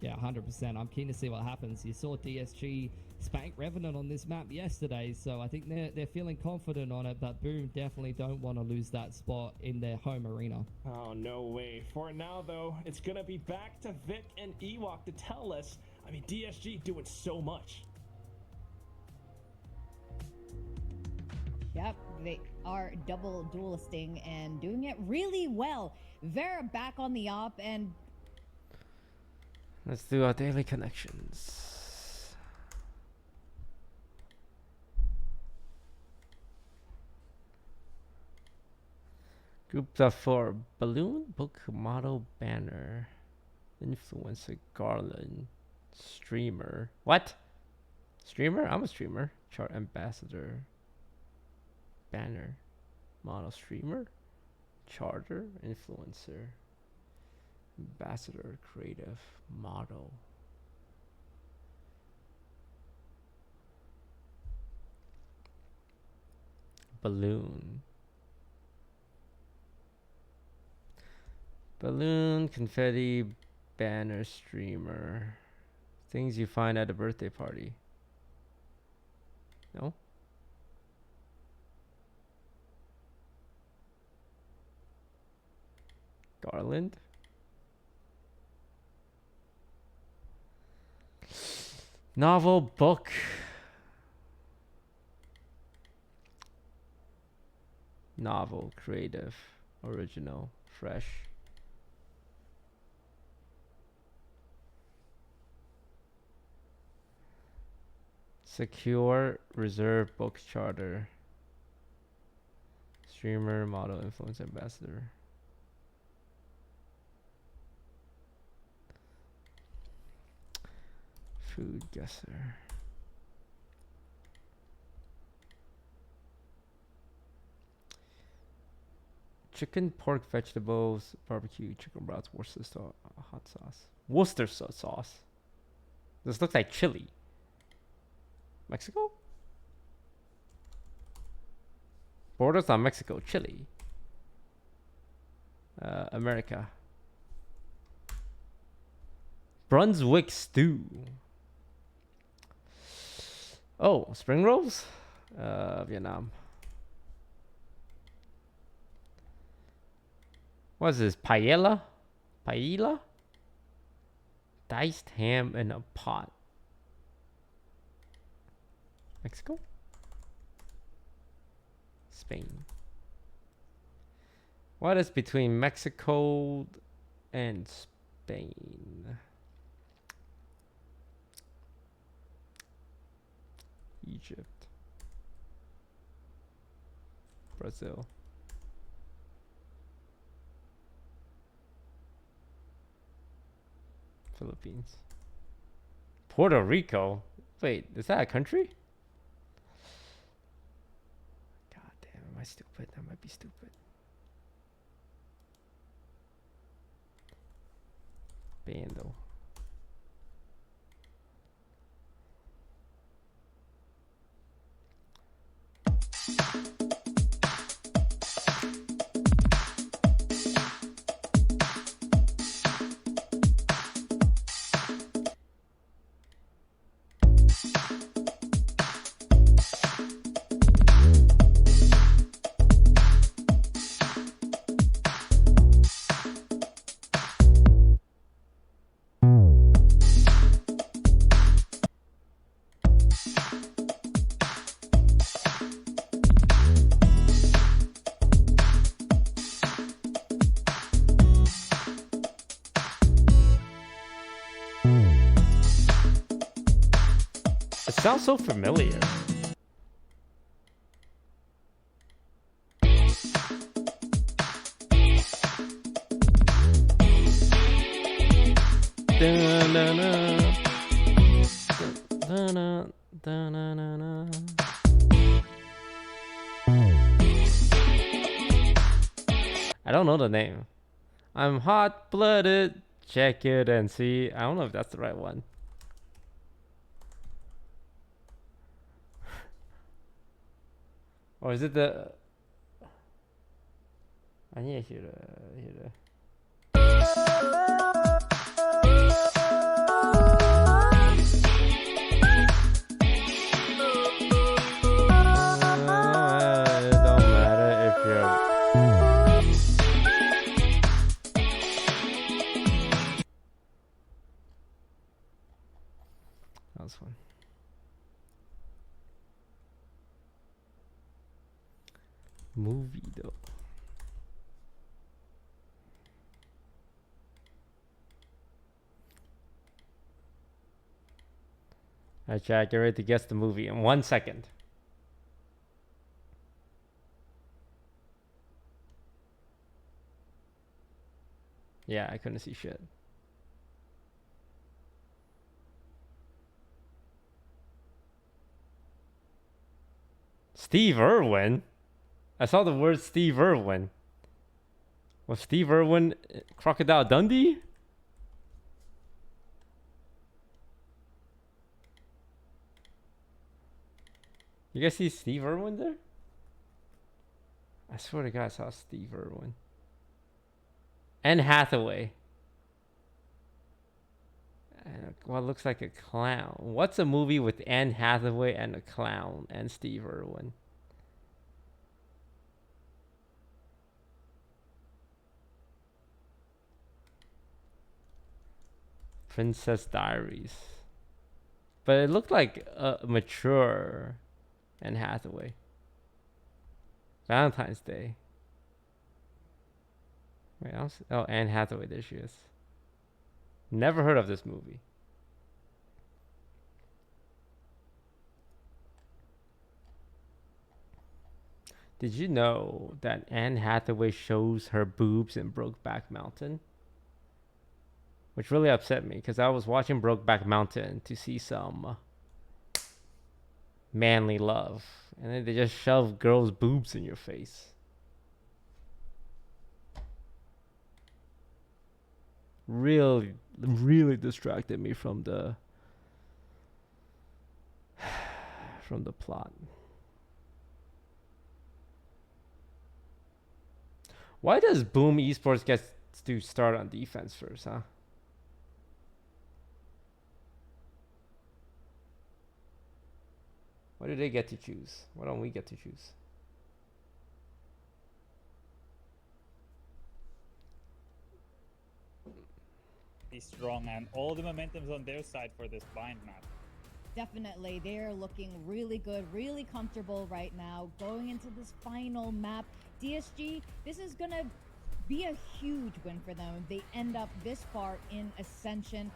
Yeah, 100%. I'm keen to see what happens. You saw DSG spank Revenant on this map yesterday, so I think they're feeling confident on it, but Boom definitely don't want to lose that spot in their home arena. Oh, no way. For now, though, it's going to be back to Vic and Ewok to tell us. I mean, DSG doing so much. Yep, they are double duelisting and doing it really well. Vera back on the op, and let's do our daily connections. Groups of 4: Balloon, Book, Model, Banner, Influencer, Garland, Streamer. What? Streamer? I'm a streamer. Chart Ambassador. Banner, Model, Streamer, Charter, Influencer, Ambassador, Creative, Model. Balloon. Balloon, Confetti, Banner, Streamer. Things you find at a birthday party. No? Garland. Novel, book. Novel, creative, original, fresh. Secure, reserve, book, charter. Streamer, model, influence, ambassador. Food guesser. Chicken, pork, vegetables, barbecue, chicken broth, Worcester sauce, hot sauce. Worcester sauce. This looks like chili. Mexico? Borders on Mexico, Chile. America. Brunswick stew. Oh, spring rolls? Vietnam. What is this? Paella? Paella? Diced ham in a pot. Mexico? Spain. What is between Mexico and Spain? Egypt. Brazil. Philippines. Puerto Rico? Wait, is that a country? God damn, am I stupid? That might be stupid. Bando. It sounds so familiar. Da-na-na. Da-na, da-na-na-na. I don't know the name. I'm hot-blooded. Check it and see. I don't know if that's the right one. Or is it the... I need to hear the... It don't matter if you're... That was fun. Movie though. Alright, Jack, get ready to guess the movie in 1 second. Yeah, I couldn't see shit. Steve Irwin? I saw the word Steve Irwin. Was Steve Irwin Crocodile Dundee? You guys see Steve Irwin there? I swear to God, I saw Steve Irwin. Anne Hathaway. And what looks like a clown. What's a movie with Anne Hathaway and a clown and Steve Irwin? Princess Diaries. But it looked like a mature Anne Hathaway. Valentine's Day. Wait, oh, Anne Hathaway, there she is. Never heard of this movie. Did you know that Anne Hathaway shows her boobs in Brokeback Mountain? Which really upset me because I was watching Brokeback Mountain to see some manly love. And then they just shove girls' boobs in your face. Really distracted me from the plot. Why does Boom Esports get to start on defense first, huh? Why do they get to choose? Why don't we get to choose? Strong, and all the momentum's on their side for this bind map. Definitely, they're looking really good, really comfortable right now going into this final map. DSG, this is gonna be a huge win for them if they end up this far in Ascension.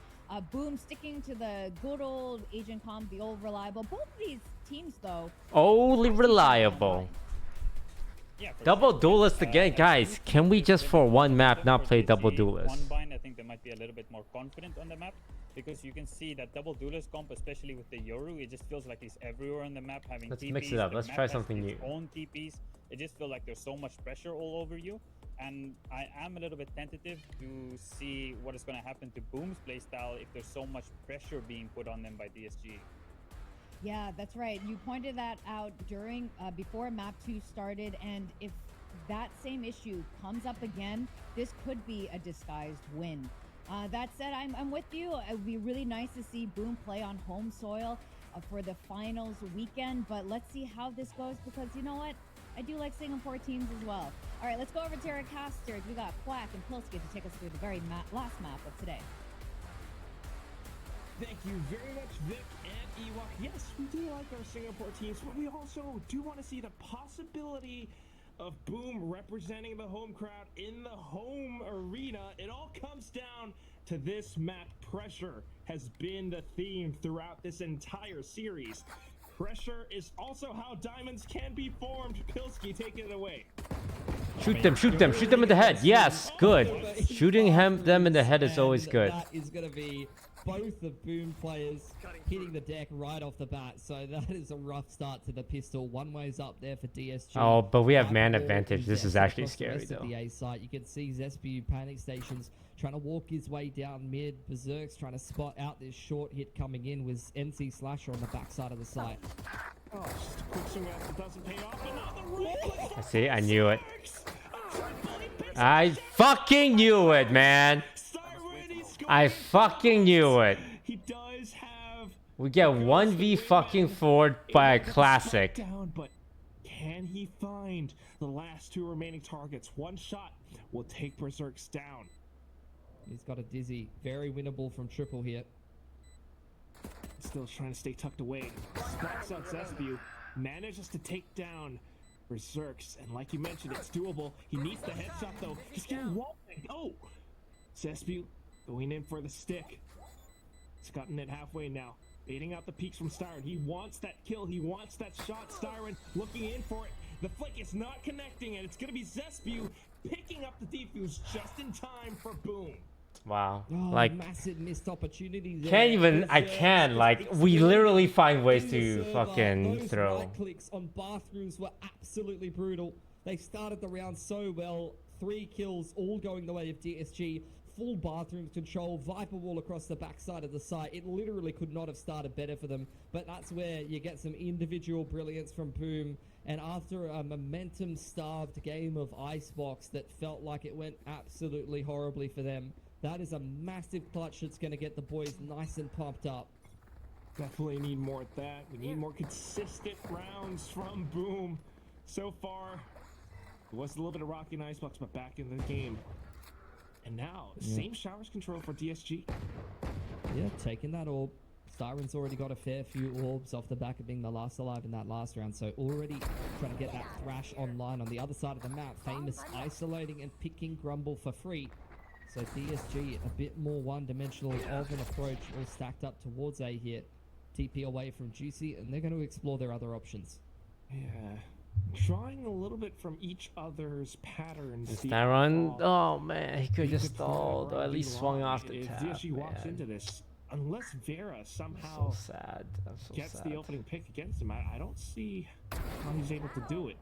Boom sticking to the good old Agent Comp, the old reliable. Both of these teams, though, only reliable. Yeah, Double sure. Duelist again, guys. Can we just for one map not play Double Duelist? One bind, I think they might be a little bit more confident on the map because you can see that Double Duelist comp, especially with the Yoru, it just feels like he's everywhere on the map having Let's TPs. mix it up. The Let's map try has something its new. own TPs. It just feels like there's so much pressure all over you. And I am a little bit tentative to see what is going to happen to Boom's playstyle if there's so much pressure being put on them by DSG. Yeah, that's right. You pointed that out during before map 2 started, and if that same issue comes up again, this could be a disguised win. That said, I'm with you. It would be really nice to see Boom play on home soil for the finals weekend, but let's see how this goes because you know what? I do like Singapore teams as well. All right, let's go over to our casters. We got Quack and Pilsky to take us through the very last map of today. Thank you very much, Vic and Ewok. Yes, we do like our Singapore teams, but we also do want to see the possibility of Boom representing the home crowd in the home arena. It all comes down to this map pressure. has been the theme throughout this entire series. Pressure is also how diamonds can be formed. Pilski, taking it away. Shoot them in the head. Yes, good. Shooting them in the head is always good. That is going to be both of Boom players hitting the deck right off the bat. So that is a rough start to the pistol. One way's up there for DSG. Oh, but we have man Right advantage. This is across actually the scary rest of though. The A site. You can see Zespu panic stations trying to walk his way down mid. Berserk's trying to spot out this short hit coming in with NC Slasher on the backside of the site. Oh, just a quick swing out that doesn't pay off. Another right click. See, I knew it. I fucking knew it, man. I fucking knew it. He does have. We get 1v fucking 4 by a classic. Down, but can he find the last 2 remaining targets? One shot will take Berserks down. He's got a dizzy. Very winnable from triple here. Still trying to stay tucked away. Spots out Zespu. Manages to take down Berserks. And like you mentioned, it's doable. He needs the headshot though. He's getting walled. Oh! Zespu going in for the stick. He's gotten it halfway now. Baiting out the peaks from Styron. He wants that kill. He wants that shot. Styron looking in for it. The flick is not connecting, and it's going to be Zespu picking up the defuse just in time for Boom. Wow. Oh, Like, massive missed opportunity there. can't even, I can, like, we literally find ways to Server, fucking those throw. right clicks on bathrooms were absolutely brutal. They started the round so well. 3 kills, all going the way of DSG. Full bathroom control, Viper wall across the backside of the site. It literally could not have started better for them. But that's where you get some individual brilliance from Boom. And after a momentum-starved game of Icebox that felt like it went absolutely horribly for them, that is a massive clutch that's going to get the boys nice and pumped up. Definitely need more of that. We need more consistent rounds from Boom. So far, it was a little bit of rocky and Icebox, but back in the game. And now, same showers control for DSG. Yeah, taking that orb. Styron's already got a fair few orbs off the back of being the last alive in that last round, so already trying to get that Thrash online on the other side of the map. Famous isolating and picking Grumble for free. So DSG a bit more one-dimensional of an approach, all stacked up towards A here. TP away from Juicy, and they're going to explore their other options. Yeah. Drawing a little bit from each other's patterns. Styron, oh man, he could just stalled, or at least swung off the if tap. DSG walks Man. into this, unless Vera I'm somehow so sad. I'm so gets sad. the opening pick against him, I don't see how he's able to do it.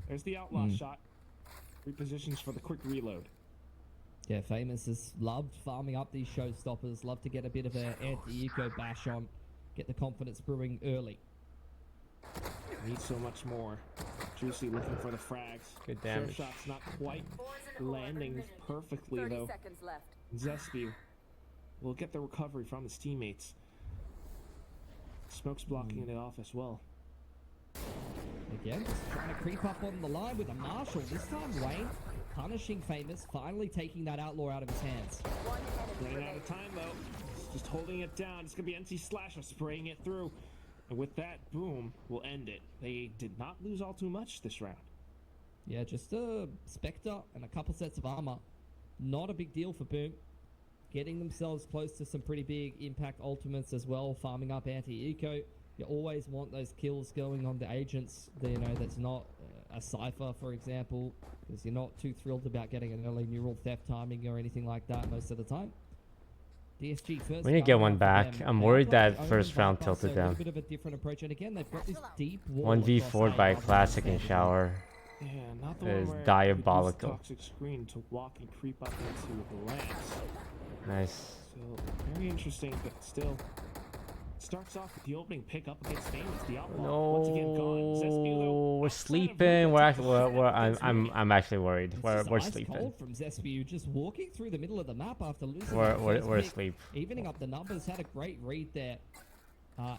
There's the outlaw shot. Repositions for the quick reload. Yeah, Famous has loved farming up these showstoppers, love to get a bit of an anti-eco bash on, get the confidence brewing early. Needs so much more. Juicy looking for the frags. Good damage. Sure shot's not quite landing perfectly though. Seconds left. Zespu will get the recovery from his teammates. Smoke's blocking it off as well. Again, just trying to creep up on the line with a Marshall. This time, Wayne punishing Famous, finally taking that outlaw out of his hands. Running out of time though. Just holding it down. It's gonna be NC Slasher spraying it through. And with that, Boom will end it. They did not lose all too much this round. Yeah, just a Spectre and a couple sets of armor. Not a big deal for Boom. Getting themselves close to some pretty big impact ultimates as well, farming up anti-eco. You always want those kills going on the agents, you know, that's not a Cypher, for example, because you're not too thrilled about getting an early neural theft timing or anything like that most of the time. DSG first. We need to get one back. I'm worried that first round tilted A them. bit of a different approach, and again, they've got this deep wall 1v4 across by A a rather classic than in sandwich. shower. Yeah, not the It one is where you diabolical. use the toxic screen to walk and creep up into the lance. Nice. So very interesting, but still starts off with the opening pick up against Famous. The outlaw once again gone. Zespu, though, No, we're outside of sleeping. movement, We're actually, against I'm actually worried. It's We're just ice sleeping. cold from Zespu, just walking through the middle of the map after losing. We're that first pick, asleep. Evening up the numbers, had a great read there.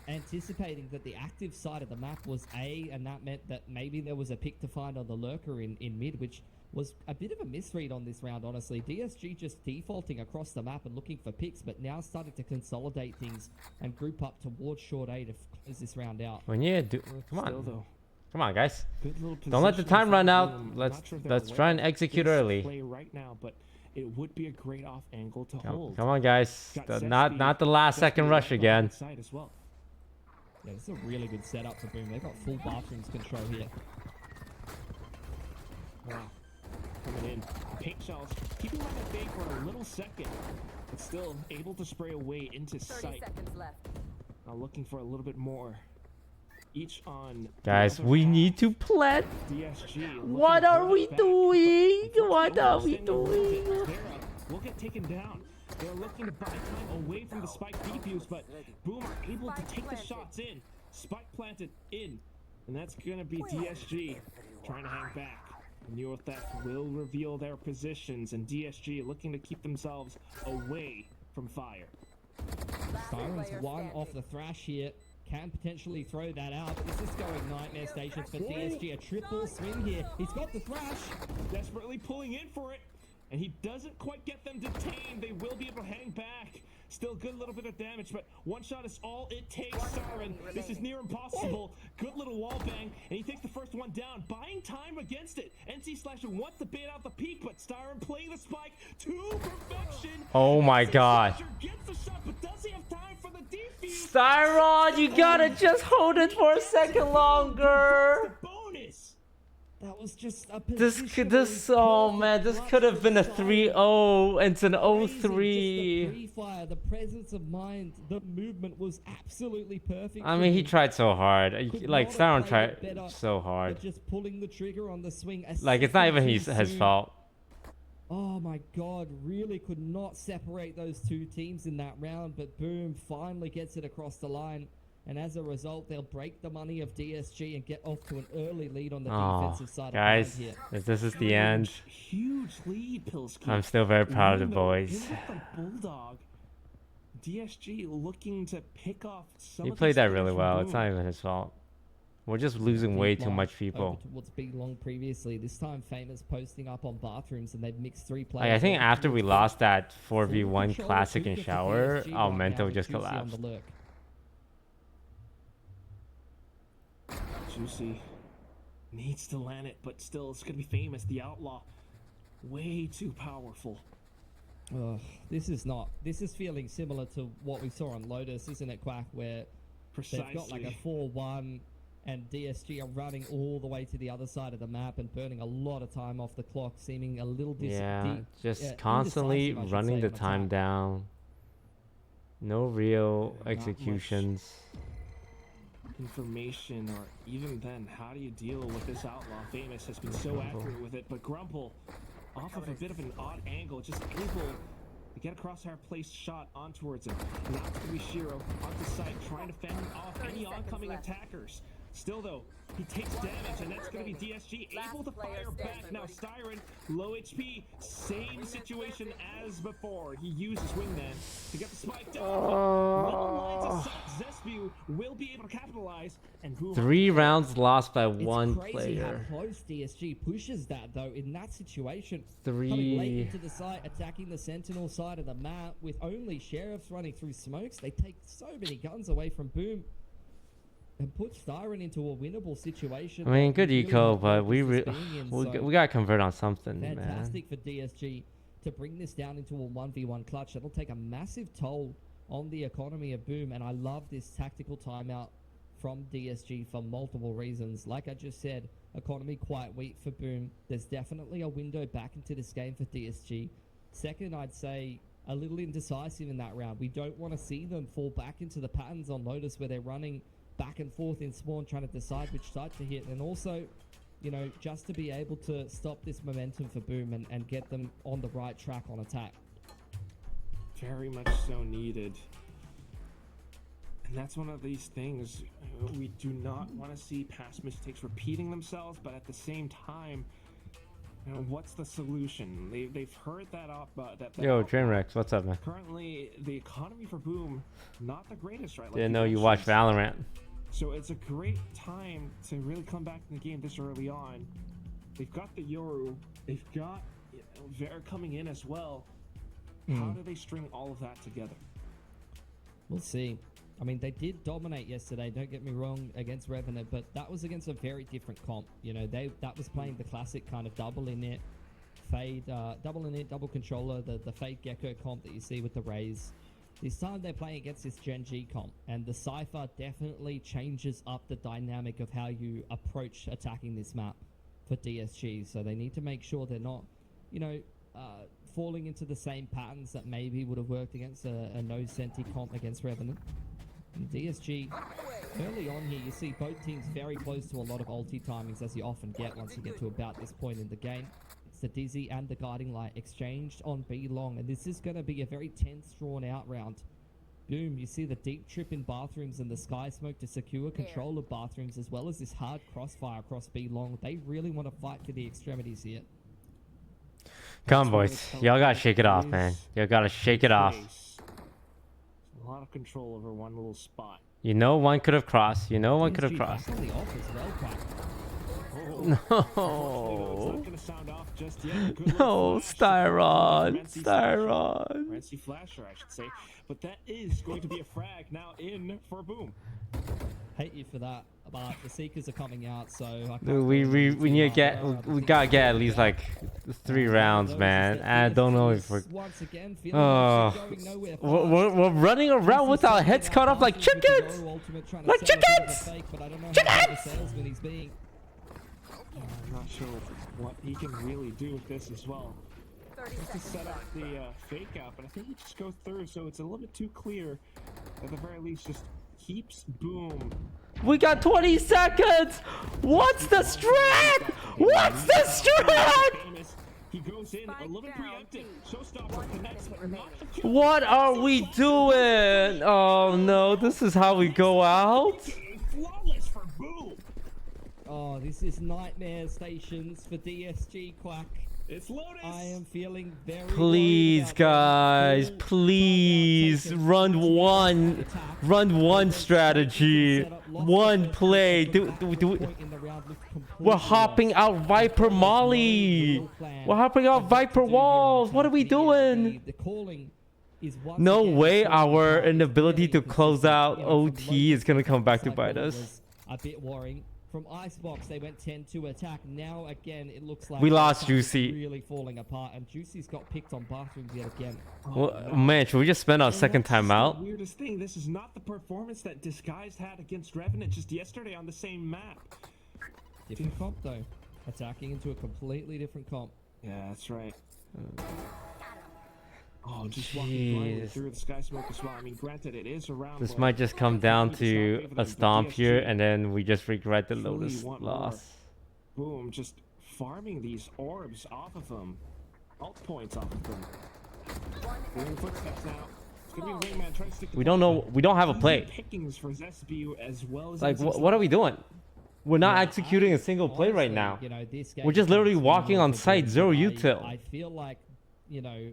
Anticipating that the active side of the map was A, and that meant that maybe there was a pick to find on the lurker in mid, which was a bit of a misread on this round, honestly. DSG just defaulting across the map and looking for picks, but now starting to consolidate things and group up towards short A to close this round out. When you do, come Still, on, though, come on, guys. good little Don't let the positioning time from run out. Boom. Let's Not sure if they're let's aware try and of execute this early. play right now, but it would be a great off angle to hold. Come on, guys. Got Not the last second rush again. Side as well. Yeah, this is a really good setup for Boom. They've got full bathrooms control here. Wow. Coming in. Paint shells. Keeping them at bay for a little second. But still able to spray away into 30 sight. seconds left. Now looking for a little bit more. Each on. Guys, we need to plant. DSG. What are we doing? What are we doing? Will get taken down. They're looking to buy time away from the spike defuse, but Boom are able to take the shots in. Spike planted in. And that's going to be DSG trying to hang back. Neo Theft will reveal their positions, and DSG looking to keep themselves away from fire. Siren's one off the thrash here. Can potentially throw that out. This is going nightmare stations for DSG. A triple swing here. He's got the thrash. Desperately pulling in for it, and he doesn't quite get them detained. They will be able to hang back. Still good little bit of damage, but one shot is all it takes. Siren, this is near impossible. Good little wall bang, and he takes the first one down, buying time against it. NC Slasher wants to bait out the peak, but Siren playing the spike to perfection. Oh my god. Slasher gets the shot, but does he have time for the defuse? Styron, you gotta just hold it for a second longer. Bonus. That was just a Oh man, this could have been a 3-0. It's an 0-3. Free fire, the presence of mind, the movement was absolutely perfect. I mean, he tried so hard. Could Like, not have Styron played it tried better, so hard. but just pulling the trigger on the swing. Like, it's not even his soon. fault. Oh my god, really could not separate those two teams in that round, but Boom finally gets it across the line. And as a result, they'll break the money of DSG and get off to an early lead on the defensive side guys, of the here. if this is the end, Huge lead, Pilski. I'm still very proud of the boys. Bulldog. DSG looking to pick off some He of played these that players really from well. Boom. It's not even his fault. We're just losing way too much people. Towards Big Long previously. This time, Famous posting up on bathrooms, and they've mixed 3 players. Like, I think there. after we lost that 4v1 Control classic took in it to shower, DSG our right mental now, just Juicy on collapsed. the lurk. Juicy needs to land it, but still, it's gonna be Famous, the outlaw. Way too powerful. This is feeling similar to what we saw on Lotus, isn't it, Quack? Where Precisely. they've got like a 4-1, and DSG are running all the way to the other side of the map and burning a lot of time off the clock, seeming a little Just constantly indecisive, I should running say, the on time attack. down. No real Not executions. Information, or even then, how do you deal with this outlaw? Famous has been so accurate with it, but Grumple, off of a bit of an odd angle, just able to get a crosshair placed shot on towards him. Now it's going to be Shiro onto site, trying to fend off any oncoming attackers. Still though, he takes damage, and that's going to be DSG able to fire back. Now Styron, low HP, same situation as before. He uses Wingman to get the spike down. Little lines of sight, Zespew will be able to capitalize, and boom. 3 rounds lost by It's one crazy player. how close DSG pushes that, though, in that situation. 3. Coming late into the site, attacking the Sentinel side of the map with only Sheriffs running through smokes. They take so many guns away from Boom and put Styron into a winnable situation. I mean, that good we really eco, have but we purposes being in, so we gotta convert on something, man. fantastic for DSG to bring this down into a 1v1 clutch. That'll take a massive toll on the economy of Boom, and I love this tactical timeout from DSG for multiple reasons. Like I just said, economy quite weak for Boom. There's definitely a window back into this game for DSG. Second, I'd say a little indecisive in that round. We don't want to see them fall back into the patterns on Lotus where they're running back and forth in spawn trying to decide which side to hit, and also, you know, just to be able to stop this momentum for Boom and get them on the right track on attack. Very much so needed. And that's one of these things, we do not want to see past mistakes repeating themselves, but at the same time, you know, what's the solution? They've heard that up. Yo, Trainwrecks, what's up, man? Currently, the economy for Boom, not the greatest, right? Like Didn't know you watched mentioned. Valorant. So it's a great time to really come back in the game this early on. They've got the Yoru, they've got Vera coming in as well. How do they string all of that together? We'll see. I mean, they did dominate yesterday, don't get me wrong, against Revenant, but that was against a very different comp. You know, that was playing the classic kind of double in it. Fade, double init, double controller, the Fade Gecko comp that you see with the Rays. This time they're playing against this Gen G comp, and the Cypher definitely changes up the dynamic of how you approach attacking this map for DSG. So they need to make sure they're not, you know, falling into the same patterns that maybe would have worked against a no Senti comp against Revenant. And DSG, early on here, you see both teams very close to a lot of ulti timings, as you often get once you get to about this point in the game. It's the Dizzy and the Guiding Light exchanged on B long, and this is going to be a very tense, drawn-out round. Boom, you see the deep trip in bathrooms and the Sky Smoke to secure control of bathrooms, as well as this hard crossfire across B long. They really want to fight for the extremities here. Come on, boys. Y'all gotta shake it off, man. Y'all gotta shake it off. A lot of control over one little spot. You know one could have crossed. You know one could have crossed. Back on the off as well, Quack. No. It's not gonna sound off just yet. Good No, little flash. Styron. Fancy Styron. Fancy flasher, I should say. But that is going to be a frag now in for Boom. Hate you for that, but the Seekers are coming out, so I can't Dude, really we do need to too get much. we gotta get at least like 3 rounds, man. I don't know if we're Once again, feeling like she's going nowhere fast. we're running around with our heads cut off like chickens. Like chickens! Chickens! I'm not sure what he can really do with this as well. Just to set up the fake out, but I think he just goes through, so it's a little bit too clear. At the very least, just keeps Boom. We got 20 seconds. What's the strat? What's the strat? He goes in a little bit preemptive. Showstopper connects, but not the kill. What are we doing? Oh no, this is how we go out. Flawless for Boom. Oh, this is nightmare stations for DSG, Quack. It's Lotus. I am feeling very Please, worried about guys, them. please run one strategy, one play. We're hopping out Viper Molly. We're hopping out Viper walls. What are we doing? The calling is once No again way so our hard. inability to close out You know, from OT is gonna come back to Lotus, bite that us. was a bit worrying. From Icebox, they went 10 to attack. Now again, it looks like We the lost attack is Juicy. really falling apart, and Juicy's got picked on bathrooms yet again. Well, man, should we just spend our And second that's time just out? The weirdest thing. This is not the performance that Disguised had against Revenant just yesterday on the same map. Different comp though, attacking into a completely different comp. Yeah, that's right. Oh, just walking blindly Jeez. through the Sky Smoke as well. I mean, granted, it is around. This but might just come down to a stomp here, and then we just regret the Truly Lotus want more. loss. Boom, just farming these orbs off of them. Alt points off of them. Boom, footsteps now. It's gonna be a Wingman trying to stick to We don't know. We don't have a play. Pickings for ZSBU as well as Like, NC what are we doing? We're not Yeah, executing a single play right honestly, now. you know, this We're game just literally is walking on phenomenal site, for zero Boom. util. I feel like, you know,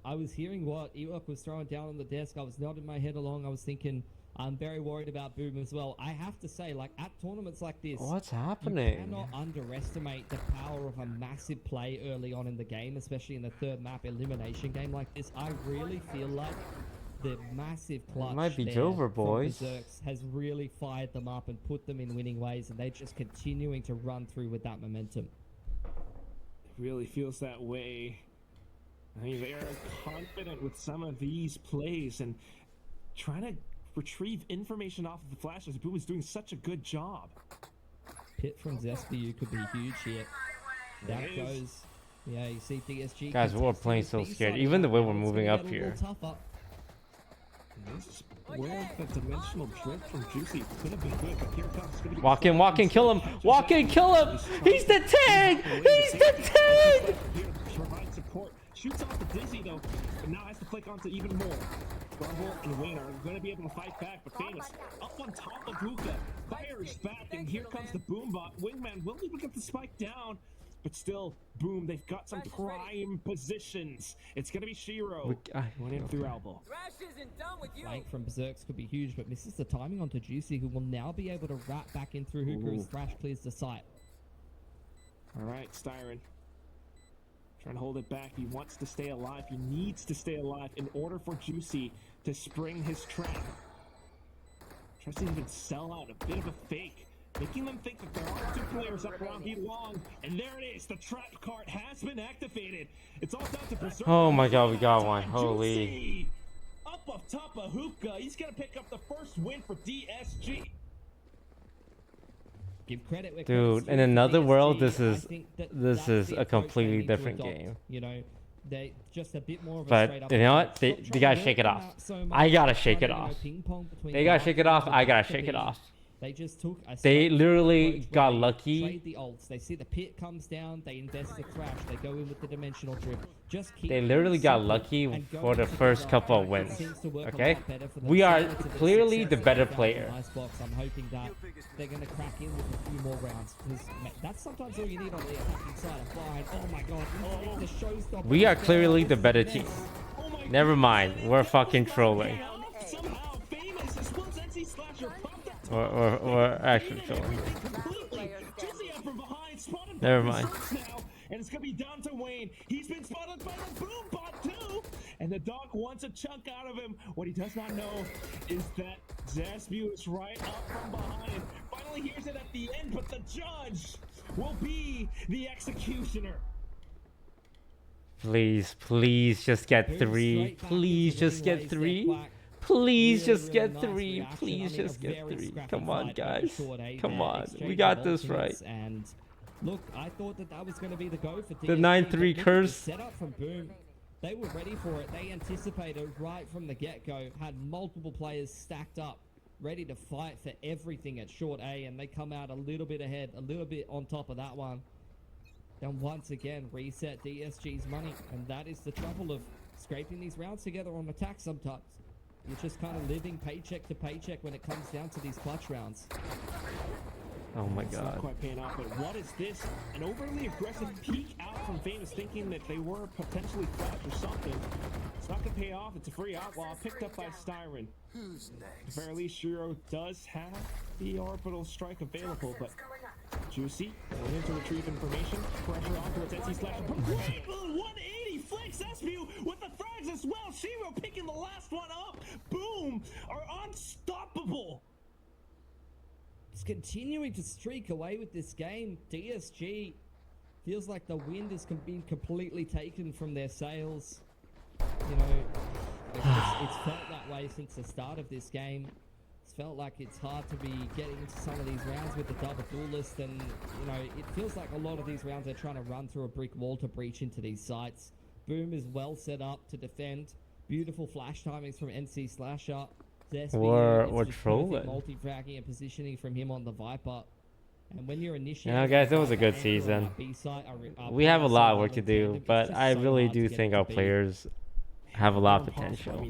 I was hearing what Ewok was throwing down on the desk. I was nodding my head along. I was thinking, I'm very worried about Boom as well. I have to say, like, at tournaments like this, What's you happening? cannot underestimate the power of a massive play early on in the game, especially in the third map elimination game like this. I really feel like the massive clutch might be there over, from boys. Berserks has really fired them up and put them in winning ways, and they're just continuing to run through with that momentum. It really feels that way. I mean, they are confident with some of these plays and trying to retrieve information off of the flashes. Boom is doing such a good job. Pit from ZSBU could be huge here. Down it It is. goes. Yeah, you see DSG. Guys, we're contesting playing the so B scared. side Even of the way that, we're it's moving gonna up get a little here. tougher. This is where the dimensional drift from Juicy could have been good, but here it comes. It's gonna be Walk in, kill him. Walk in, kill him. He's the tag. He's the tag. Here to provide support. Shoots off the Dizzy though, but now has to click onto even more. Rumble and Wayne are going to be able to fight back, but Famous up on top of Hookah, fires back, and here comes the Boombot. Wingman will even get the spike down, but still, Boom, they've got some prime positions. It's going to be Shiro. Went in through elbow. Flank from Berserks could be huge, but misses the timing onto Juicy, who will now be able to wrap back in through Hookah as Ooh. Thrash clears the site. All right, Styron. Trying to hold it back. He wants to stay alive. He needs to stay alive in order for Juicy to spring his trap. Tries to even sell out a bit of a fake. making them think that there are two players up around B-Long. And there it is. The trap card has been activated. It's all down to preserve. Oh my god, we got one. Time. Holy. Juicy. Up top of Hookah. He's going to pick up the first win for DSG. Give credit where Dude, credit's in due to another DSG. world, this I is think that's a the approach completely they need to different adopt. game. You know, they just a bit more of a But straight up you know what? approach. They Stop gotta trying to shake it work off. them out so I much, gotta trying shake to, it you know, off. ping pong between They gotta guys shake it who off. don't I gotta have to shake it be. off. They just took a They straight literally approach where got they lucky. Trade the ults. They see the pit comes down. They invest the crash. They go in with the dimensional drift. Just keep They things literally got simple lucky and go for the into first dark couple of track. It wins. seems to work a Okay? lot better for them. We are Similar to the clearly success the they better found in player. Icebox. I'm hoping that they're going to crack in with a few more rounds because that's sometimes all you need on the attacking side. A blind. Oh my god. It's the showstopper. We are clearly the better team. Oh my Never God. mind. We're fucking trolling. Somehow, Famous as well as NC Slasher popped up. We're actually trolling. Completely. Juicy out from behind, spotted by Never mind. Berserks now, and it's gonna be down to Wayne. He's been spotted by the boom bot too, and the dog wants a chunk out of him. What he does not know is that Zaspew is right up from behind. Finally hears it at the end, but the judge will be the executioner. Please, please just get three. Please just get three. Please just get three. Please just get three. Come on, guys. Come on. We got this right. And look, I thought that was going to be the go for The DSG, 9-3 but look at curse. the setup from Boom. They were ready for it. They anticipated right from the get-go. Had multiple players stacked up, ready to fight for everything at short A, and they come out a little bit ahead, a little bit on top of that one. Then once again, reset DSG's money, and that is the trouble of scraping these rounds together on attack sometimes. You're just kind of living paycheck to paycheck when it comes down to these clutch rounds. Oh my It's not god. quite paying off, but what is this? An overly aggressive peek out from Famous, thinking that they were potentially flash or something. It's not gonna pay off. It's a free outlaw picked up by Styron. At the very least, Shiro does have the orbital strike available, but Juicy going in to retrieve information. Pressure on towards NC Slasher. 180 flanks Zaspew with the frags as well. Shiro picking the last one up. Boom! Are unstoppable. It's continuing to streak away with this game. DSG feels like the wind has been completely taken from their sails. You know, it's felt that way since the start of this game. It's felt like it's hard to be getting into some of these rounds with the double duelist, and you know, it feels like a lot of these rounds they're trying to run through a brick wall to breach into these sites. Boom is well set up to defend. Beautiful flash timings from NC Slasher. We're trolling. Multi-fragging and positioning from him on the Viper. And when you're initiating... You know, guys, it was a good season. We have a lot of work to do, but I really do think our players have a lot of potential.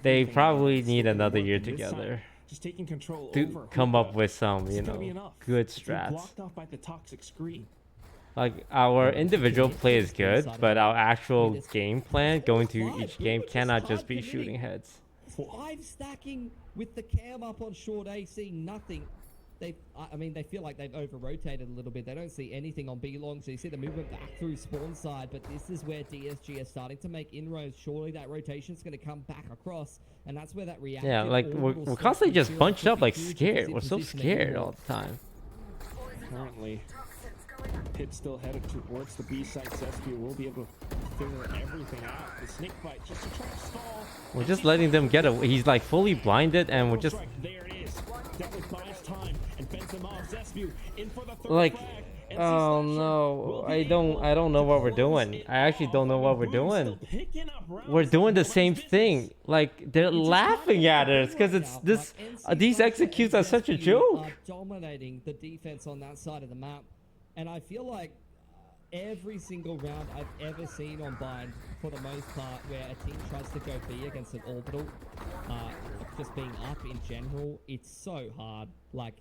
They probably need another year together Just taking control to over come Hookah. up with some, It's you gonna be know, enough. good It's been strats. blocked off by the toxic screen. Like, our individual play is good, but our actual game plan going to each game cannot just be shooting heads. 5 stacking with the cam up on short A, seeing nothing. I mean, they feel like they've over-rotated a little bit. They don't see anything on B-long, so you see the movement back through spawn side, but this is where DSG are starting to make inroads. Surely that rotation's going to come back across, and that's where that reactive... Yeah, like, we're constantly just bunched up, like, scared. We're so scared all the time. Currently, Pit still headed towards the B side. Zaspew will be able to figure everything out. The snake bite just to try to stall. We're just letting them get away. He's, like, fully blinded, and we're just... There it is. Definitely buys time and fends him off. Zaspew in for the third Like, frag. NC oh Slasher no, will be I don't able know what we're to doing. close it I actually don't know off. what we're Boom still doing. picking up rounds. We're doing the Nobody's same business. thing. Like, they're laughing at us because it's this. These executes are such a joke. Dominating the defense on that side of the map, and I feel like every single round I've ever seen on Bind, for the most part, where a team tries to go B against an orbital, just being up in general, it's so hard. Like,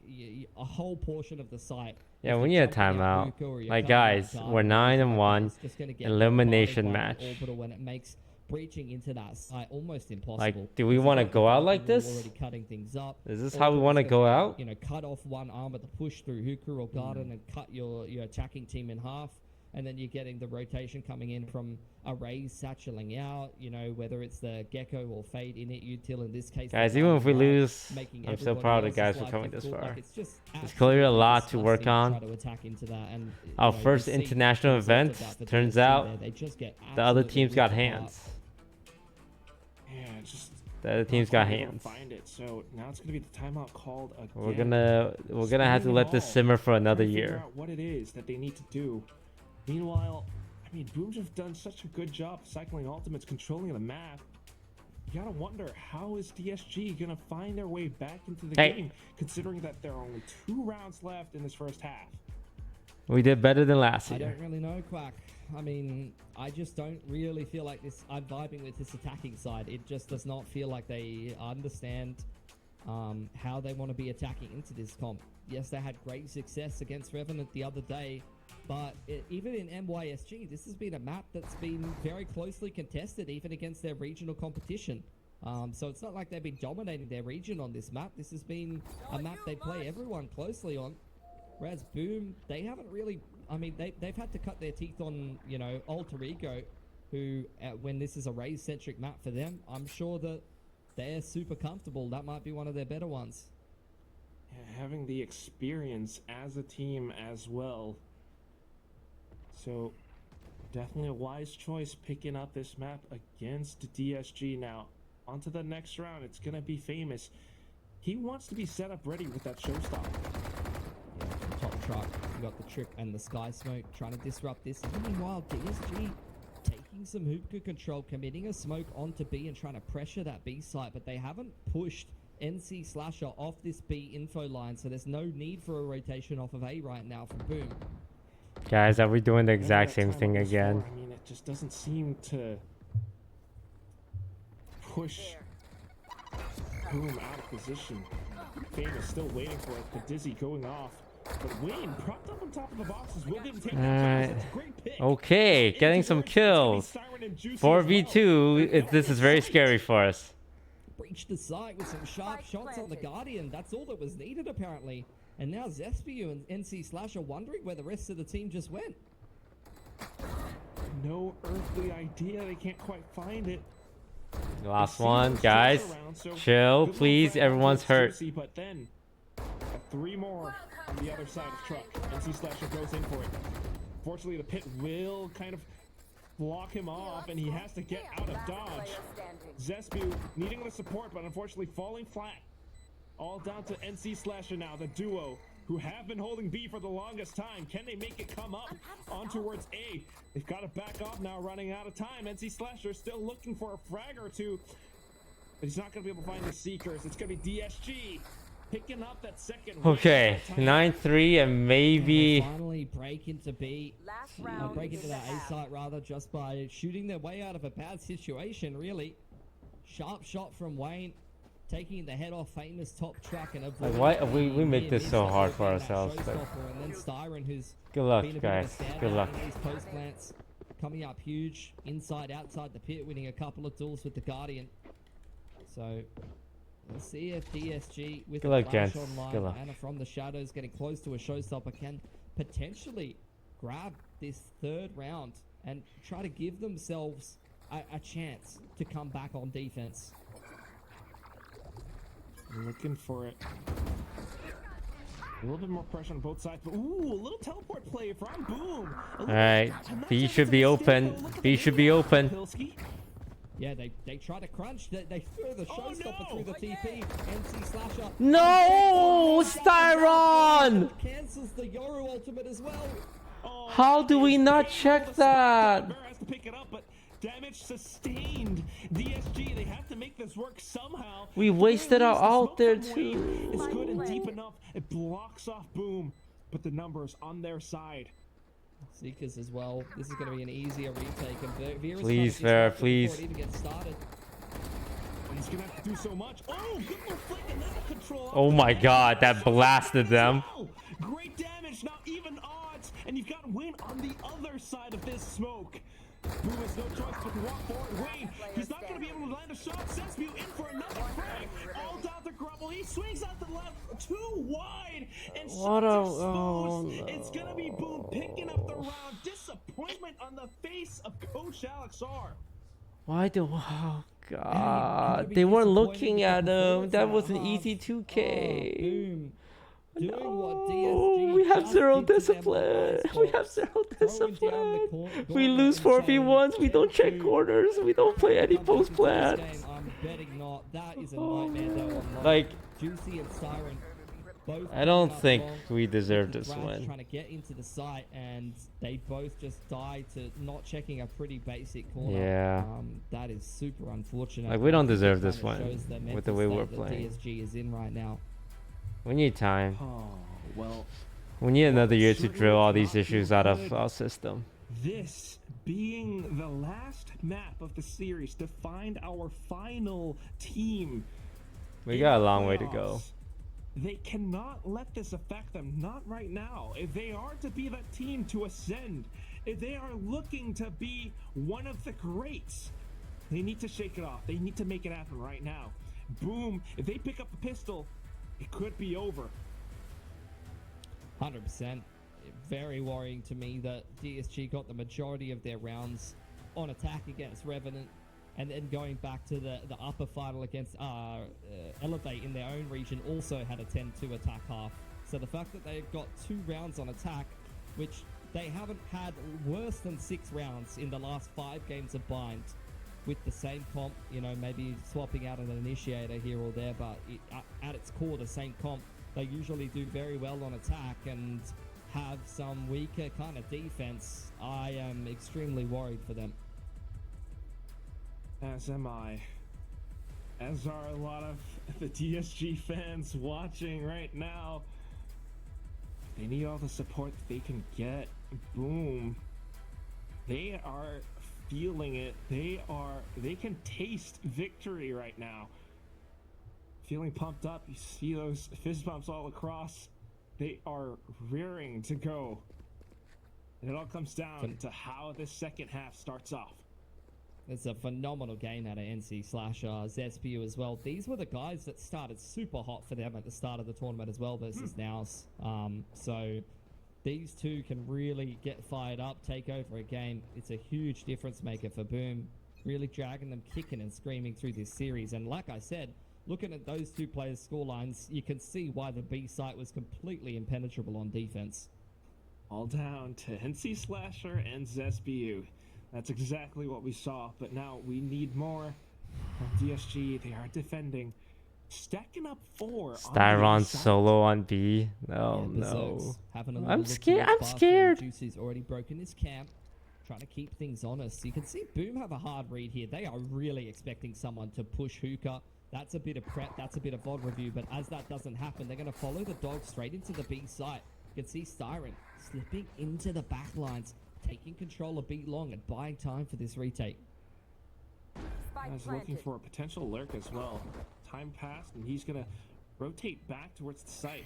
a whole portion of the site. Yeah, if we you need a jump out timeout. Hookah or you're Like, coming out guys, dark, we're 9-1. it's just gonna get Elimination bombarded by an match. orbital when it makes breaching into that site almost impossible. Like, do we want to go out like We're this? already cutting things up. Is this Or how we we're want to just go gonna, out? You know, cut off one arm at the push through Hookah or Garden and cut your attacking team in half. and then you're getting the rotation coming in from a Raze satcheling out, you know, whether it's the Gecko or Fade in it, Util in this case. Guys, even if we lose, making I'm so everybody proud of else's guys for life coming this difficult. far. Like, it's just There's clearly a lot to absolutely work disgusting on. to try to attack into that. And, Our you know, first you see international results of event, that for turns DSG out there. They just get the other absolutely team's got ripped apart. hands. Yeah, it's just The other team's got not able to hands. Find it. So now it's gonna be the timeout called again. We're gonna have to Spinning let it this all, simmer for trying to another figure year. out what it is that they need to do. Meanwhile, I mean, Boom's have done such a good job cycling ultimates, controlling the map. You gotta wonder, how is DSG gonna find their way back into the Hey. game, considering that there are only 2 rounds left in this first half? We did better than last I year. don't really know, Quack. I mean, I just don't really feel like this. I'm vibing with this attacking side. It just does not feel like they understand how they want to be attacking into this comp. Yes, they had great success against Revenant the other day, but even in MYSG, this has been a map that's been very closely contested, even against their regional competition. So it's not like they've been dominating their region on this map. This has been a map they play everyone closely on. Whereas Boom, they haven't really. I mean, they've had to cut their teeth on, you know, Alter Ego, who, when this is a Raze-centric map for them, I'm sure that they're super comfortable. That might be one of their better ones. Yeah, having the experience as a team as well. So, definitely a wise choice picking up this map against DSG. Now, on to the next round. It's going to be Famous. He wants to be set up ready with that showstopper. Top truck, you got the trip and the sky smoke trying to disrupt this. And meanwhile, DSG taking some hookah control, committing a smoke onto B and trying to pressure that B site, but they haven't pushed NC Slasher off this B info line, so there's no need for a rotation off of A right now from Boom. Guys, are we doing the exact Whenever same that thing timeout was again? for, I mean, it just doesn't seem to push Boom out of position. Famous still waiting for it, but Dizzy going off. But Wayne propped up on top of the boxes. Will get him taken out. That's a great pick. Okay, getting some kills. 4v2, this is very scary for us. Breached the site with some sharp shots on the Guardian. That's all that was needed, apparently. And now Zespiu and NC Slasher wondering where the rest of the team just went. No earthly idea. They can't quite find it. Last one, guys. Chill, please. Everyone's hurt. Juicy, but then, 3 more on the other side of truck. NC Slasher goes in for it. Fortunately, the pit will kind of block him off, and he has to get out of dodge. Zespiu needing the support, but unfortunately falling flat. All down to NC Slasher now, the duo, who have been holding B for the longest time. Can they make it come up on towards A? They've got to back off now, running out of time. NC Slasher still looking for a frag or two, but he's not going to be able to find the Seekers. It's going to be DSG picking up that second. Okay, 9-3 and maybe... Finally break into B. Break into that A site, rather, just by shooting their way out of a bad situation, really. Sharp shot from Wayne, taking the head off Famous top track and Like, why we make this so hard for ourselves? Like, and then Styron, who's good luck, been a bit of a guys. standout Good luck. in these post plants, coming up huge, inside, outside the pit, winning a couple of duels with the Guardian. So let's see if DSG with Good a luck, flash gents. online Good luck. and from the shadows getting close to a showstopper can potentially grab this third round and try to give themselves a chance to come back on defense. Looking for it. A little bit more pressure on both sides, but ooh, a little teleport play from Boom. Alright, B should be open. B should be open. Pilsky. Yeah, they try to crunch. They throw the showstopper through the TP. NC Slasher. No! Styron! Cancels the Yoru ultimate as well. Oh, How do we not check that? Bear has to pick it up, but damage sustained. DSG, they have to make this work somehow. We wasted our The out smoke there from Wayne too. is good and deep enough. It blocks off Boom, but the numbers on their side. Seekers as well. This is going to be an easier retake. And Vera's Please, trying to Vera, disrupt it please. before it even gets started. He's gonna have to do so much. Oh, good little flick and then the control. Oh my god, that blasted them. Great damage, not even odds, and you've got Wayne on the other side of this smoke. Boom has no choice but to walk forward. Wayne, he's not going to be able to land a shot. Zespiu in for another frag. All down to Grubble. He swings out the left. 2 too wide, and What shots a- exposed. oh, It's gonna be Boom picking up the round. Disappointment on the face of Coach Alex R. Why do? Oh gotta God, be they weren't disappointed looking with the at him. performance That in was an half. easy 2K. Oh, Boom. Doing what No, DSG we have just zero did to them on discipline. ice We box. have zero Throwing down discipline. the We gauntlet lose and 4v1s. We saying, don't check 10-2. corners. We don't play any Comes into post this plans. game, I'm betting not. That is a nightmare though online. Like, Juicy and Siren both I don't coming up think wrong we with deserve the this Thrash win. trying to get into the site, and they both just died to not checking a pretty basic corner. Yeah. That is super unfortunate. Like, we don't I think it deserve this kinda one shows the with the mental way we're state that playing. DSG is in right now. We need time. Oh, well, We need another year to certainly drill all not these feel issues out of good. our system. this being the last map of the series to find our final team. We in got a the long way to go. playoffs. They cannot let this affect them, not right now. If they are to be that team to ascend, if they are looking to be one of the greats, they need to shake it off. They need to make it happen right now. Boom, if they pick up the pistol, it could be over. 100%. Very worrying to me that DSG got the majority of their rounds on attack against Revenant, and then going back to the upper final against Elevate in their own region also had a 10-2 attack half. So the fact that they've got 2 rounds on attack, which they haven't had worse than 6 rounds in the last 5 games of Bind, with the same comp, you know, maybe swapping out an initiator here or there, but at its core the same comp. They usually do very well on attack and have some weaker kind of defense. I am extremely worried for them. As am I. As are a lot of the DSG fans watching right now. They need all the support that they can get. Boom. They are feeling it. They can taste victory right now. Feeling pumped up. You see those fist bumps all across. They are rearing to go. And it all comes down to how this second half starts off. It's a phenomenal game out of NC Slasher, Zespew as well. These were the guys that started super hot for them at the start of the tournament as well versus Nows. So these two can really get fired up, take over a game. It's a huge difference maker for Boom, really dragging them kicking and screaming through this series. And like I said, looking at those two players' scorelines, you can see why the B site was completely impenetrable on defense. All down to NC Slasher and Zespew. That's exactly what we saw, but now we need more. DSG, they are defending. Stacking up 4 Styron solo on B. Oh Yeah, no. Berserk's having a little I'm look scared. towards I'm Bathroom. scared. Juicy's already broken his camp, trying to keep things honest. You can see Boom have a hard read here. They are really expecting someone to push Hookah. That's a bit of prep, that's a bit of VOD review, but as that doesn't happen, they're going to follow the dog straight into the B site. You can see Styron slipping into the back lines, taking control of B long and buying time for this retake. I was looking for a potential lurk as well. Time passed, and he's gonna rotate back towards the site.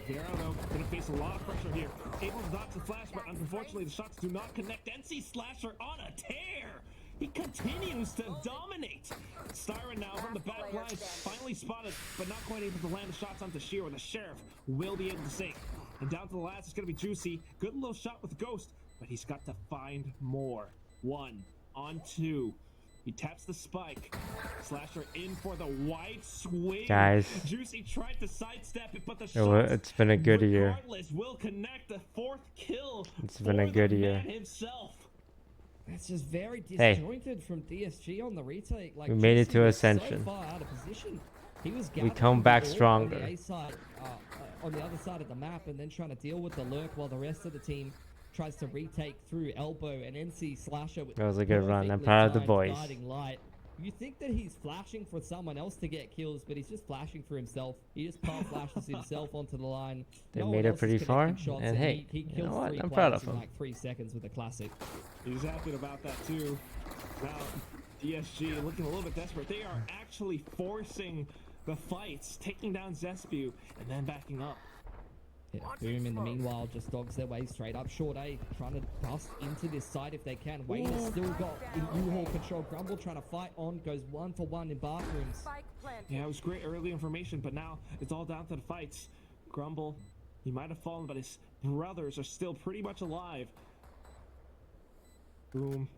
Vero, though, gonna face a lot of pressure here. Able to dodge the flash, but unfortunately the shots do not connect. NC Slasher on a tear! He continues to dominate! Styron now from the back lines, finally spotted, but not quite able to land the shots onto Shiro. The Sheriff will be able to save. And down to the last, it's gonna be Juicy. Good little shot with Ghost, but he's got to find more. 1 on 2. He taps the spike. Slasher in for the wide swing. Guys. Juicy tried to sidestep it, but the shots, It's been a good year. regardless, will connect. The 4th kill. It's been a for good the year. man himself. That's just very Hey. disjointed from DSG on the retake. Like, We made it Juicy to was Ascension. So far out of position. He was We gathering come back the orb stronger. On the, A side, on the other side of the map, and then trying to deal with the lurk while the rest of the team tries to retake through elbow and NC Slasher. With That was a good run. I'm perfectly proud of the timed boys. guiding light. You think that he's flashing for someone else to get kills, but he's just flashing for himself. He just power flashes himself onto the line. They No made one it else is pretty far, connecting shots, and hey, he you kills know what? 3 I'm proud players of in him. like 3 seconds with a classic. He's happy about that too. Now, DSG looking a little bit desperate. They are actually forcing the fights, taking down Zespew, and then backing up. Yeah, Boom in the meanwhile just dogs their way straight up short A, trying to bust into this side if they can. Wayne has still got U-Haul control. Grumble trying to fight on, goes 1 for 1 in bathrooms. Yeah, it was great early information, but now it's all down to the fights. Grumble, he might have fallen, but his brothers are still pretty much alive. Boom.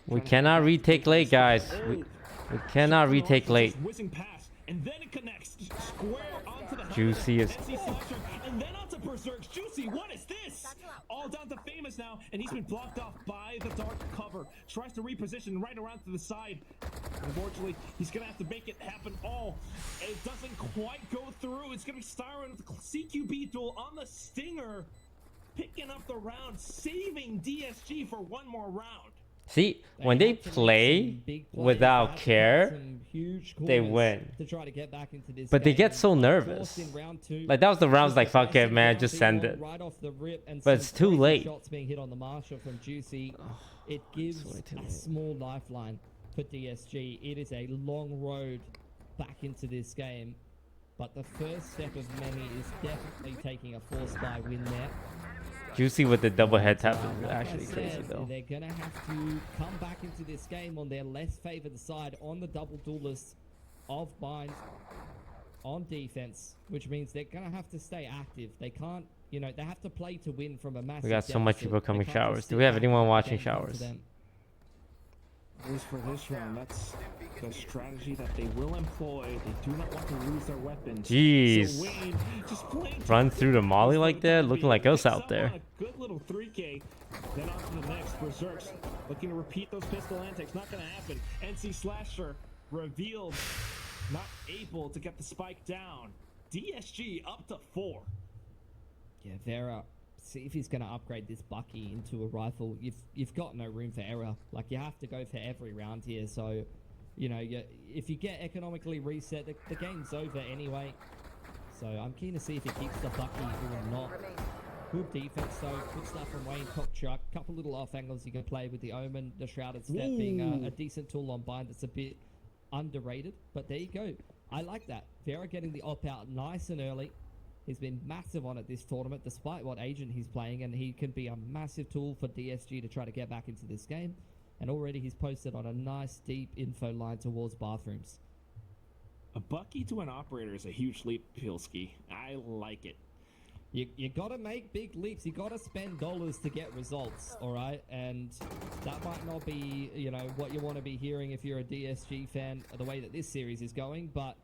We cannot retake late, guys. We cannot retake late. Whizzing past, and then it connects square onto the Juicy is. and then onto Berserk. Juicy, what is this? All down to Famous now, and he's been blocked off by the dark cover. Tries to reposition right around to the side. Unfortunately, he's gonna have to make it happen all. It doesn't quite go through. It's gonna be Styron with the CQB duel on the Stinger, picking up the round, saving DSG for one more round. See, when they play without care, they win. To try to get back into this But they game. get so nervous. Like that was the rounds like, fuck it, man, just send it. Right off the rip, and But it's too late. Shots being hit on the Marshal from Juicy. It gives a small lifeline for DSG. It is a long road back into this game. But the first step of many is definitely taking a 4-spy win there. Juicy with the double head tap is Like actually I crazy said, though. They're gonna have to come back into this game on their less favored side on the double duelists of Bind on defense, which means they're gonna have to stay active. They can't, you know, they have to play to win from a massive We got so much deficit. people coming They can't showers. just Do sit we have back anyone and watching game come to showers? them. At least for this round, that's the strategy that they will employ. They do not want to lose their weapons. Jeez. So Wayne just playing Run through the molly like that, looking like us out there. A good little 3K. Then on to the next. Berserks looking to repeat those pistol antics. Not going to happen. NC Slasher revealed, not able to get the spike down. DSG up to 4. Yeah, Vera. See if he's going to upgrade this Bucky into a rifle. You've got no room for error. Like, you have to go for every round here. So, you know, if you get economically reset, the game's over anyway. So I'm keen to see if he keeps the Bucky or not. Good defense though. Good stuff from Wayne. Top chuck. Couple little off angles you can play with the Omen. The Shrouded Step being a decent tool on Bind that's a bit underrated. But there you go. I like that. Vera getting the op out nice and early. He's been massive on it this tournament, despite what agent he's playing, and he can be a massive tool for DSG to try to get back into this game. And already he's posted on a nice deep info line towards bathrooms. A Bucky to an operator is a huge leap, Pilski. I like it. You gotta make big leaps. You gotta spend dollars to get results, all right? And that might not be, you know, what you want to be hearing if you're a DSG fan, the way that this series is going, but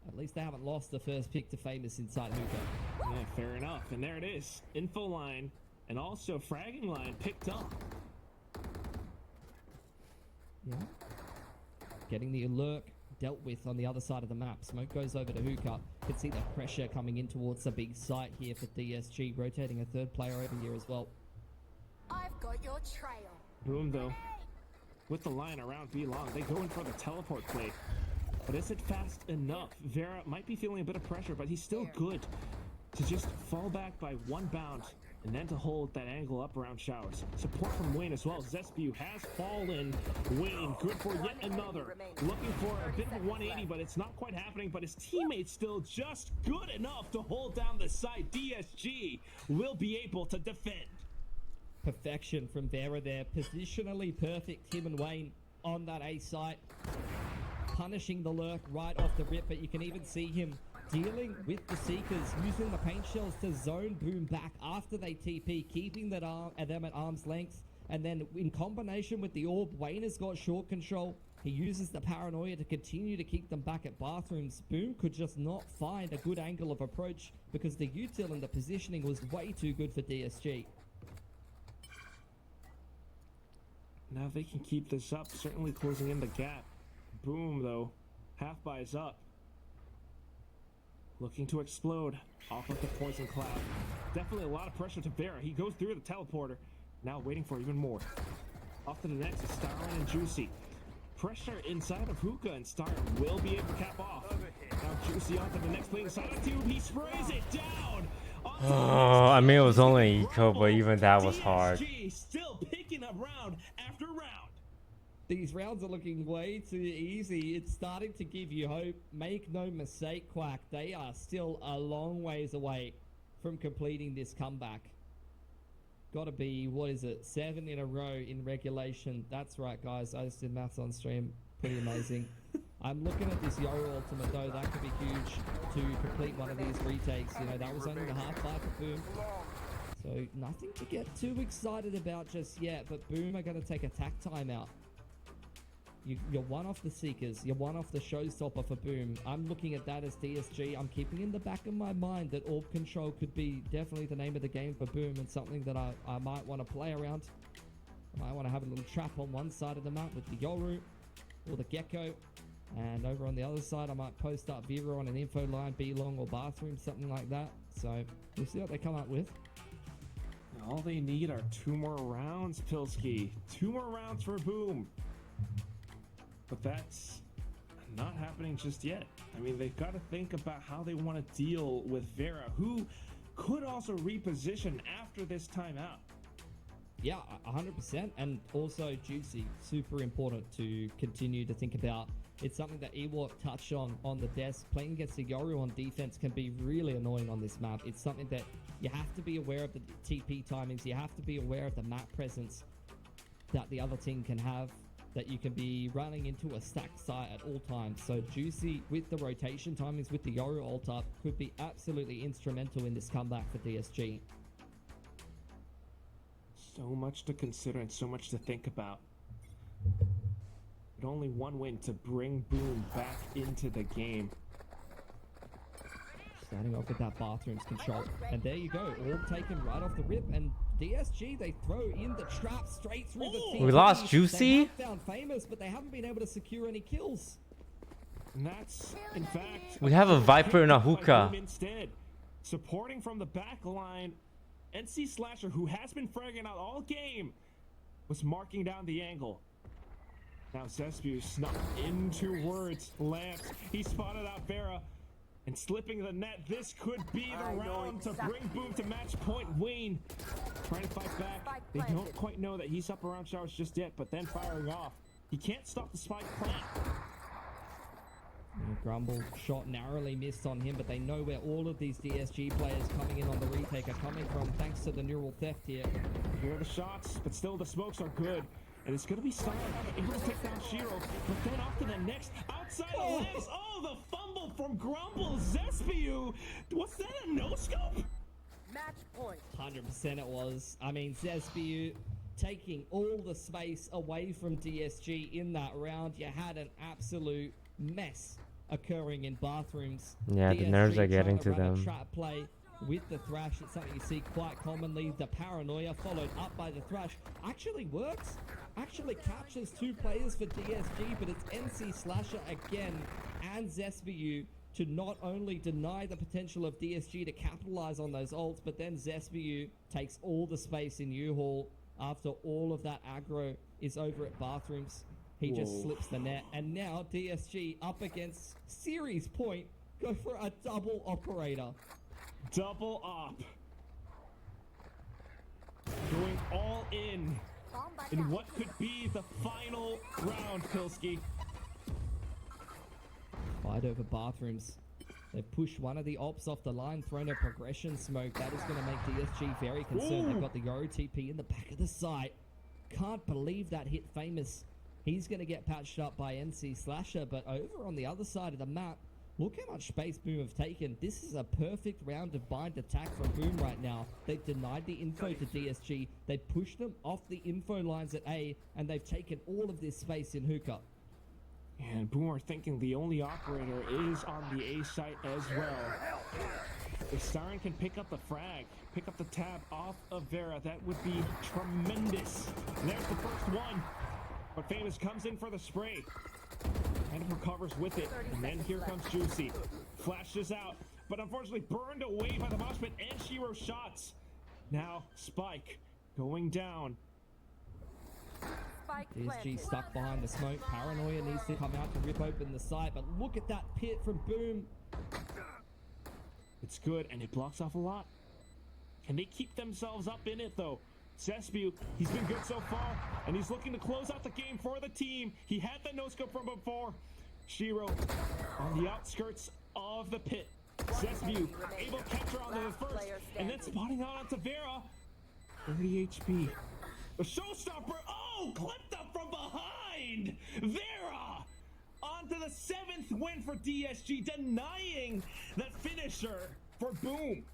at least they haven't lost the first pick to Famous inside Hookah. Yeah, fair enough. And there it is. Info line and also fragging line picked up. Yeah. Getting the alert dealt with on the other side of the map. Smoke goes over to Hookah. Can see the pressure coming in towards the big site here for DSG, rotating a third player over here as well. I've got your trail. Boom, though. With the line around B long, they go in for the teleport play. But is it fast enough? Vera might be feeling a bit of pressure, but he's still good to just fall back by one bound and then to hold that angle up around showers. Support from Wayne as well. Zespew has fallen. Wayne, good for yet another. Looking for a bit of a 180, but it's not quite happening. But his teammates still just good enough to hold down the side. DSG will be able to defend. Perfection from Vera there. Positionally perfect, him and Wayne on that A site. Punishing the lurk right off the rip, but you can even see him dealing with the Seekers, using the paint shells to zone Boom back after they TP, keeping them at arm's length, and then in combination with the orb, Wayne has got short control. He uses the paranoia to continue to keep them back at bathrooms. Boom could just not find a good angle of approach because the util and the positioning was way too good for DSG. Now they can keep this up, certainly closing in the gap. Boom, though. Half buy is up. Looking to explode off of the poison cloud. Definitely a lot of pressure to Vera. He goes through the teleporter. Now waiting for even more. Off to the next is Styron and Juicy. Pressure inside of Hookah, and Styron will be able to cap off. Now Juicy onto the next plane side of tube. He sprays it down. Oh, I mean, it was only eco, but even that was hard. DSG still picking up round after round. These rounds are looking way too easy. It's starting to give you hope. Make no mistake, Quack. They are still a long ways away from completing this comeback. Gotta be, what is it, 7 in a row in regulation. That's right, guys. I just did maths on stream. Pretty amazing. I'm looking at this Yoru ultimate though. That could be huge to complete one of these retakes. You know, that was only the half bar for Boom. So nothing to get too excited about just yet. But Boom are going to take attack timeout. You're one off the Seekers. You're one off the showstopper for Boom. I'm looking at that as DSG. I'm keeping in the back of my mind that orb control could be definitely the name of the game for Boom and something that I might want to play around. I might want to have a little trap on one side of the map with the Yoru or the Gecko. And over on the other side, I might post up Vera on an info line, B long or bathroom, something like that. So we'll see what they come up with. All they need are 2 more rounds, Pilsky. 2 more rounds for Boom. But that's not happening just yet. I mean, they've got to think about how they want to deal with Vera, who could also reposition after this timeout. Yeah, 100%. And also Juicy, super important to continue to think about. It's something that Ewok touched on the desk. Playing against the Yoru on defense can be really annoying on this map. It's something that you have to be aware of the TP timings. You have to be aware of the map presence that the other team can have, that you can be running into a stacked site at all times. So Juicy, with the rotation timings with the Yoru ult up, could be absolutely instrumental in this comeback for DSG. So much to consider and so much to think about. But only one win to bring Boom back into the game. Starting off with that bathroom's control. And there you go, all taken right off the rip. And DSG, they throw in the trap straight through the TP. We lost Juicy? They have found Famous, but they haven't been able to secure any kills. And that's, in fact... We have a Viper and a hookah. Instead, supporting from the back line, NC Slasher, who has been fragging out all game, was marking down the angle. Now Zespu snuck into words. Lance, he spotted out Vera. And slipping the net, this could be the round to bring Boom to match point. Wayne trying to fight back. They don't quite know that he's up around showers just yet, but then firing off. He can't stop the spike plant. Grumble shot narrowly missed on him, but they know where all of these DSG players coming in on the retake are coming from, thanks to the neural theft here. Here are the shots, but still the smokes are good. And it's going to be Stein able to take down Shiro, but then off to the next, outside the legs. Oh, the fumble from Grumble. Zespiu, was that a no-scope? Match point. 100% it was. I mean, Zespiu taking all the space away from DSG in that round. You had an absolute mess occurring in bathrooms. Yeah, the nerves are getting to run a them. trap play with the Thrash. It's something you see quite commonly. The paranoia followed up by the Thrash actually works. Actually captures 2 players for DSG, but it's NC Slasher again and Zespiu to not only deny the potential of DSG to capitalize on those ults, but then Zespiu takes all the space in U-Haul after all of that aggro is over at bathrooms. He just slips the net, and now DSG up against series point, go for a double operator. Double op. Going all in what could be the final round, Pilsky. Fight over bathrooms. They push one of the ops off the line, thrown a progression smoke. That is going to make DSG very concerned. They've got the Yoru TP in the back of the site. Can't believe that hit Famous. He's going to get patched up by NC Slasher, but over on the other side of the map, look how much space Boom have taken. This is a perfect round of bind attack from Boom right now. They've denied the info to DSG. They pushed them off the info lines at A, and they've taken all of this space in hookah. And Boom are thinking the only operator is on the A site as well. If Siren can pick up the frag, pick up the tab off of Vera, that would be tremendous. And there's the first one. But Famous comes in for the spray. And recovers with it. And then here comes Juicy. Flashes out. But unfortunately burned away by the mosh pit and Shiro shots. Now Spike going down. DSG stuck behind the smoke. Paranoia needs to come out to rip open the site. But look at that pit from Boom. It's good, and it blocks off a lot. Can they keep themselves up in it, though? Zespiu, he's been good so far, and he's looking to close out the game for the team. He had that no-scope from before. Shiro on the outskirts of the pit. Zespiu able to capture onto the first, and then spotting out onto Vera. 30 HP. The showstopper, oh, clipped up from behind. Vera on to the 7th win for DSG, denying that finisher for Boom.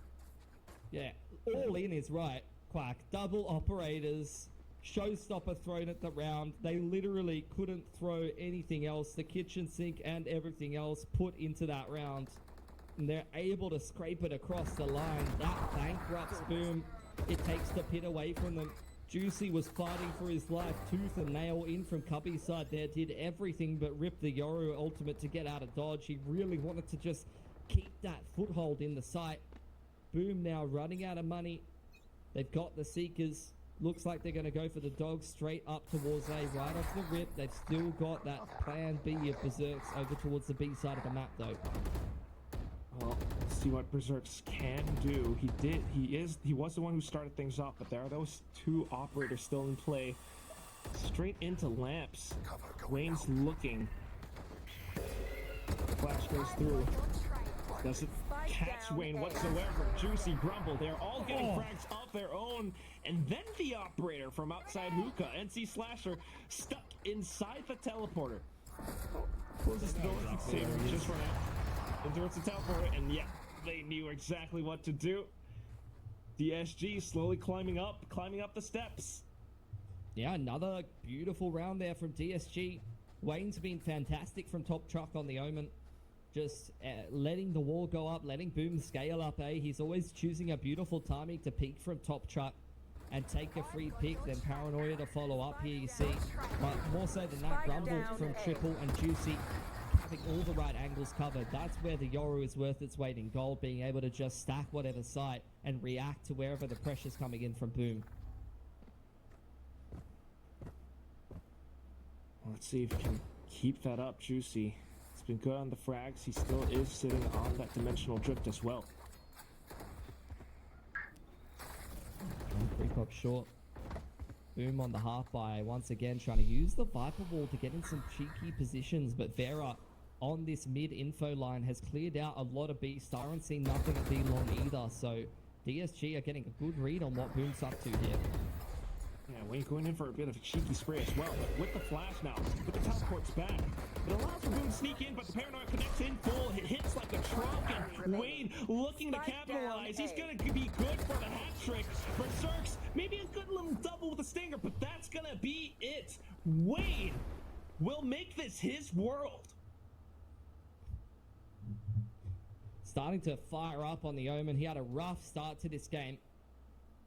Yeah, all in is right, Quack. Double operators, showstopper thrown at the round. They literally couldn't throw anything else. The kitchen sink and everything else put into that round. And they're able to scrape it across the line. That bankrupts Boom. It takes the pit away from them. Juicy was fighting for his life, tooth and nail in from Cubby's side there. Did everything but rip the Yoru ultimate to get out of dodge. He really wanted to just keep that foothold in the site. Boom now running out of money. They've got the Seekers. Looks like they're going to go for the dogs straight up towards A right off the rip. They've still got that plan B of Berserks over towards the B side of the map though. Well, let's see what Berserks can do. He was the one who started things off, but there are those two operators still in play. Straight into lamps. Wayne's looking. Flash goes through. Doesn't catch Wayne whatsoever. Juicy, Grumble, they're all getting frags of their own. And then the operator from outside Hookah, NC Slasher, stuck inside the teleporter. Closes the door, saving just for now. Towards the teleporter, and yeah, they knew exactly what to do. DSG slowly climbing up the steps. Yeah, another beautiful round there from DSG. Wayne's been fantastic from top truck on the Omen. Just letting the wall go up, letting Boom scale up, eh? He's always choosing a beautiful timing to peek from top truck and take a free pick, then Paranoia to follow up here, you see. But more so than that, Grumble from Triple and Juicy having all the right angles covered. That's where the Yoru is worth its weight in gold, being able to just stack whatever site and react to wherever the pressure's coming in from Boom. Let's see if he can keep that up, Juicy. It's been good on the frags. He still is sitting on that dimensional drift as well. Creep up short. Boom on the half by once again trying to use the Viper Wall to get in some cheeky positions, but Vera on this mid info line has cleared out a lot of B. Styron's seen nothing at B long either, so DSG are getting a good read on what Boom's up to here. Yeah, Wayne going in for a bit of a cheeky spray as well, but with the flash now, with the teleports back, it allows for Boom to sneak in, but the Paranoia connects in full. It hits like a truck, and Wayne looking to capitalize. He's going to be good for the hat trick. Berserks, maybe a good little double with a stinger, but that's going to be it. Wayne will make this his world. Starting to fire up on the Omen. He had a rough start to this game,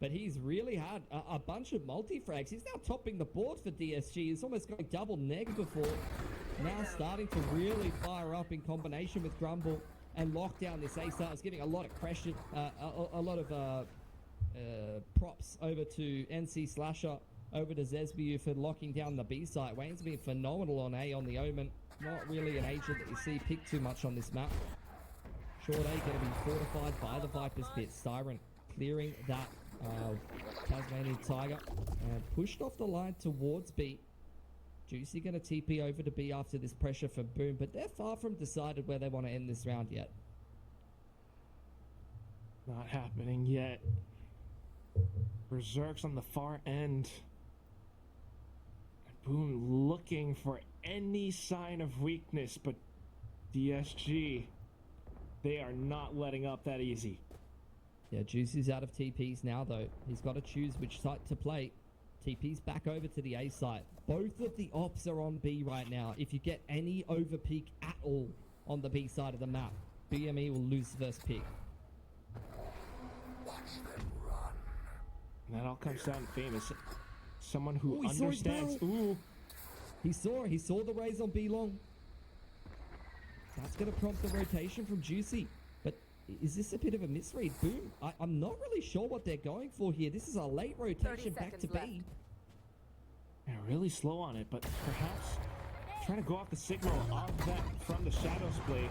but he's really had a bunch of multi-frags. He's now topping the board for DSG. He's almost going double neg before. Now starting to really fire up in combination with Grumble and lock down this A-Star. Is giving a lot of pressure, a lot of props over to NC Slasher, over to Zesbiu for locking down the B site. Wayne's been phenomenal on A on the Omen. Not really an agent that you see pick too much on this map. Short A going to be fortified by the Viper's Pit. Siren clearing that Tasmanian Tiger and pushed off the line towards B. Juicy going to TP over to B after this pressure from Boom, but they're far from decided where they want to end this round yet. Not happening yet. Berserk's on the far end. Boom looking for any sign of weakness, but DSG, they are not letting up that easy. Yeah, Juicy's out of TPs now though. He's got to choose which site to play. TP's back over to the A site. Both of the ops are on B right now. If you get any overpeak at all on the B side of the map, BME will lose the first pick. And that all comes down to Famous. Someone who understands. Ooh. He saw the raise on B long. That's going to prompt the rotation from Juicy. But is this a bit of a misread? Boom. I'm not really sure what they're going for here. This is a late rotation back to B. Yeah, really slow on it, but perhaps trying to go off the signal of that from the Shadows play.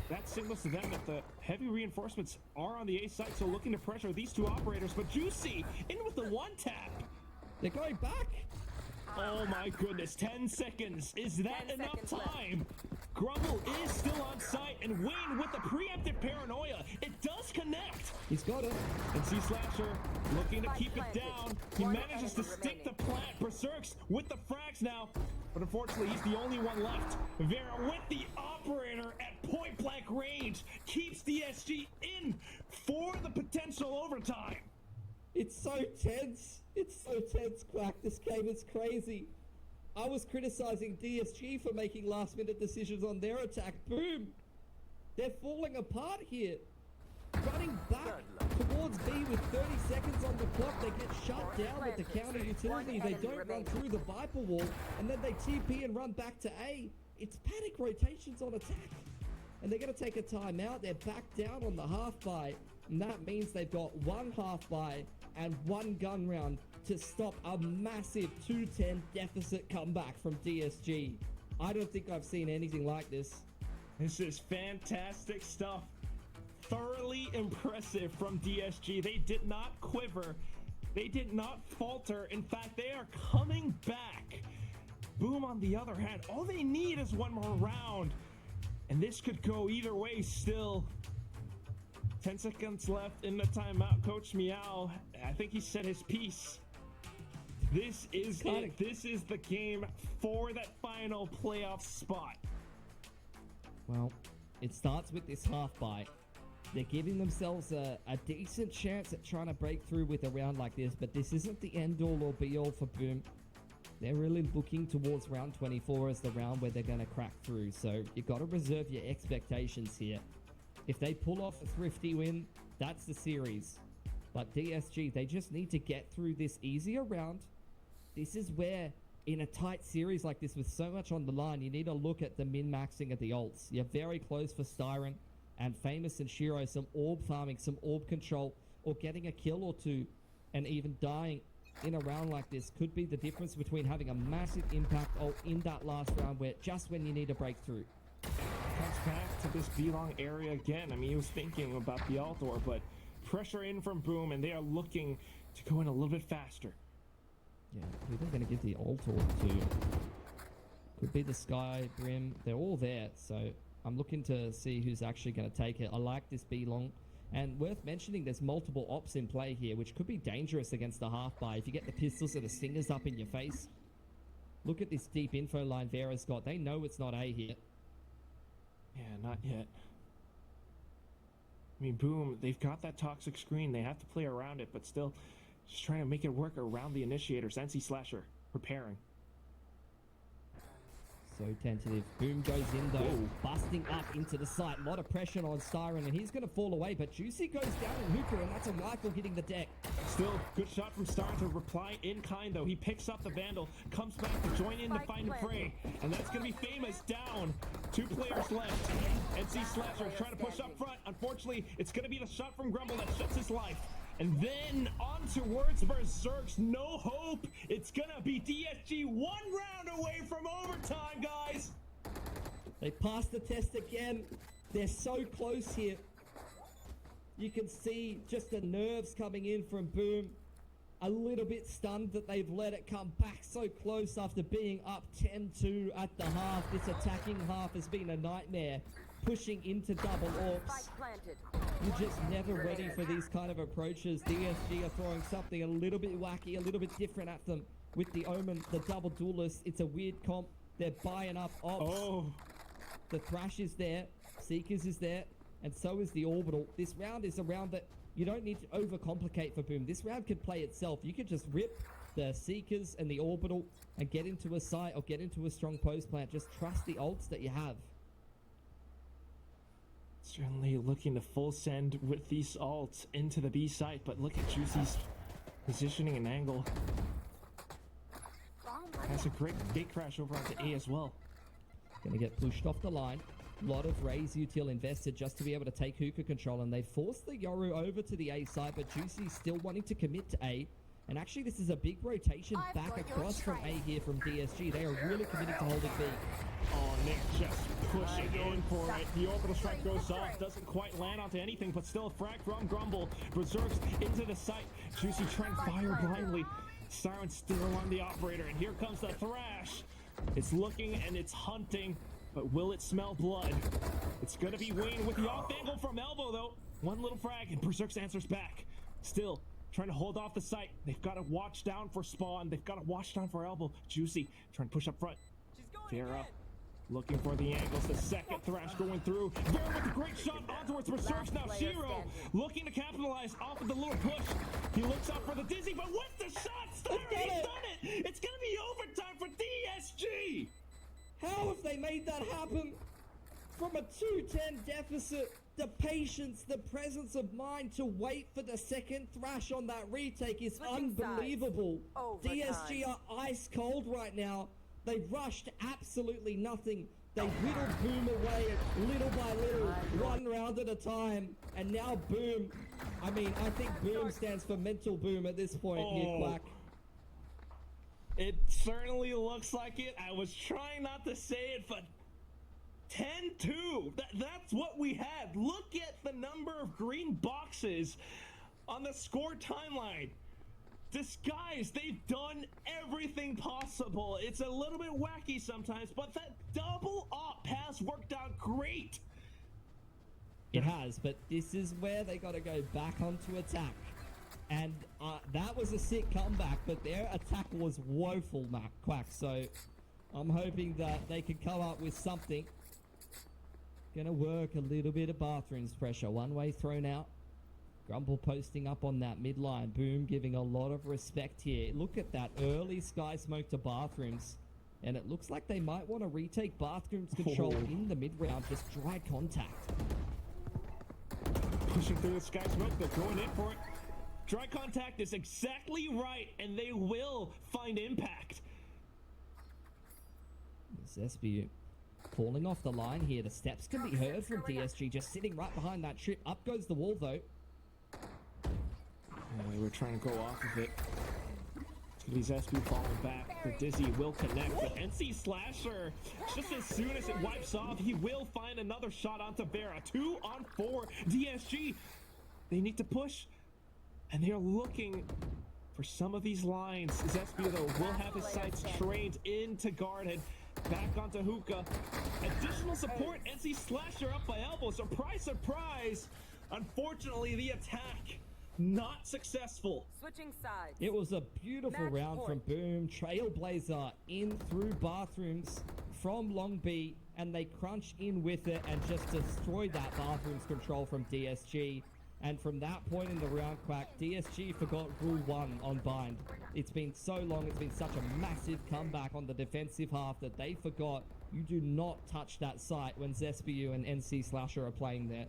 That signals to them that the heavy reinforcements are on the A site, so looking to pressure these two operators. But Juicy in with the one tap. They're going back. Oh my goodness, 10 seconds. Is that enough time? Grumble is still on site, and Wayne with the preemptive Paranoia. It does connect. He's got it. And C Slasher looking to keep it down. He manages to stick the plant. Berserks with the frags now. but unfortunately he's the only one left. Vera with the operator at point blank range keeps DSG in for the potential overtime. It's so tense. It's so tense, Quack. This game is crazy. I was criticizing DSG for making last-minute decisions on their attack. Boom! They're falling apart here. Running back towards B with 30 seconds on the clock. They get shut down with the counter utility. They don't run through the Viper wall. And then they TP and run back to A. It's panic rotations on attack. And they're going to take a timeout. They're back down on the half buy. And that means they've got one half buy and one gun round to stop a massive 2-10 deficit comeback from DSG. I don't think I've seen anything like this. This is fantastic stuff. Thoroughly impressive from DSG. They did not quiver. They did not falter. In fact, they are coming back. Boom, on the other hand, all they need is one more round. And this could go either way still. 10 seconds left in the timeout. Coach Meow, I think he said his piece. This is it. This is the game for that final playoff spot. Well, it starts with this half buy. They're giving themselves a decent chance at trying to break through with a round like this, but this isn't the end-all or be-all for Boom. They're really looking towards round 24 as the round where they're going to crack through, so you got to reserve your expectations here. If they pull off a thrifty win, that's the series. But DSG, they just need to get through this easier round. This is where, in a tight series like this with so much on the line, you need to look at the min-maxing of the ults. You're very close for Styron and Famous and Shiro, some orb farming, some orb control, or getting a kill or two, and even dying in a round like this could be the difference between having a massive impact ult in that last round where just when you need a breakthrough. Comes back to this B-long area again. I mean, he was thinking about the alt orb, but pressure in from Boom, and they are looking to go in a little bit faster. Yeah, who they're going to give the ult orb to? Could be the Sky, Brim. They're all there, so I'm looking to see who's actually going to take it. I like this B-long. And worth mentioning, there's multiple ops in play here, which could be dangerous against the half-buy. If you get the pistols or the stingers up in your face. Look at this deep info line Vera's got. They know it's not A here. Yeah, not yet. I mean, Boom, they've got that toxic screen. They have to play around it, but still just trying to make it work around the initiators. NC Slasher preparing. So tentative. Boom goes in though, Whoa. busting up into the site. A lot of pressure on Styron, and he's going to fall away, but Juicy goes down in Hookah, and that's a rifle hitting the deck. Still, good shot from Styron to reply in kind, though. He picks up the Vandal, comes back to join in the find and fray, and that's going to be Famous down. 2 players left. NC Slasher trying to push up front. Unfortunately, it's going to be the shot from Grumble that shuts his life. And then on towards Berserks, no hope. It's gonna be DSG 1 round away from overtime, guys. They passed the test again. They're so close here. You can see just the nerves coming in from Boom. A little bit stunned that they've let it come back so close after being up 10-2 at the half. This attacking half has been a nightmare. Pushing into double orbs. You're just never ready for these kind of approaches. DSG are throwing something a little bit wacky, a little bit different at them. With the Omen, the double duelist, it's a weird comp. They're buying up ops. Oh. The Thrash is there, Seekers is there, and so is the Orbital. This round is a round that you don't need to overcomplicate for Boom. This round could play itself. You could just rip the Seekers and the Orbital and get into a site or get into a strong post plant. Just trust the ults that you have. Certainly looking to full send with these ults into the B site, but look at Juicy's positioning and angle. Has a great gate crash over onto A as well. Gonna get pushed off the line. A lot of Raze util invested just to be able to take Hookah control, and they forced the Yoru over to the A side, but Juicy's still wanting to commit to A. And actually, this is a big rotation back across from A here from DSG. They are really committed to holding B. Oh, Nick just pushing in for it. The orbital strike goes off, doesn't quite land onto anything, but still a frag from Grumble. Berserks into the site. Juicy trying to fire blindly. Siren still on the operator, and here comes the Thrash. It's looking and it's hunting, but will it smell blood? It's gonna be Wayne with the off angle from elbow, though. One little frag, and Berserks answers back. Still trying to hold off the site. They've got to watch down for spawn. They've got to watch down for elbow. Juicy trying to push up front. Vera looking for the angles. The second thrash going through. Vera with a great shot ontowards Berserks. Now Shiro looking to capitalize off of the little push. He looks up for the dizzy, but with the shot, Star, he's done it! It's gonna be overtime for DSG! How have they made that happen? From a 2-10 deficit, the patience, the presence of mind to wait for the second thrash on that retake is unbelievable. DSG are ice cold right now. They rushed absolutely nothing. They whittled Boom away little by little, one round at a time. And now Boom, I mean, I think Boom stands for mental boom at this point here, Quack. It certainly looks like it. I was trying not to say it, but 10-2. That's what we had. Look at the number of green boxes on the score timeline. Disguised, they've done everything possible. It's a little bit wacky sometimes, but that double up has worked out great. It has, but this is where they got to go back onto attack. And that was a sick comeback, but their attack was woeful, Quack. So I'm hoping that they can come up with something. Gonna work a little bit of bathrooms pressure. One way thrown out. Grumble posting up on that midline. Boom giving a lot of respect here. Look at that early sky smoke to bathrooms. And it looks like they might want to retake bathrooms control in the mid-round. Just dry contact. Pushing through the sky smoke. They're going in for it. Dry contact is exactly right, and they will find impact. SBU falling off the line here. The steps can be heard from DSG, just sitting right behind that trip. Up goes the wall, though. They were trying to go off of it. These SB falling back. The Dizzy will connect. The NC Slasher, just as soon as it wipes off, he will find another shot onto Vera. 2 on 4. DSG, they need to push. And they're looking for some of these lines. Zespia, though, will have his sights trained into guarded. Back onto Hookah. Additional support. NC Slasher up by elbow. Surprise, surprise. Unfortunately, the attack not successful. Switching sides. It was a beautiful round from Boom. Trailblazer in through bathrooms from Long B, and they crunch in with it and just destroy that bathrooms control from DSG. And from that point in the round, Quack, DSG forgot Rule 1 on Bind. It's been so long, it's been such a massive comeback on the defensive half that they forgot you do not touch that site when Zespiu and NC Slasher are playing there.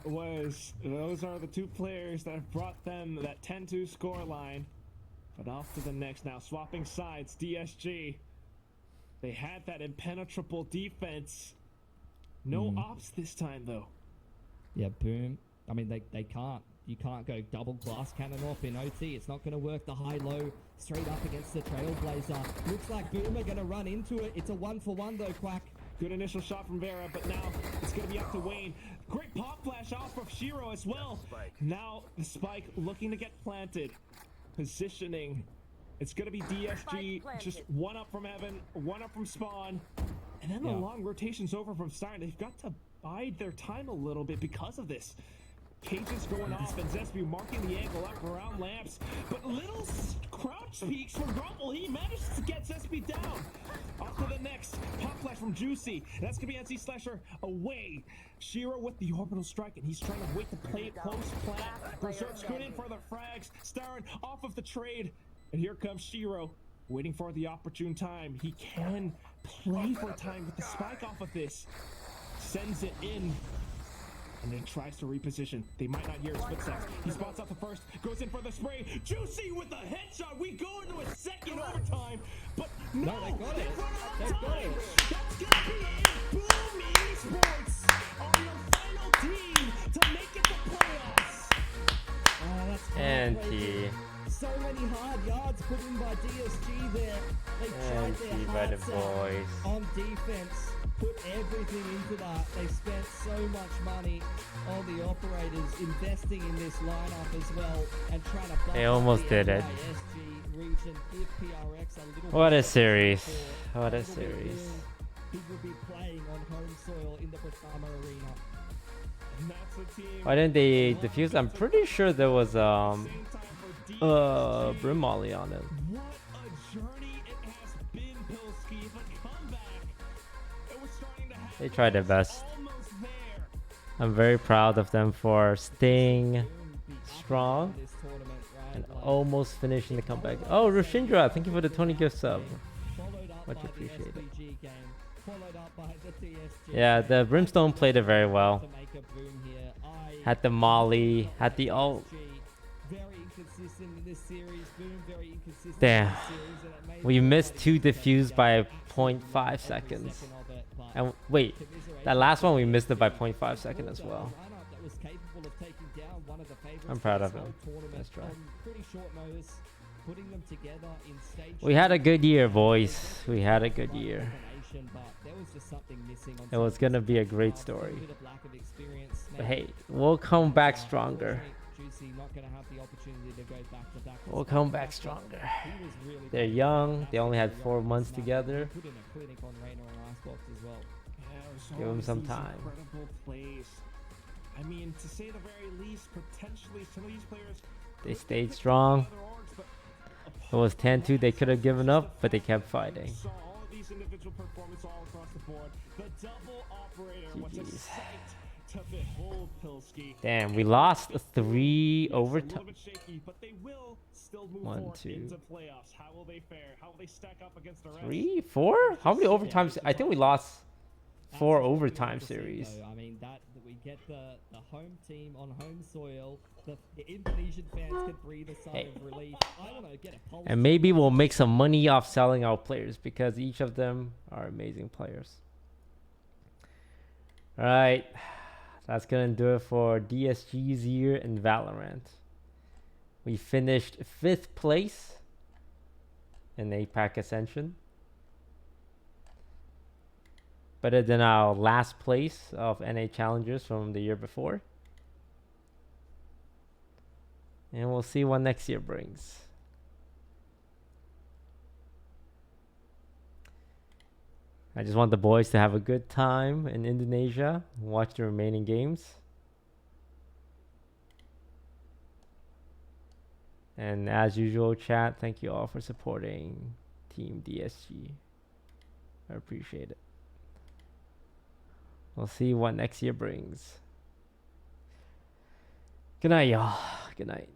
Those are the two players that have brought them that 10-2 score line. But off to the next now, swapping sides, DSG. They had that impenetrable defense. No ops this time, though. Yeah, Boom. I mean, they can't. You can't go double glass cannon off in OT. It's not going to work. The high-low straight up against the Trailblazer. Looks like Boom are going to run into it. It's a 1-for-1 though, Quack. Good initial shot from Vera, but now it's going to be up to Wayne. Great pop flash off of Shiro as well. Now the spike looking to get planted. Positioning. It's going to be DSG. Just one up from Evan, one up from Spawn. And then the long rotation's over from Stein. They've got to bide their time a little bit because of this. Cages going off and Zespia marking the angle up around lamps. But little crouch peeks from Grumble. He manages to get Zespia down. Off to the next. Pop flash from Juicy. That's going to be NC Slasher away. Shiro with the orbital strike, and he's trying to wait to play it close flat. Berserk's good in for the frags. Starren off of the trade. And here comes Shiro, waiting for the opportune time. He can play for time with the spike off of this. Sends it in. And then tries to reposition. They might not hear his footsteps. He spots out the first, goes in for the spray. Juicy with the headshot. We go into a second overtime. But no, they got it. They got it. That's going to be it. Boom Esports are your final team to make it to playoffs. Oh, that's Anti. So many hard yards put in by DSG there. They tried their by the hearts out boys. on defense. Put everything into that. They spent so much money on the operators investing in this lineup as well and trying to They almost did it. SG region, give PRX a little What bit a of series. support. What a Little bit series. more. He will be playing on home soil in the Bratama Arena. And that's the team. Why didn't they defuse? I'm pretty sure there was Brim Molly on it. What a journey it has been, Pills They tried their best. Almost there. I'm very proud of them for staying strong This tournament, right? and Like, almost finishing the comeback. Oh, Rushindra, thank you for the 20 gift sub. followed up Much by the appreciated. SPG game, followed up by the TSG. Yeah, the Brimstone played it very well. To make a boom here. Had the Molly, had the ult. Very inconsistent in this series. Boom, very inconsistent Damn. in this series, and it made We it missed hard 2 to defuse take by down 0.5 every seconds. second of it, but And wait, that last one we missed it by 0.5 seconds as well. lineup that was capable of taking down one of the favorites I'm proud for of this him. whole tournament Nice try. on pretty short notice, putting them together in stage We had a two. good year, boys. We had a good year. But there was just something missing on It was gonna be a great story. A bit of lack of experience, But maybe. hey, we'll come back stronger. Juicy not going to have the opportunity to go back to back. We'll come back stronger. He was really They're good. young. They only had Absolutely 4 young. months Smart. together. Put in a clinic on Reina on Icebox as well. Yeah, there's Give 'em always some these time. Incredible plays. I mean, to say the very least, potentially some of these players. They could stayed pick strong. other orgs, but It was 10-2. They could have given up, but they kept fighting. saw all of these individual performances all across the board. The double operator. What's a GGs. sight to behold, Pilski. Damn, we lost 3 Yes, a overtime. little bit shaky, but they will still move 1, forward 2. into playoffs. How will they fare? How will they stack up against the rest? 3, 4? How many overtimes? I think we lost 4 overtime series. Though. I mean, that we get the home team on home soil. The Indonesian fans could breathe a sigh Hey. of relief. I don't know, get a pulse. And maybe we'll make some money off selling our players because each of them are amazing players. Alright, that's gonna do it for DSG's year in Valorant. We finished 5th place in APAC Ascension. Better than our last place of NA Challengers from the year before. And we'll see what next year brings. I just want the boys to have a good time in Indonesia, watch the remaining games. And as usual, chat, thank you all for supporting Team DSG. I appreciate it. We'll see what next year brings. Good night, y'all. Good night.